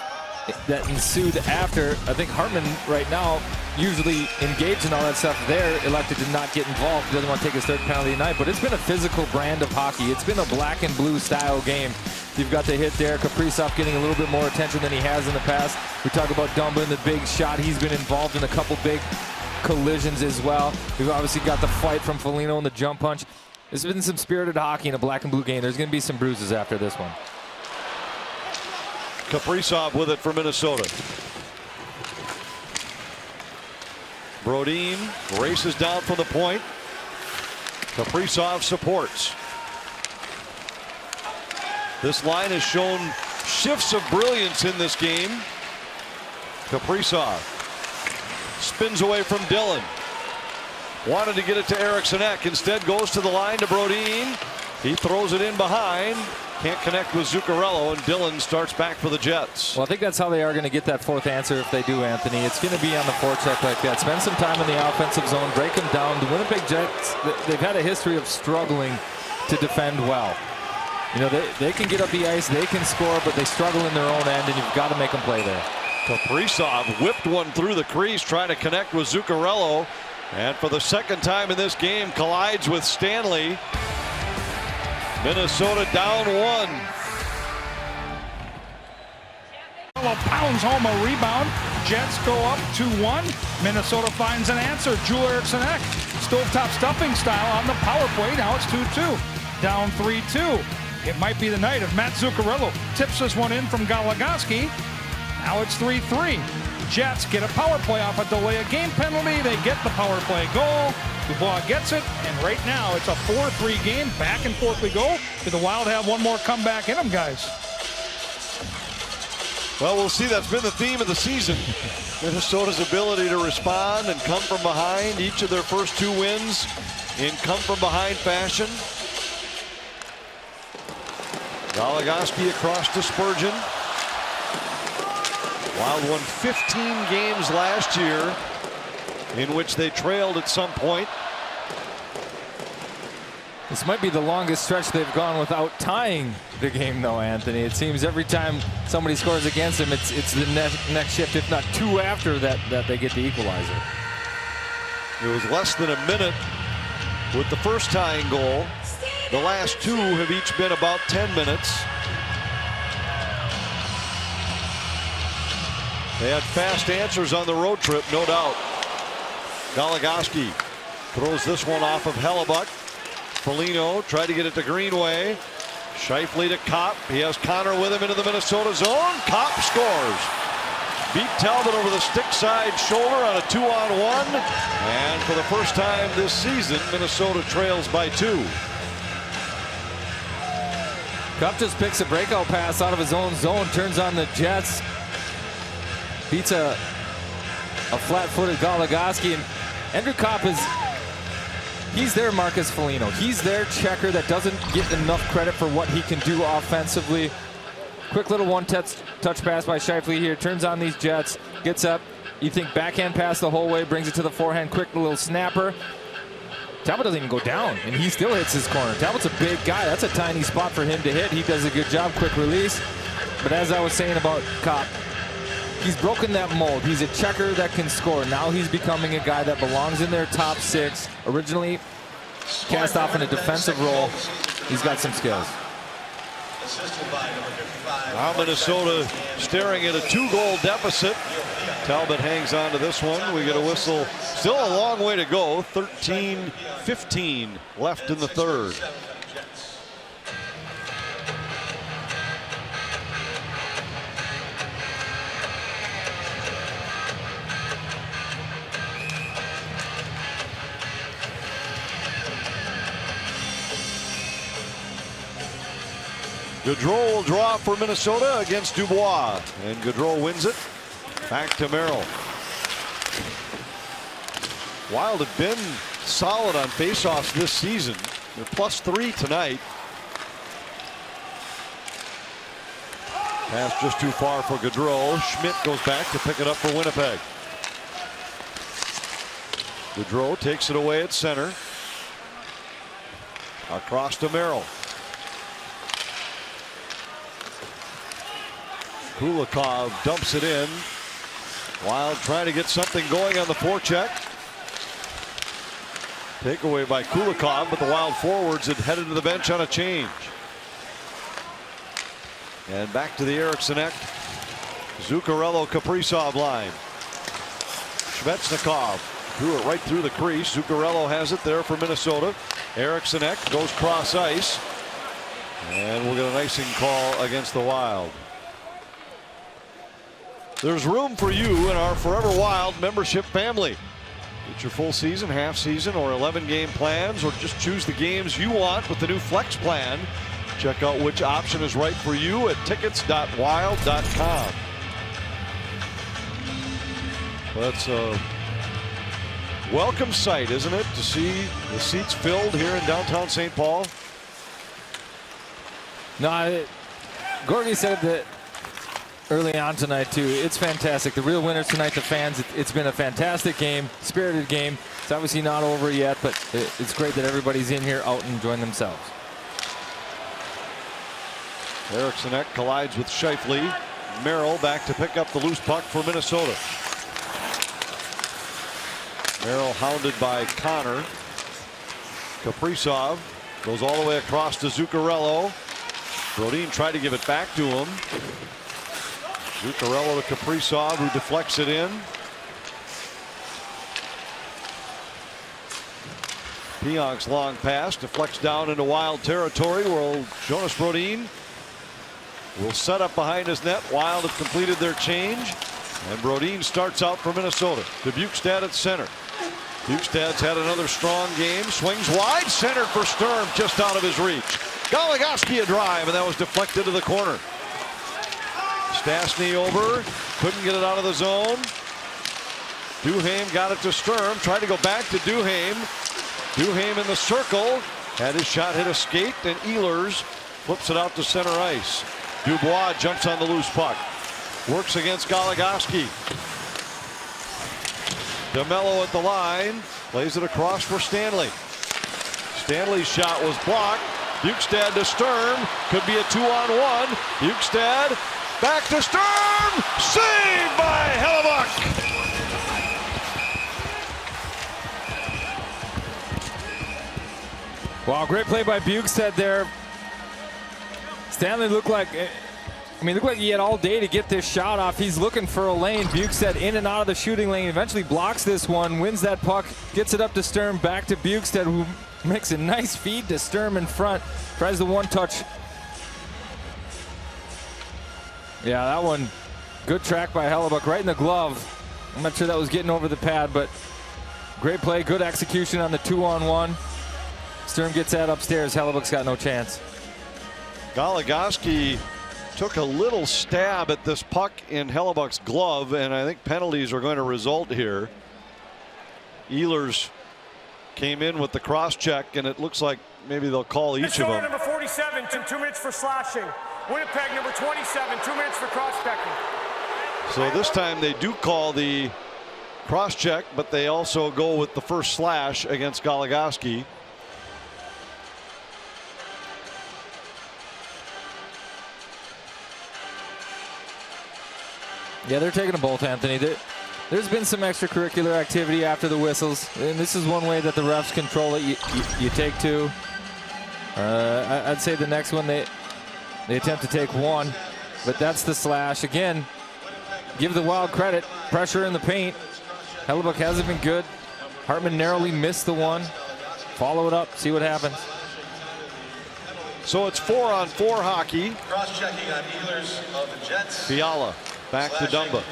[SPEAKER 21] that ensued after, I think Hartman right now, usually engaged in all that stuff there, elected to not get involved. He doesn't want to take his third penalty tonight, but it's been a physical brand of hockey. It's been a black and blue style game. You've got the hit there. Kaprizov getting a little bit more attention than he has in the past. We talk about Dumba and the big shot. He's been involved in a couple big collisions as well. We've obviously got the fight from Foligno and the jump punch. There's been some spirited hockey in a black and blue game. There's going to be some bruises after this one.
[SPEAKER 7] Kaprizov with it for Minnesota. Brodin races down from the point. Kaprizov supports. This line has shown shifts of brilliance in this game. Kaprizov spins away from Dillon. Wanted to get it to Eriksson Ek. Instead goes to the line to Brodin. He throws it in behind. Can't connect with Zuccarello, and Dillon starts back for the Jets.
[SPEAKER 21] Well, I think that's how they are going to get that fourth answer if they do, Anthony. It's going to be on the forecheck like that. Spend some time in the offensive zone, break them down. The Winnipeg Jets, they've had a history of struggling to defend well. You know, they can get up the ice, they can score, but they struggle in their own end, and you've got to make them play there.
[SPEAKER 7] Kaprizov whipped one through the crease, trying to connect with Zuccarello, and for the second time in this game collides with Stanley. Minnesota down one.
[SPEAKER 5] Pounds home a rebound. Jets go up 2-1. Minnesota finds an answer. Joel Eriksson Ek, stovetop stuffing style on the power play. Now it's 2-2. Down 3-2. It might be the night of Matt Zuccarello. Tips this one in from Goligoski. Now it's 3-3. Jets get a power play off a delay of game penalty. They get the power play goal. Dubois gets it, and right now it's a 4-3 game. Back and forth we go. Do the Wild have one more comeback in them, guys?
[SPEAKER 7] Well, we'll see. That's been the theme of the season. Minnesota's ability to respond and come from behind. Each of their first two wins in come-from-behind fashion. Goligoski across to Spurgeon. Wild won 15 games last year in which they trailed at some point.
[SPEAKER 21] This might be the longest stretch they've gone without tying the game, though, Anthony. It seems every time somebody scores against them, it's the next shift, if not two after that they get the equalizer.
[SPEAKER 7] It was less than a minute with the first tying goal. The last two have each been about 10 minutes. They had fast answers on the road trip, no doubt. Goligoski throws this one off of Hellebuck. Foligno tried to get it to Greenway. Scheifele to Kopp. He has Connor with him into the Minnesota zone. Kopp scores. Beat Talbot over the stick side shoulder on a 2-on-1. And for the first time this season, Minnesota trails by 2.
[SPEAKER 21] Kopp just picks a breakout pass out of his own zone, turns on the Jets. Beats a flat-footed Goligoski, and Andrew Kopp he's their Marcus Foligno. He's their checker that doesn't get enough credit for what he can do offensively. Quick little one-touch pass by Scheifele here, turns on these Jets, gets up. You think backhand pass the whole way, brings it to the forehand, quick little snapper. Talbot doesn't even go down, and he still hits his corner. Talbot's a big guy. That's a tiny spot for him to hit. He does a good job, quick release. But as I was saying about Kopp, he's broken that mold. He's a checker that can score. Now he's becoming a guy that belongs in their top 6. Originally cast off in a defensive role. He's got some skills.
[SPEAKER 7] Now Minnesota staring at a 2-goal deficit. Talbot hangs on to this one. We get a whistle. Still a long way to go. 13-15 left in the third. Gaudreau will draw for Minnesota against Dubois, and Gaudreau wins it. Back to Merrill. Wild have been solid on faceoffs this season. They're +3 tonight. Pass just too far for Gaudreau. Schmidt goes back to pick it up for Winnipeg. Gaudreau takes it away at center. Across to Merrill. Kulikov dumps it in. Wild trying to get something going on the forecheck. Takeaway by Kulikov, but the Wild forwards had headed to the bench on a change. And back to the Eriksson Ek, Zuccarello, Kaprizov line. Svechnikov threw it right through the crease. Zuccarello has it there for Minnesota. Eriksson Ek goes cross ice. And we'll get an icing call against the Wild. There's room for you in our Forever Wild membership family. Get your full season, half season, or 11-game plans, or just choose the games you want with the new Flex plan. Check out which option is right for you at tickets.wild.com. That's a welcome sight, isn't it, to see the seats filled here in downtown St. Paul?
[SPEAKER 21] No, Gorgie said that early on tonight too. It's fantastic. The real winners tonight, the fans. It's been a fantastic game, spirited game. It's obviously not over yet, but it's great that everybody's in here out and enjoying themselves.
[SPEAKER 7] Eriksson Ek collides with Scheifele. Merrill back to pick up the loose puck for Minnesota. Merrill hounded by Connor. Kaprizov goes all the way across to Zuccarello. Brodin tried to give it back to him. Zuccarello to Kaprizov, who deflects it in. Pionk's long pass deflects down into Wild territory, where Jonas Brodin will set up behind his net. Wild have completed their change, and Brodin starts out for Minnesota. To Bukestad at center. Bukestad's had another strong game. Swings wide, center for Sturm, just out of his reach. Goligoski a drive, and that was deflected to the corner. Stastny over, couldn't get it out of the zone. Duhaime got it to Sturm, tried to go back to Duhaime. Duhaime in the circle, had his shot hit a skate, and Ehlers flips it out to center ice. Dubois jumps on the loose puck, works against Goligoski. DeMello at the line, plays it across for Stanley. Stanley's shot was blocked. Bukestad to Sturm, could be a 2-on-1. Bukestad back to Sturm, saved by Hellebuck.
[SPEAKER 21] Wow, great play by Bukestad there. Stanley looked like he had all day to get this shot off. He's looking for a lane. Bukestad in and out of the shooting lane, eventually blocks this one, wins that puck, gets it up to Sturm, back to Bukestad, who makes a nice feed to Sturm in front, tries the one-touch. Yeah, that one, good track by Hellebuck, right in the glove. I'm not sure that was getting over the pad, but great play, good execution on the 2-on-1. Sturm gets that upstairs. Hellebuck's got no chance.
[SPEAKER 7] Goligoski took a little stab at this puck in Hellebuck's glove, and I think penalties are going to result here. Ehlers came in with the cross check, and it looks like maybe they'll call each of them.
[SPEAKER 13] Number 47, 2 minutes for slashing. Winnipeg, number 27, 2 minutes for cross-checking.
[SPEAKER 7] So this time they do call the cross check, but they also go with the first slash against Goligoski.
[SPEAKER 21] Yeah, they're taking them both, Anthony. There's been some extracurricular activity after the whistles, and this is one way that the refs control it. You take two. I'd say the next one they attempt to take one, but that's the slash. Again, give the Wild credit. Pressure in the paint. Hellebuck hasn't been good. Hartman narrowly missed the one. Follow it up, see what happens.
[SPEAKER 7] So it's 4-on-4 hockey.
[SPEAKER 19] Cross-checking on Ehlers of the Jets.
[SPEAKER 7] Fiala back to Dumba.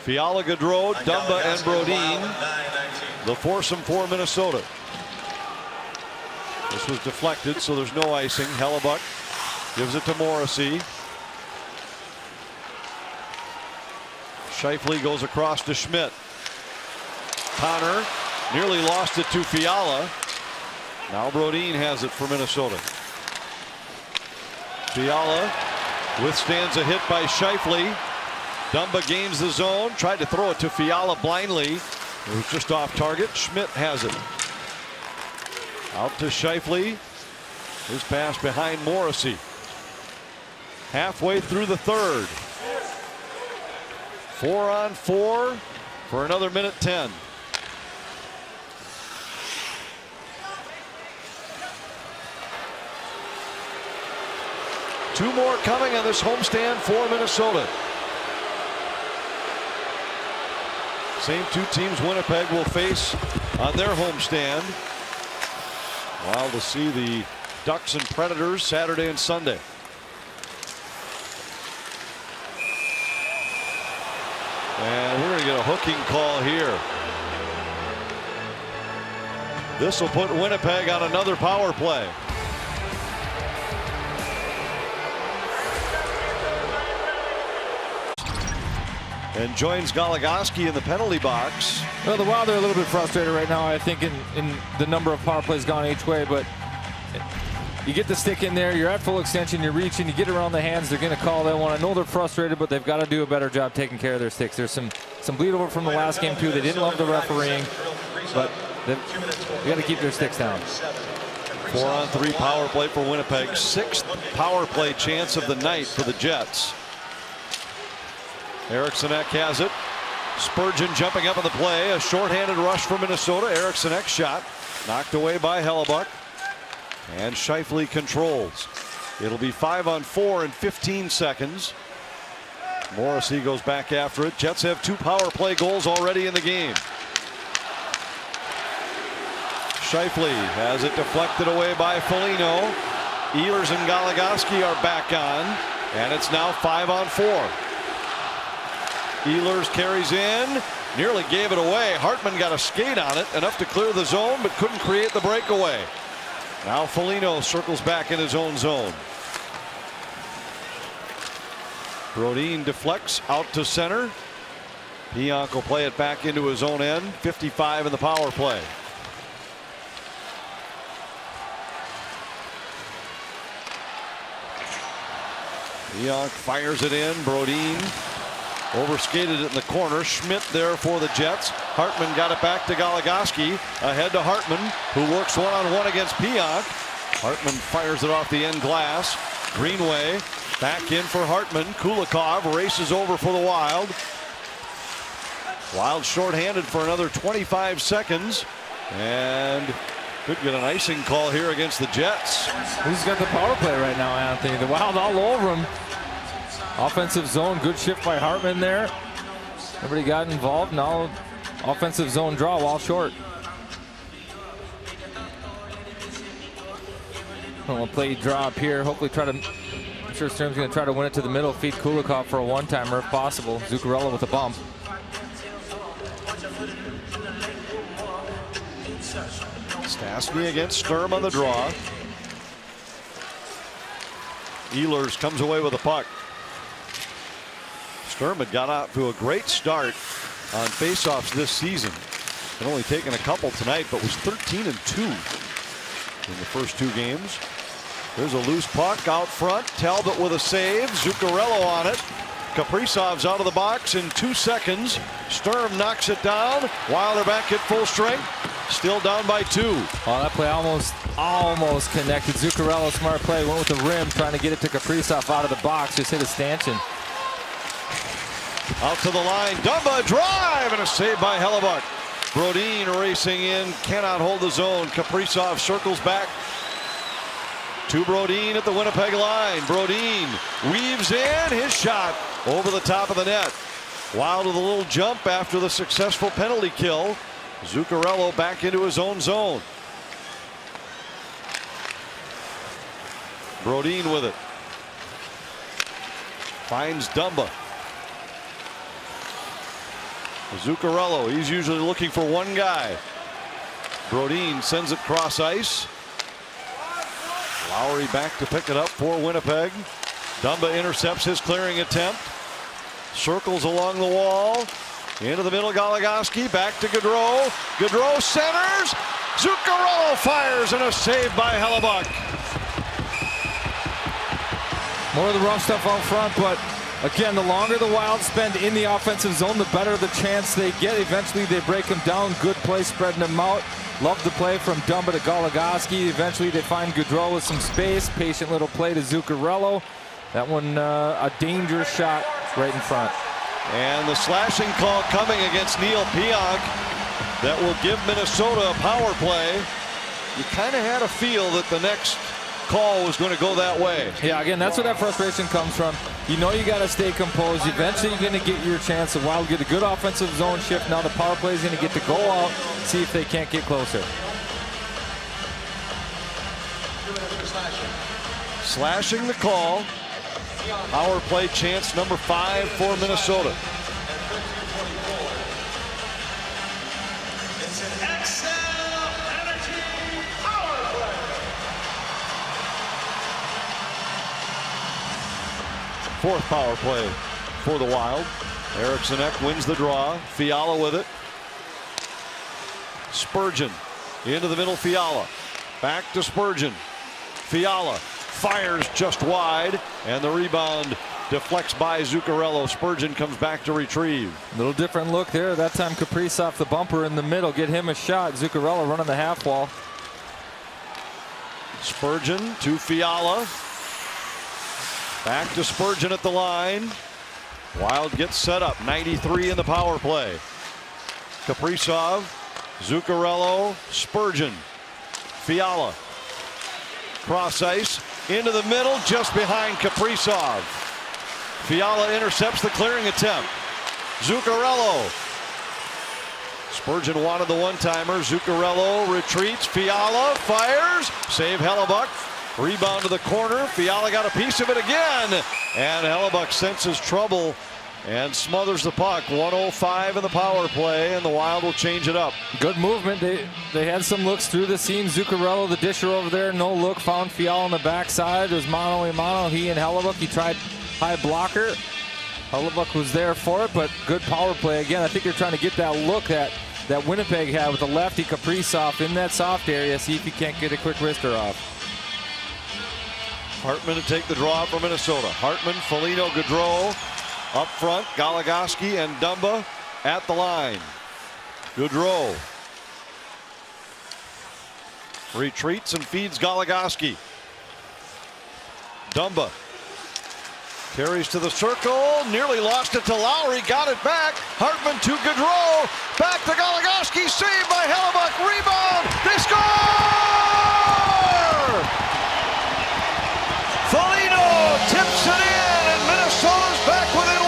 [SPEAKER 7] Fiala, Gaudreau, Dumba, and Brodin. The foursome for Minnesota. This was deflected, so there's no icing. Hellebuck Gives it to Morrissey. Scheifele goes across to Schmidt. Connor nearly lost it to Fiala. Now Brodin has it for Minnesota. Fiala withstands a hit by Scheifele. Dumba gains the zone. Tried to throw it to Fiala blindly. It was just off target. Schmidt has it. Out to Scheifele. His pass behind Morrissey. Halfway through the third. 4-on-4 for another minute 10. Two more coming on this homestand for Minnesota. Same two teams Winnipeg will face on their homestand. Wild to see the Ducks and Predators Saturday and Sunday. And we're going to get a hooking call here. This will put Winnipeg on another power play. And joins Goligoski in the penalty box.
[SPEAKER 21] Well, the Wild are a little bit frustrated right now, I think, in the number of power plays gone each way. But you get the stick in there, you're at full extension, you're reaching, you get around the hands, they're going to call that one. I know they're frustrated, but they've got to do a better job taking care of their sticks. There's some bleed over from the last game, too. They didn't love the refereeing, but they've got to keep their sticks down.
[SPEAKER 7] 4-on-3 power play for Winnipeg. 6th power play chance of the night for the Jets. Eriksson has it. Spurgeon jumping up on the play. A shorthanded rush for Minnesota. Eriksson shot knocked away by Hellebuck. And Scheifele controls. It'll be 5-on-4 in 15 seconds. Morrissey goes back after it. Jets have 2 power play goals already in the game. Scheifele has it deflected away by Foligno. Ehlers and Goligoski are back on. And it's now 5-on-4. Ehlers carries in, nearly gave it away. Hartman got a skate on it, enough to clear the zone, but couldn't create the breakaway. Now Foligno circles back in his own zone. Brodin deflects out to center. Pionk will play it back into his own end. 55 in the power play. Pionk fires it in. Brodin overskated it in the corner. Schmidt there for the Jets. Hartman got it back to Goligoski. Ahead to Hartman, who works one-on-one against Pionk. Hartman fires it off the end glass. Greenway back in for Hartman. Kulikov races over for the Wild. Wild shorthanded for another 25 seconds. And could get an icing call here against the Jets.
[SPEAKER 21] Who's got the power play right now, Anthony? The Wild all over him. Offensive zone, good shift by Hartman there. Everybody got involved. Now offensive zone draw while short. We'll play draw up here. Hopefully try to, I'm sure Sturm's going to try to win it to the middle. Feed Kulikov for a one-timer if possible. Zuccarello with a bump.
[SPEAKER 7] Stastny against Sturm on the draw. Ehlers comes away with a puck. Sturm had got out to a great start on faceoffs this season. And only taken a couple tonight, but was 13-2 in the first 2 games. There's a loose puck out front. Talbot with a save. Zuccarello on it. Kaprizov's out of the box in 2 seconds. Sturm knocks it down. Wilder back at full strength. Still down by 2.
[SPEAKER 21] Oh, that play almost connected. Zuccarello, smart play, went with the rim, trying to get it to Kaprizov out of the box. Just hit a stanchion.
[SPEAKER 7] Out to the line. Dumba drive and a save by Hellebuck. Brodin racing in, cannot hold the zone. Kaprizov circles back to Brodin at the Winnipeg line. Brodin weaves in, his shot over the top of the net. Wild with a little jump after the successful penalty kill. Zuccarello back into his own zone. Brodin with it. Finds Dumba. Zuccarello, he's usually looking for one guy. Brodin sends it cross ice. Lowry back to pick it up for Winnipeg. Dumba intercepts his clearing attempt. Circles along the wall. Into the middle, Goligoski. Back to Gaudreau. Gaudreau centers. Zuccarello fires, and a save by Hellebuck.
[SPEAKER 21] More of the rough stuff out front, but again, the longer the Wild spend in the offensive zone, the better the chance they get. Eventually, they break them down. Good play spreading them out. Love the play from Dumba to Goligoski. Eventually, they find Gaudreau with some space. Patient little play to Zuccarello. That one, a dangerous shot right in front.
[SPEAKER 7] And the slashing call coming against Neil Pionk that will give Minnesota a power play. You kind of had a feel that the next call was going to go that way.
[SPEAKER 21] Yeah, again, that's where that frustration comes from. You know you got to stay composed. Eventually you're going to get your chance. The Wild get a good offensive zone shift. Now the power play is going to get to go out, see if they can't get closer.
[SPEAKER 7] Slashing the call. Power play chance number 5 for Minnesota.
[SPEAKER 19] It's an Excel Energy power play.
[SPEAKER 7] Fourth power play for the Wild. Eriksson Ek wins the draw. Fiala with it. Spurgeon into the middle. Fiala back to Spurgeon. Fiala fires just wide, and the rebound deflects by Zuccarello. Spurgeon comes back to retrieve.
[SPEAKER 21] Little different look there. That time Kaprizov the bumper in the middle. Get him a shot. Zuccarello running the half wall.
[SPEAKER 7] Spurgeon to Fiala. Back to Spurgeon at the line. Wild gets set up. 93 in the power play. Kaprizov, Zuccarello, Spurgeon, Fiala. Cross ice into the middle, just behind Kaprizov. Fiala intercepts the clearing attempt. Zuccarello. Spurgeon wanted the one-timer. Zuccarello retreats. Fiala fires. Save Hellebuck. Rebound to the corner. Fiala got a piece of it again. And Hellebuck senses trouble and smothers the puck. 1:05 in the power play, and the Wild will change it up.
[SPEAKER 21] Good movement. They had some looks through the seam. Zuccarello, the disher over there, no look. Found Fiala on the backside. It was mano a mano. He and Hellebuck. He tried high blocker. Hellebuck was there for it, but good power play. Again, I think they're trying to get that look that Winnipeg had with the lefty Kaprizov in that soft area. See if he can't get a quick wrister off.
[SPEAKER 7] Hartman to take the draw for Minnesota. Hartman, Foligno, Gaudreau up front. Goligoski and Dumba at the line. Gaudreau retreats and feeds Goligoski. Dumba carries to the circle, nearly lost it to Lowry, got it back. Hartman to Gaudreau, back to Goligoski, saved by Hellebuck, rebound, they score! Foligno tips it in, and Minnesota's back within 1.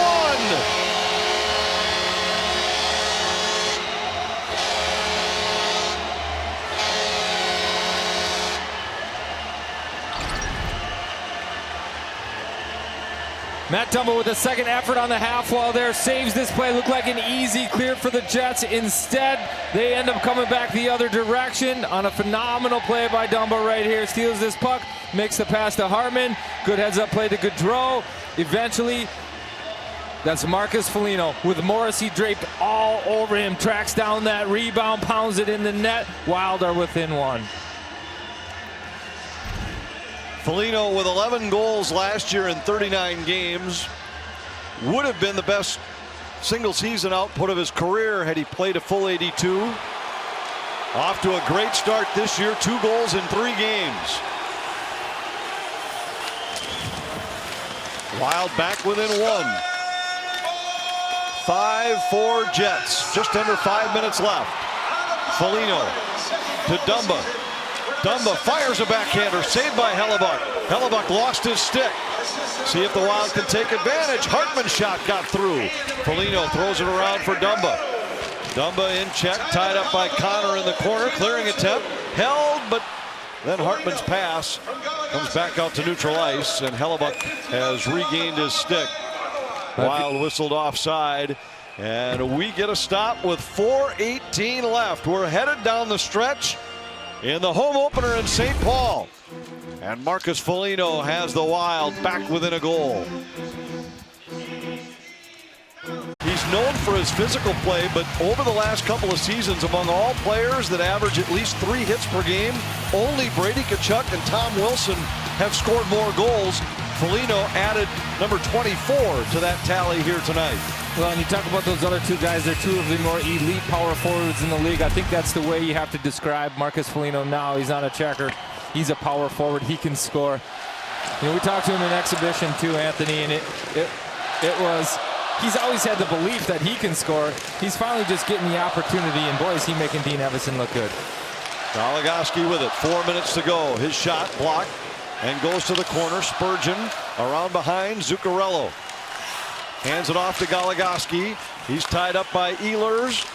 [SPEAKER 21] Matt Dumba with a second effort on the half wall there. Saves this play. Looked like an easy clear for the Jets. Instead, they end up coming back the other direction on a phenomenal play by Dumba right here. Steals this puck. Makes the pass to Hartman. Good heads-up play to Gaudreau. Eventually, that's Marcus Foligno with Morrissey draped all over him. Tracks down that rebound. Pounds it in the net. Wild are within 1.
[SPEAKER 7] Foligno with 11 goals last year in 39 games. Would have been the best single season output of his career had he played a full 82. Off to a great start this year. 2 goals in 3 games. Wild back within 1. 5-4 Jets. Just under 5 minutes left. Foligno to Dumba. Dumba fires a backhander, saved by Hellebuck. Hellebuck lost his stick. See if the Wild can take advantage. Hartman's shot got through. Foligno throws it around for Dumba. Dumba in check, tied up by Connor in the corner. Clearing attempt, held, but then Hartman's pass comes back out to neutral ice, and Hellebuck has regained his stick. Wild whistled offside, and we get a stop with 4:18 left. We're headed down the stretch in the home opener in St. Paul. And Marcus Foligno has the Wild back within a goal. He's known for his physical play, but over the last couple of seasons, among all players that average at least 3 hits per game, only Brady Tkachuk and Tom Wilson have scored more goals. Foligno added number 24 to that tally here tonight.
[SPEAKER 21] Well, and you talk about those other 2 guys, they're 2 of the more elite power forwards in the league. I think that's the way you have to describe Marcus Foligno now. He's not a checker. He's a power forward. He can score. You know, we talked to him in exhibition too, Anthony, and it was, he's always had the belief that he can score. He's finally just getting the opportunity, and boy, is he making Dean Evason look good.
[SPEAKER 7] Goligoski with it, 4 minutes to go. His shot blocked and goes to the corner. Spurgeon around behind Zuccarello. Hands it off to Goligoski. He's tied up by Ehlers.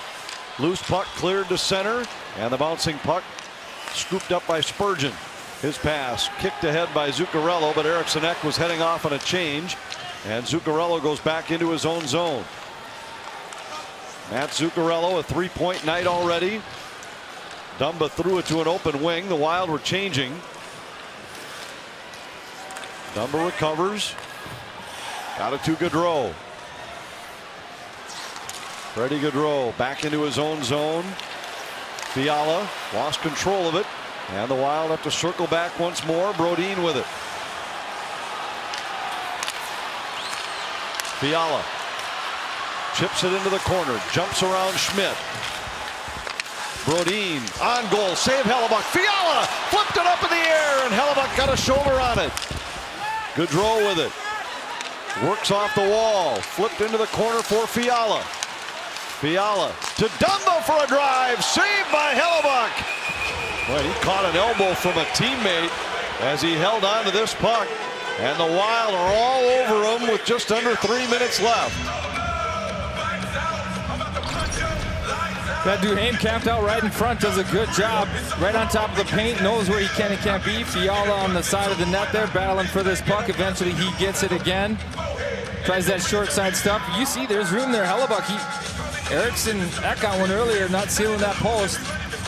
[SPEAKER 7] Loose puck cleared to center, and the bouncing puck scooped up by Spurgeon. His pass kicked ahead by Zuccarello, but Eriksson Ek was heading off on a change, and Zuccarello goes back into his own zone. Matt Zuccarello, a 3-point night already. Dumba threw it to an open wing. The Wild were changing. Dumba recovers. Got it to Gaudreau. Freddie Gaudreau back into his own zone. Fiala lost control of it, and the Wild have to circle back once more. Brodin with it. Fiala chips it into the corner, jumps around Schmidt. Brodin on goal, save Hellebuck. Fiala flipped it up in the air, and Hellebuck got a shoulder on it. Gaudreau with it. Works off the wall, flipped into the corner for Fiala. Fiala to Dumba for a drive, saved by Hellebuck. Well, he caught an elbow from a teammate as he held on to this puck, and the Wild are all over him with just under 3 minutes left.
[SPEAKER 21] That Duhaime camped out right in front, does a good job. Right on top of the paint, knows where he can and can't be. Fiala on the side of the net there, battling for this puck. Eventually he gets it again. Tries that short side stuff. You see there's room there. Hellebuck, Eriksson Ek got one earlier, not sealing that post.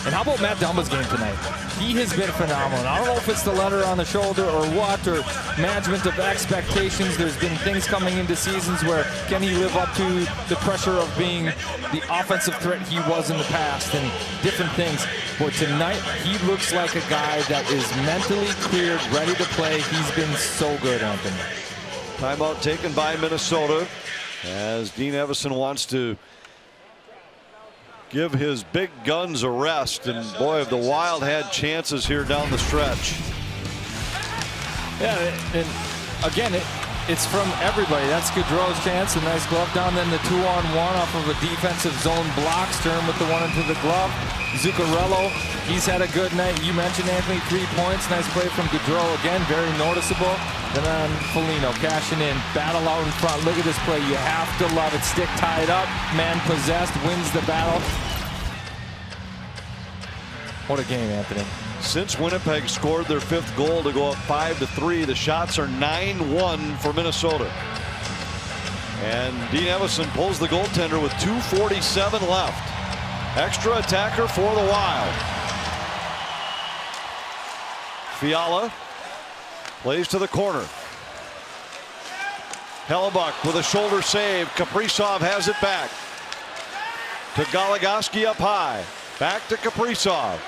[SPEAKER 21] And how about Matt Dumba's game tonight? He has been phenomenal. And I don't know if it's the letter on the shoulder or what, or management of expectations. There's been things coming into seasons where can he live up to the pressure of being the offensive threat he was in the past and different things. But tonight, he looks like a guy that is mentally cleared, ready to play. He's been so good, Anthony.
[SPEAKER 7] Timeout taken by Minnesota as Dean Evason wants to give his big guns a rest, and boy, have the Wild had chances here down the stretch.
[SPEAKER 21] Yeah, and again, it's from everybody. That's Gaudreau's chance, a nice glove down, then the 2-on-1 off of a defensive zone block. Sturm with the one into the glove. Zuccarello, he's had a good night. You mentioned, Anthony, 3 points. Nice play from Gaudreau again, very noticeable. And then Foligno cashing in, battle out in front. Look at this play, you have to love it. Stick tied up, man possessed, wins the battle. What a game, Anthony.
[SPEAKER 7] Since Winnipeg scored their 5th goal to go up 5-3, the shots are 9-1 for Minnesota. And Dean Evason pulls the goaltender with 2:47 left. Extra attacker for the Wild. Fiala plays to the corner. Hellebuck with a shoulder save. Kaprizov has it back to Goligoski up high. Back to Kaprizov.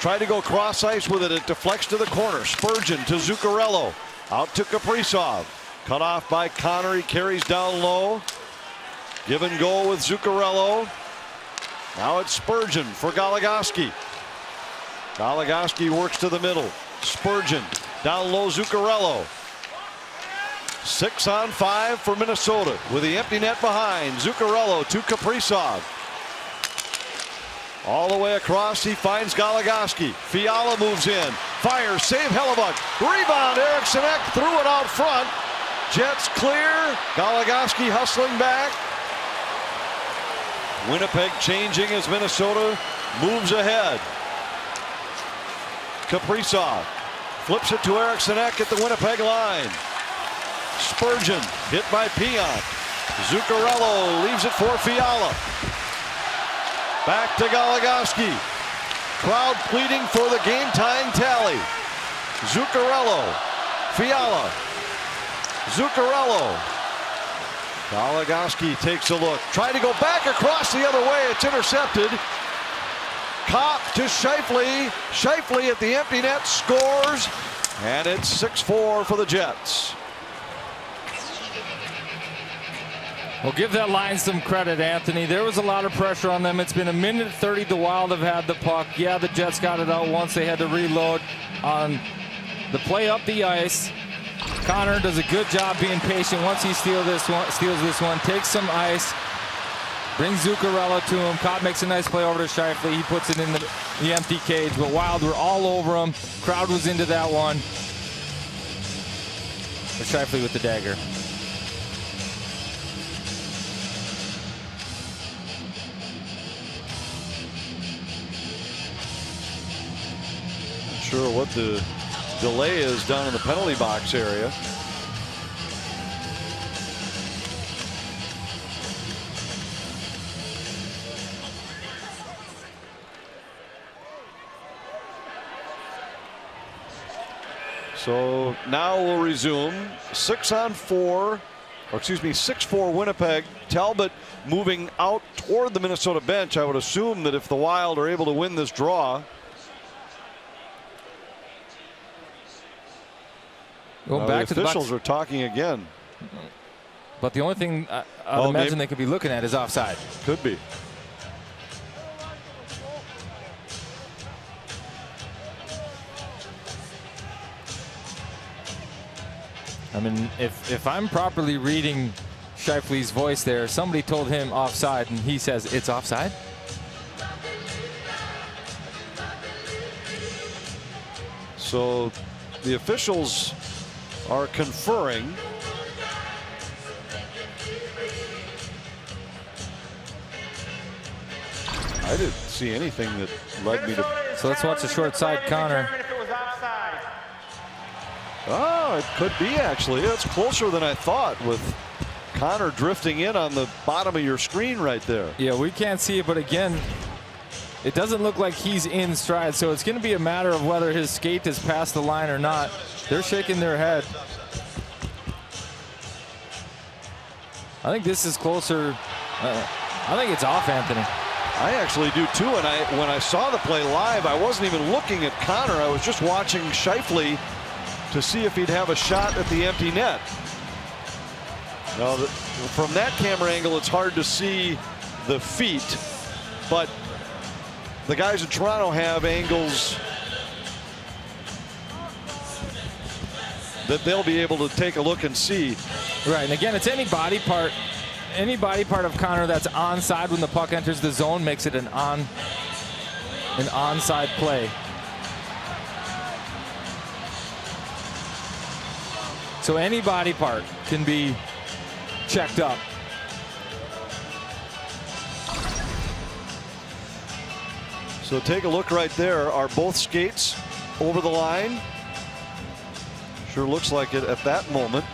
[SPEAKER 7] Tried to go cross ice with it. It deflects to the corner. Spurgeon to Zuccarello. Out to Kaprizov. Cut off by Connor. He carries down low. Give and go with Zuccarello. Now it's Spurgeon for Goligoski. Goligoski works to the middle. Spurgeon down low. Zuccarello. 6-on-5 for Minnesota with the empty net behind. Zuccarello to Kaprizov. All the way across, he finds Goligoski. Fiala moves in. Fires, save Hellebuck. Rebound, Eriksson Ek threw it out front. Jets clear. Goligoski hustling back. Winnipeg changing as Minnesota moves ahead. Kaprizov flips it to Eriksson Ek at the Winnipeg line. Spurgeon hit by Pion. Zuccarello leaves it for Fiala. Back to Goligoski. Crowd pleading for the game-tying tally. Zuccarello. Fiala. Zuccarello. Goligoski takes a look. Trying to go back across the other way. It's intercepted. Kopp to Scheifele. Scheifele at the empty net scores. And it's 6-4 for the Jets.
[SPEAKER 21] Well, give that line some credit, Anthony. There was a lot of pressure on them. It's been a minute 30. The Wild have had the puck. Yeah, the Jets got it out once. They had to reload on the play up the ice. Connor does a good job being patient. Once he steals this one, takes some ice, brings Zuccarello to him. Kopp makes a nice play over to Scheifele. He puts it in the empty cage. But Wild were all over him. Crowd was into that one. But Scheifele with the dagger.
[SPEAKER 7] Not sure what the delay is down in the penalty box area. So now we'll resume 6-4 Winnipeg. Talbot moving out toward the Minnesota bench. I would assume that if the Wild are able to win this draw,
[SPEAKER 21] Going back to
[SPEAKER 7] the
[SPEAKER 21] the
[SPEAKER 7] officials are talking again.
[SPEAKER 21] But the only thing I'd imagine they could be looking at is offside.
[SPEAKER 7] Could be.
[SPEAKER 21] I mean, if I'm properly reading Scheifele's voice there, somebody told him offside, and he says it's offside.
[SPEAKER 7] So the officials are conferring. I didn't see anything that led me to.
[SPEAKER 21] So let's watch the short side, Connor.
[SPEAKER 7] Oh, it could be actually. It's closer than I thought with Connor drifting in on the bottom of your screen right there.
[SPEAKER 21] Yeah, we can't see it, but again, it doesn't look like he's in stride, so it's going to be a matter of whether his skate has passed the line or not. They're shaking their head. I think this is closer. I think it's off, Anthony.
[SPEAKER 7] I actually do too, and when I saw the play live, I wasn't even looking at Connor. I was just watching Scheifele to see if he'd have a shot at the empty net. Now, from that camera angle, it's hard to see the feet, but the guys in Toronto have angles that they'll be able to take a look and see.
[SPEAKER 21] Right, and again, it's any body part of Connor that's onside when the puck enters the zone makes it an onside play. So any body part can be checked up.
[SPEAKER 7] So take a look right there. Are both skates over the line? Sure looks like it at that moment.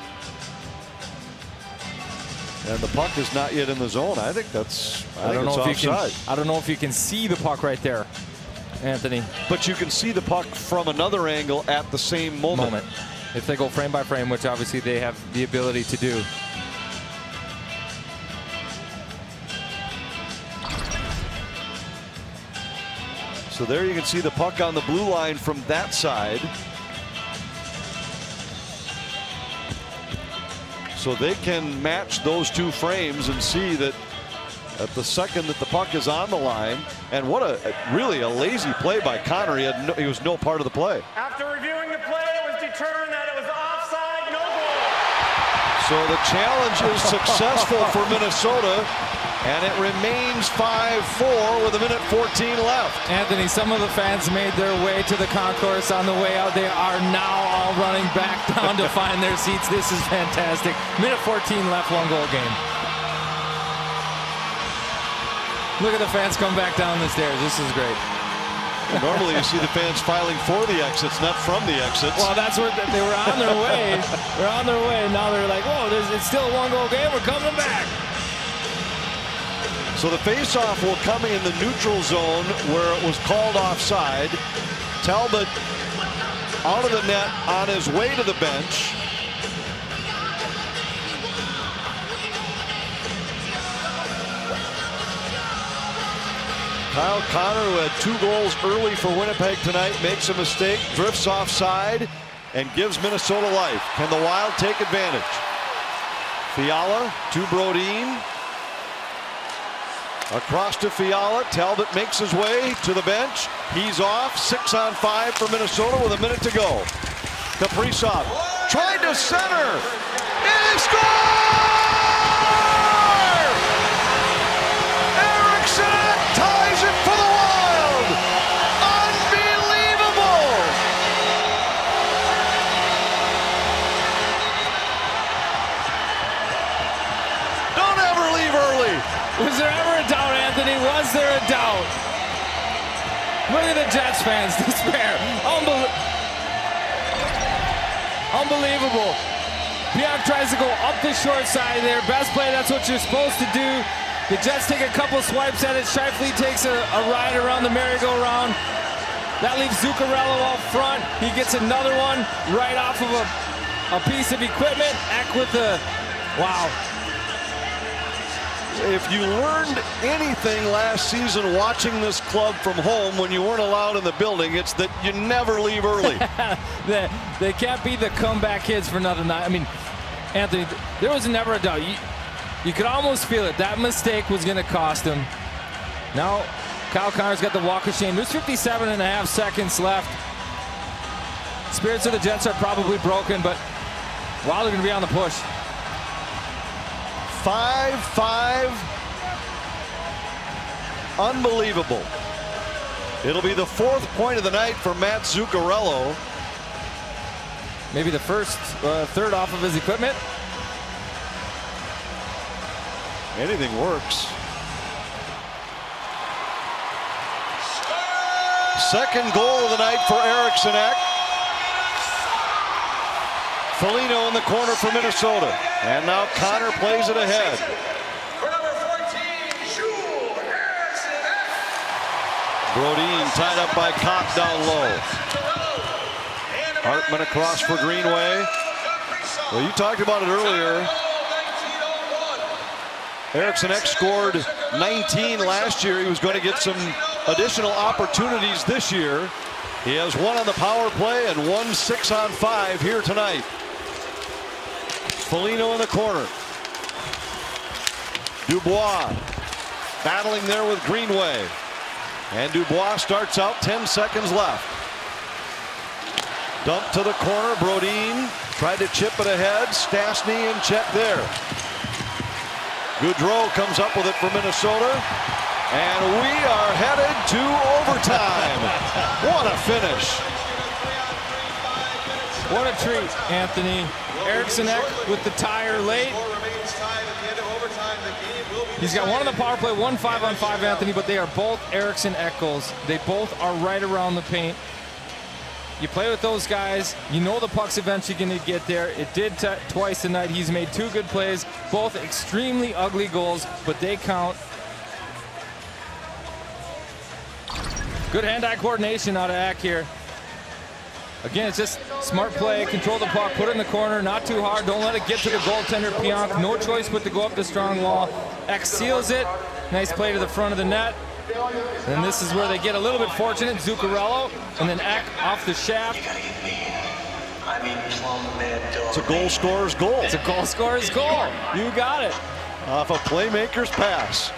[SPEAKER 7] And the puck is not yet in the zone. I think that's offside.
[SPEAKER 21] I don't know if you can see the puck right there, Anthony.
[SPEAKER 7] But you can see the puck from another angle at the same moment.
[SPEAKER 21] If they go frame by frame, which obviously they have the ability to do.
[SPEAKER 7] So there you can see the puck on the blue line from that side. So they can match those two frames and see that at the second that the puck is on the line. And what really a lazy play by Connor. He was no part of the play.
[SPEAKER 13] After reviewing the play, it was determined that it was offside, no goal.
[SPEAKER 7] So the challenge is successful for Minnesota, and it remains 5-4 with 1:14 left.
[SPEAKER 21] Anthony, some of the fans made their way to the concourse on the way out. They are now all running back down to find their seats. This is fantastic. 1:14 left, 1-goal game. Look at the fans come back down the stairs. This is great.
[SPEAKER 7] Normally you see the fans filing for the exits, not from the exits.
[SPEAKER 21] Well, that's where they were on their way. They're on their way. Now they're like, whoa, it's still a 1-goal game. We're coming back.
[SPEAKER 7] So the faceoff will come in the neutral zone where it was called offside. Talbot out of the net on his way to the bench. Kyle Connor, who had 2 goals early for Winnipeg tonight, makes a mistake, drifts offside, and gives Minnesota life. Can the Wild take advantage? Fiala to Brodin. Across to Fiala. Talbot makes his way to the bench. He's off. 6-on-5 for Minnesota with a minute to go. Kaprizov tried to center. And he scores! Eriksson ties it for the Wild. Unbelievable! Don't ever leave early.
[SPEAKER 21] Was there ever a doubt, Anthony? Was there a doubt? Look at the Jets fans despair. Unbelievable. Pionk tries to go up the short side there. Best play, that's what you're supposed to do. The Jets take a couple swipes at it. Scheifele takes a ride around the merry-go-round. That leaves Zuccarello out front. He gets another one right off of a piece of equipment. Eck with the, wow.
[SPEAKER 7] If you learned anything last season watching this club from home when you weren't allowed in the building, it's that you never leave early.
[SPEAKER 21] They can't be the comeback kids for another night. I mean, Anthony, there was never a doubt. You could almost feel it. That mistake was going to cost him. Now, Kyle Connor's got the walk of shame. There's 57.5 seconds left. Spirits of the Jets are probably broken, but Wild are going to be on the push.
[SPEAKER 7] 5-5. Unbelievable. It'll be the 4th point of the night for Matt Zuccarello.
[SPEAKER 21] Maybe the third off of his equipment.
[SPEAKER 7] Anything works. Second goal of the night for Eriksson Ek. Foligno in the corner for Minnesota. And now Connor plays it ahead. Brodin tied up by Kopp down low. Hartman across for Greenway. Well, you talked about it earlier. Eriksson Ek scored 19 last year. He was going to get some additional opportunities this year. He has 1 on the power play and 1 6-on-5 here tonight. Foligno in the corner. Dubois battling there with Greenway. And Dubois starts out, 10 seconds left. Dump to the corner. Brodin tried to chip it ahead. Stastny in check there. Goudreau comes up with it for Minnesota. And we are headed to overtime. What a finish.
[SPEAKER 21] What a treat, Anthony. Eriksson Ek with the tire late. He's got 1 on the power play, 1 5-on-5, Anthony, but they are both Eriksson Ek goals. They both are right around the paint. You play with those guys, you know the puck's eventually going to get there. It did twice tonight. He's made 2 good plays, both extremely ugly goals, but they count. Good hand-eye coordination out of Ek here. Again, it's just smart play, control the puck, put it in the corner, not too hard, don't let it get to the goaltender, Pionk. No choice but to go up the strong wall. Ek seals it. Nice play to the front of the net. And this is where they get a little bit fortunate. Zuccarello, and then Ek off the shaft.
[SPEAKER 7] It's a goal scorer's goal.
[SPEAKER 21] It's a goal scorer's goal. You got it.
[SPEAKER 7] Off a playmaker's pass.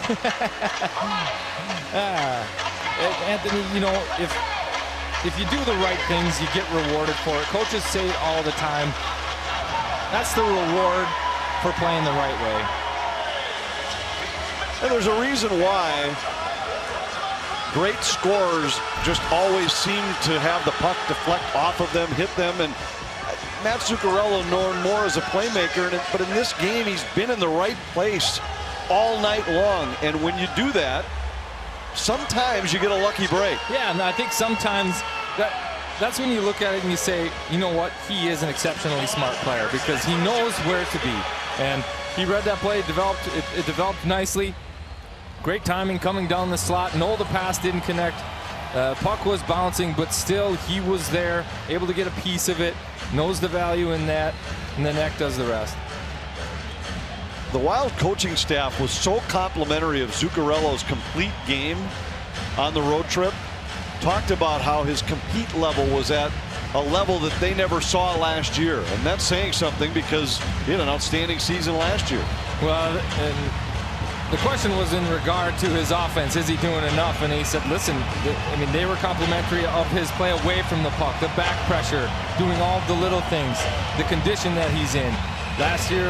[SPEAKER 21] Anthony, you know, if you do the right things, you get rewarded for it. Coaches say it all the time. That's the reward for playing the right way.
[SPEAKER 7] And there's a reason why great scorers just always seem to have the puck deflect off of them, hit them, and Matt Zuccarello known more as a playmaker, but in this game he's been in the right place all night long, and when you do that, sometimes you get a lucky break.
[SPEAKER 21] Yeah, and I think sometimes that's when you look at it and you say, you know what, he is an exceptionally smart player because he knows where to be. And he read that play, it developed nicely. Great timing coming down the slot. No, the pass didn't connect. Puck was bouncing, but still he was there, able to get a piece of it, knows the value in that, and the neck does the rest.
[SPEAKER 7] The Wild coaching staff was so complimentary of Zuccarello's complete game on the road trip. Talked about how his compete level was at a level that they never saw last year. And that's saying something because he had an outstanding season last year.
[SPEAKER 21] Well, and the question was in regard to his offense. Is he doing enough? And he said, listen, I mean, they were complimentary of his play away from the puck, the back pressure, doing all the little things, the condition that he's in. Last year,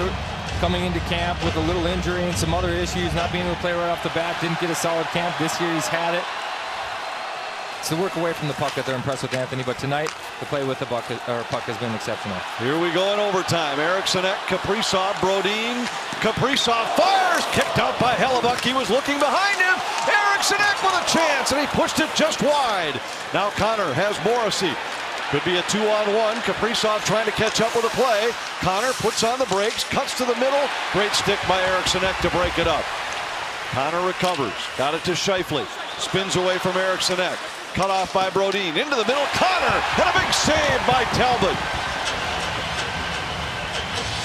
[SPEAKER 21] coming into camp with a little injury and some other issues, not being able to play right off the bat, didn't get a solid camp. This year he's had it. It's the work away from the puck that they're impressed with, Anthony, but tonight the play with the puck has been exceptional.
[SPEAKER 7] Here we go in overtime. Eriksson, Kaprizov, Brodin. Kaprizov fires, kicked out by Hellebuck. He was looking behind him. Eriksson with a chance, and he pushed it just wide. Now Connor has Morrissey. Could be a 2-on-1. Kaprizov trying to catch up with the play. Connor puts on the brakes, cuts to the middle. Great stick by Eriksson to break it up. Connor recovers, got it to Scheifele. Spins away from Eriksson. Cut off by Brodin. Into the middle, Connor, and a big save by Talbot.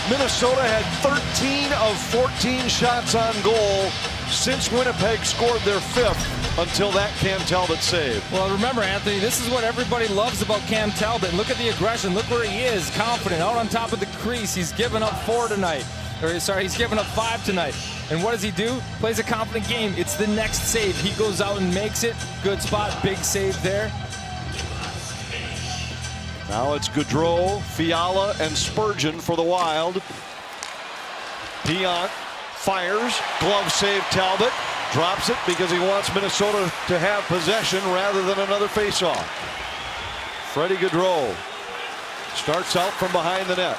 [SPEAKER 7] Minnesota had 13 of 14 shots on goal since Winnipeg scored their 5th until that Cam Talbot save.
[SPEAKER 21] Well, remember, Anthony, this is what everybody loves about Cam Talbot. Look at the aggression. Look where he is, confident, out on top of the crease. He's given up 4 tonight. Or, sorry, he's given up 5 tonight. And what does he do? Plays a confident game. It's the next save. He goes out and makes it. Good spot, big save there.
[SPEAKER 7] Now it's Gaudreau, Fiala, and Spurgeon for the Wild. Piant fires, glove save Talbot. Drops it because he wants Minnesota to have possession rather than another faceoff. Freddie Gaudreau starts out from behind the net.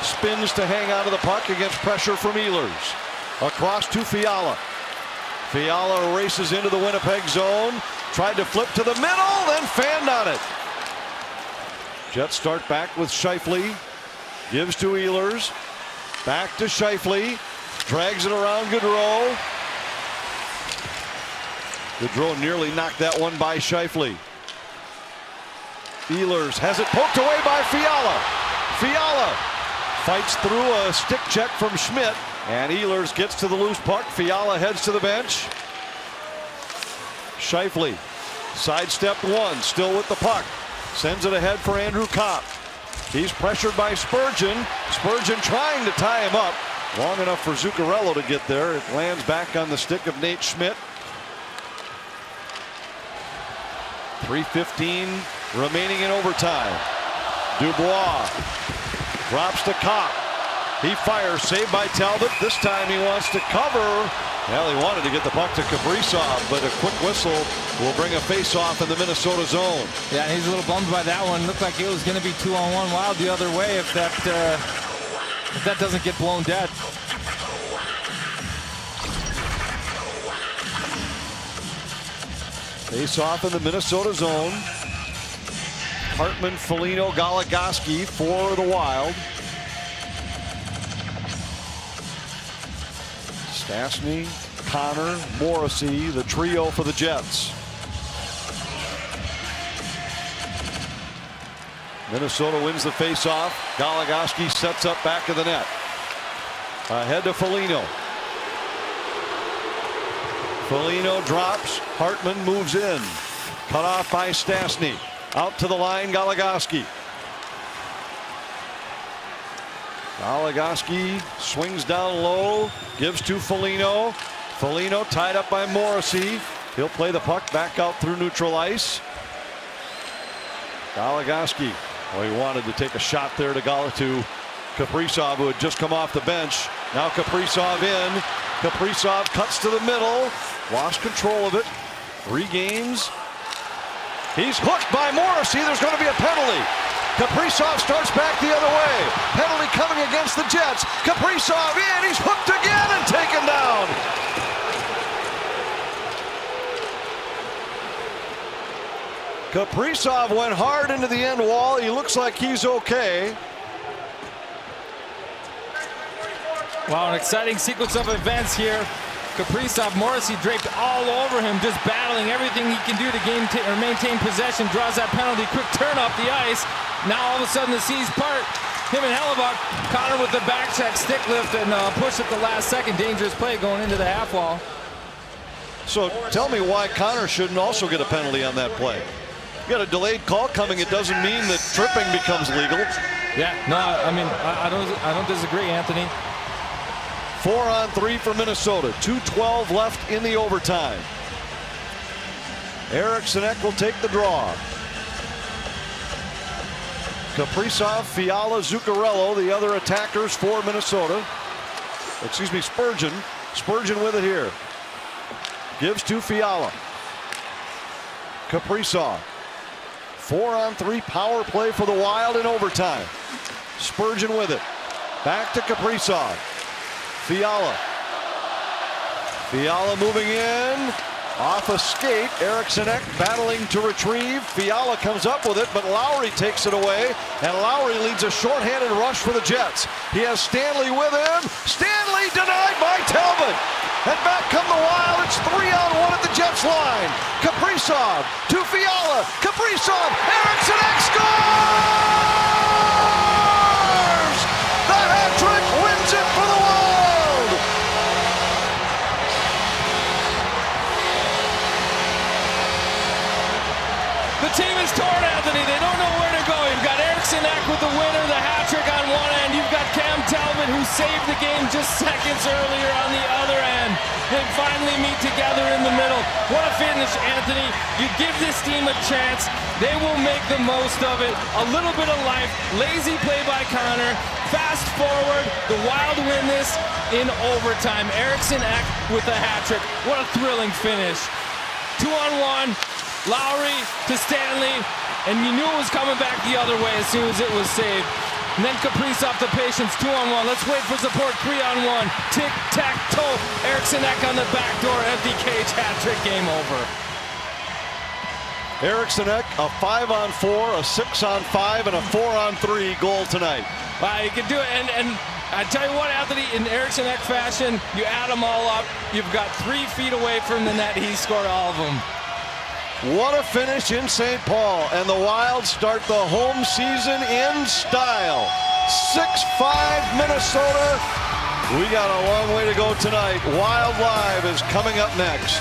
[SPEAKER 7] Spins to hang out of the puck against pressure from Ehlers. Across to Fiala. Fiala races into the Winnipeg zone. Tried to flip to the middle, then fanned on it. Jets start back with Scheifele. Gives to Ehlers. Back to Scheifele. Drags it around Gaudreau. Gaudreau nearly knocked that one by Scheifele. Ehlers has it poked away by Fiala. Fiala fights through a stick check from Schmidt. And Ehlers gets to the loose puck. Fiala heads to the bench. Scheifele, sidestep 1, still with the puck. Sends it ahead for Andrew Kopp. He's pressured by Spurgeon. Spurgeon trying to tie him up. Long enough for Zuccarello to get there. It lands back on the stick of Nate Schmidt. 3:15 remaining in overtime. Dubois drops to Kopp. He fires, saved by Talbot. This time he wants to cover. Well, he wanted to get the puck to Kaprizov, but a quick whistle will bring a face-off in the Minnesota zone.
[SPEAKER 21] Yeah, he's a little bummed by that one. Looked like it was going to be 2-on-1 Wild the other way if that doesn't get blown dead.
[SPEAKER 7] Face-off in the Minnesota zone. Hartman, Foligno, Goligoski for the Wild. Stastny, Connor, Morrissey, the trio for the Jets. Minnesota wins the faceoff. Goligoski sets up back of the net. Ahead to Foligno. Foligno drops. Hartman moves in. Cut off by Stastny. Out to the line, Goligoski. Goligoski swings down low, gives to Foligno. Foligno tied up by Morrissey. He'll play the puck back out through neutral ice. Goligoski, well, he wanted to take a shot there to Kaprizov, who had just come off the bench. Now Kaprizov in. Kaprizov cuts to the middle, lost control of it, regains. He's hooked by Morrissey. There's going to be a penalty. Kaprizov starts back the other way. Penalty coming against the Jets. Kaprizov in. He's hooked again and taken down. Kaprizov went hard into the end wall. He looks like he's okay.
[SPEAKER 21] Wow, an exciting sequence of events here. Kaprizov, Morrissey draped all over him, just battling everything he can do to maintain possession. Draws that penalty, quick turn up the ice. Now all of a sudden the seas part. Him and Hellebuck, Connor with the back check, stick lift, and push at the last second. Dangerous play going into the half wall.
[SPEAKER 7] So tell me why Connor shouldn't also get a penalty on that play. You got a delayed call coming. It doesn't mean that tripping becomes legal.
[SPEAKER 21] Yeah, no, I mean, I don't disagree, Anthony.
[SPEAKER 7] 4-on-3 for Minnesota. 2:12 left in the overtime. Eriksson Ek will take the draw. Kaprizov, Fiala, Zuccarello, the other attackers for Minnesota. Excuse me, Spurgeon. Spurgeon with it here. Gives to Fiala. Kaprizov. 4-on-3 power play for the Wild in overtime. Spurgeon with it. Back to Kaprizov. Fiala. Fiala moving in. Off a skate. Eriksson Ek battling to retrieve. Fiala comes up with it, but Lowry takes it away. And Lowry leads a shorthanded rush for the Jets. He has Stanley with him. Stanley denied by Talbot. And back come the Wild. It's 3-on-1 at the Jets line. Kaprizov to Fiala. Kaprizov. Eriksson Ek scores! The hat trick wins it for the Wild.
[SPEAKER 21] The team is torn, Anthony. They don't know where to go. You've got Eriksson Ek with the winner, the hat trick on one end. You've got Cam Talbot, who saved the game just seconds earlier on the other end. They finally meet together in the middle. What a finish, Anthony. You give this team a chance. They will make the most of it. A little bit of life. Lazy play by Connor. Fast forward. The Wild win this in overtime. Eriksson Ek with the hat trick. What a thrilling finish. 2-on-1. Lowry to Stanley, and you knew it was coming back the other way as soon as it was saved. And then Kaprizov to Patience, 2-on-1. Let's wait for support, 3-on-1. Tic-tac-toe. Eriksson Ek on the back door, empty cage, hat trick, game over.
[SPEAKER 7] Eriksson Ek, a 5-on-4, a 6-on-5, and a 4-on-3 goal tonight.
[SPEAKER 21] Wow, you can do it, and I tell you what, Anthony, in Eriksson Ek fashion, you add them all up, you've got 3 feet away from the net, he scored all of them.
[SPEAKER 7] What a finish in St. Paul, and the Wild start the home season in style. 6-5 Minnesota. We got a long way to go tonight. Wild Live is coming up next.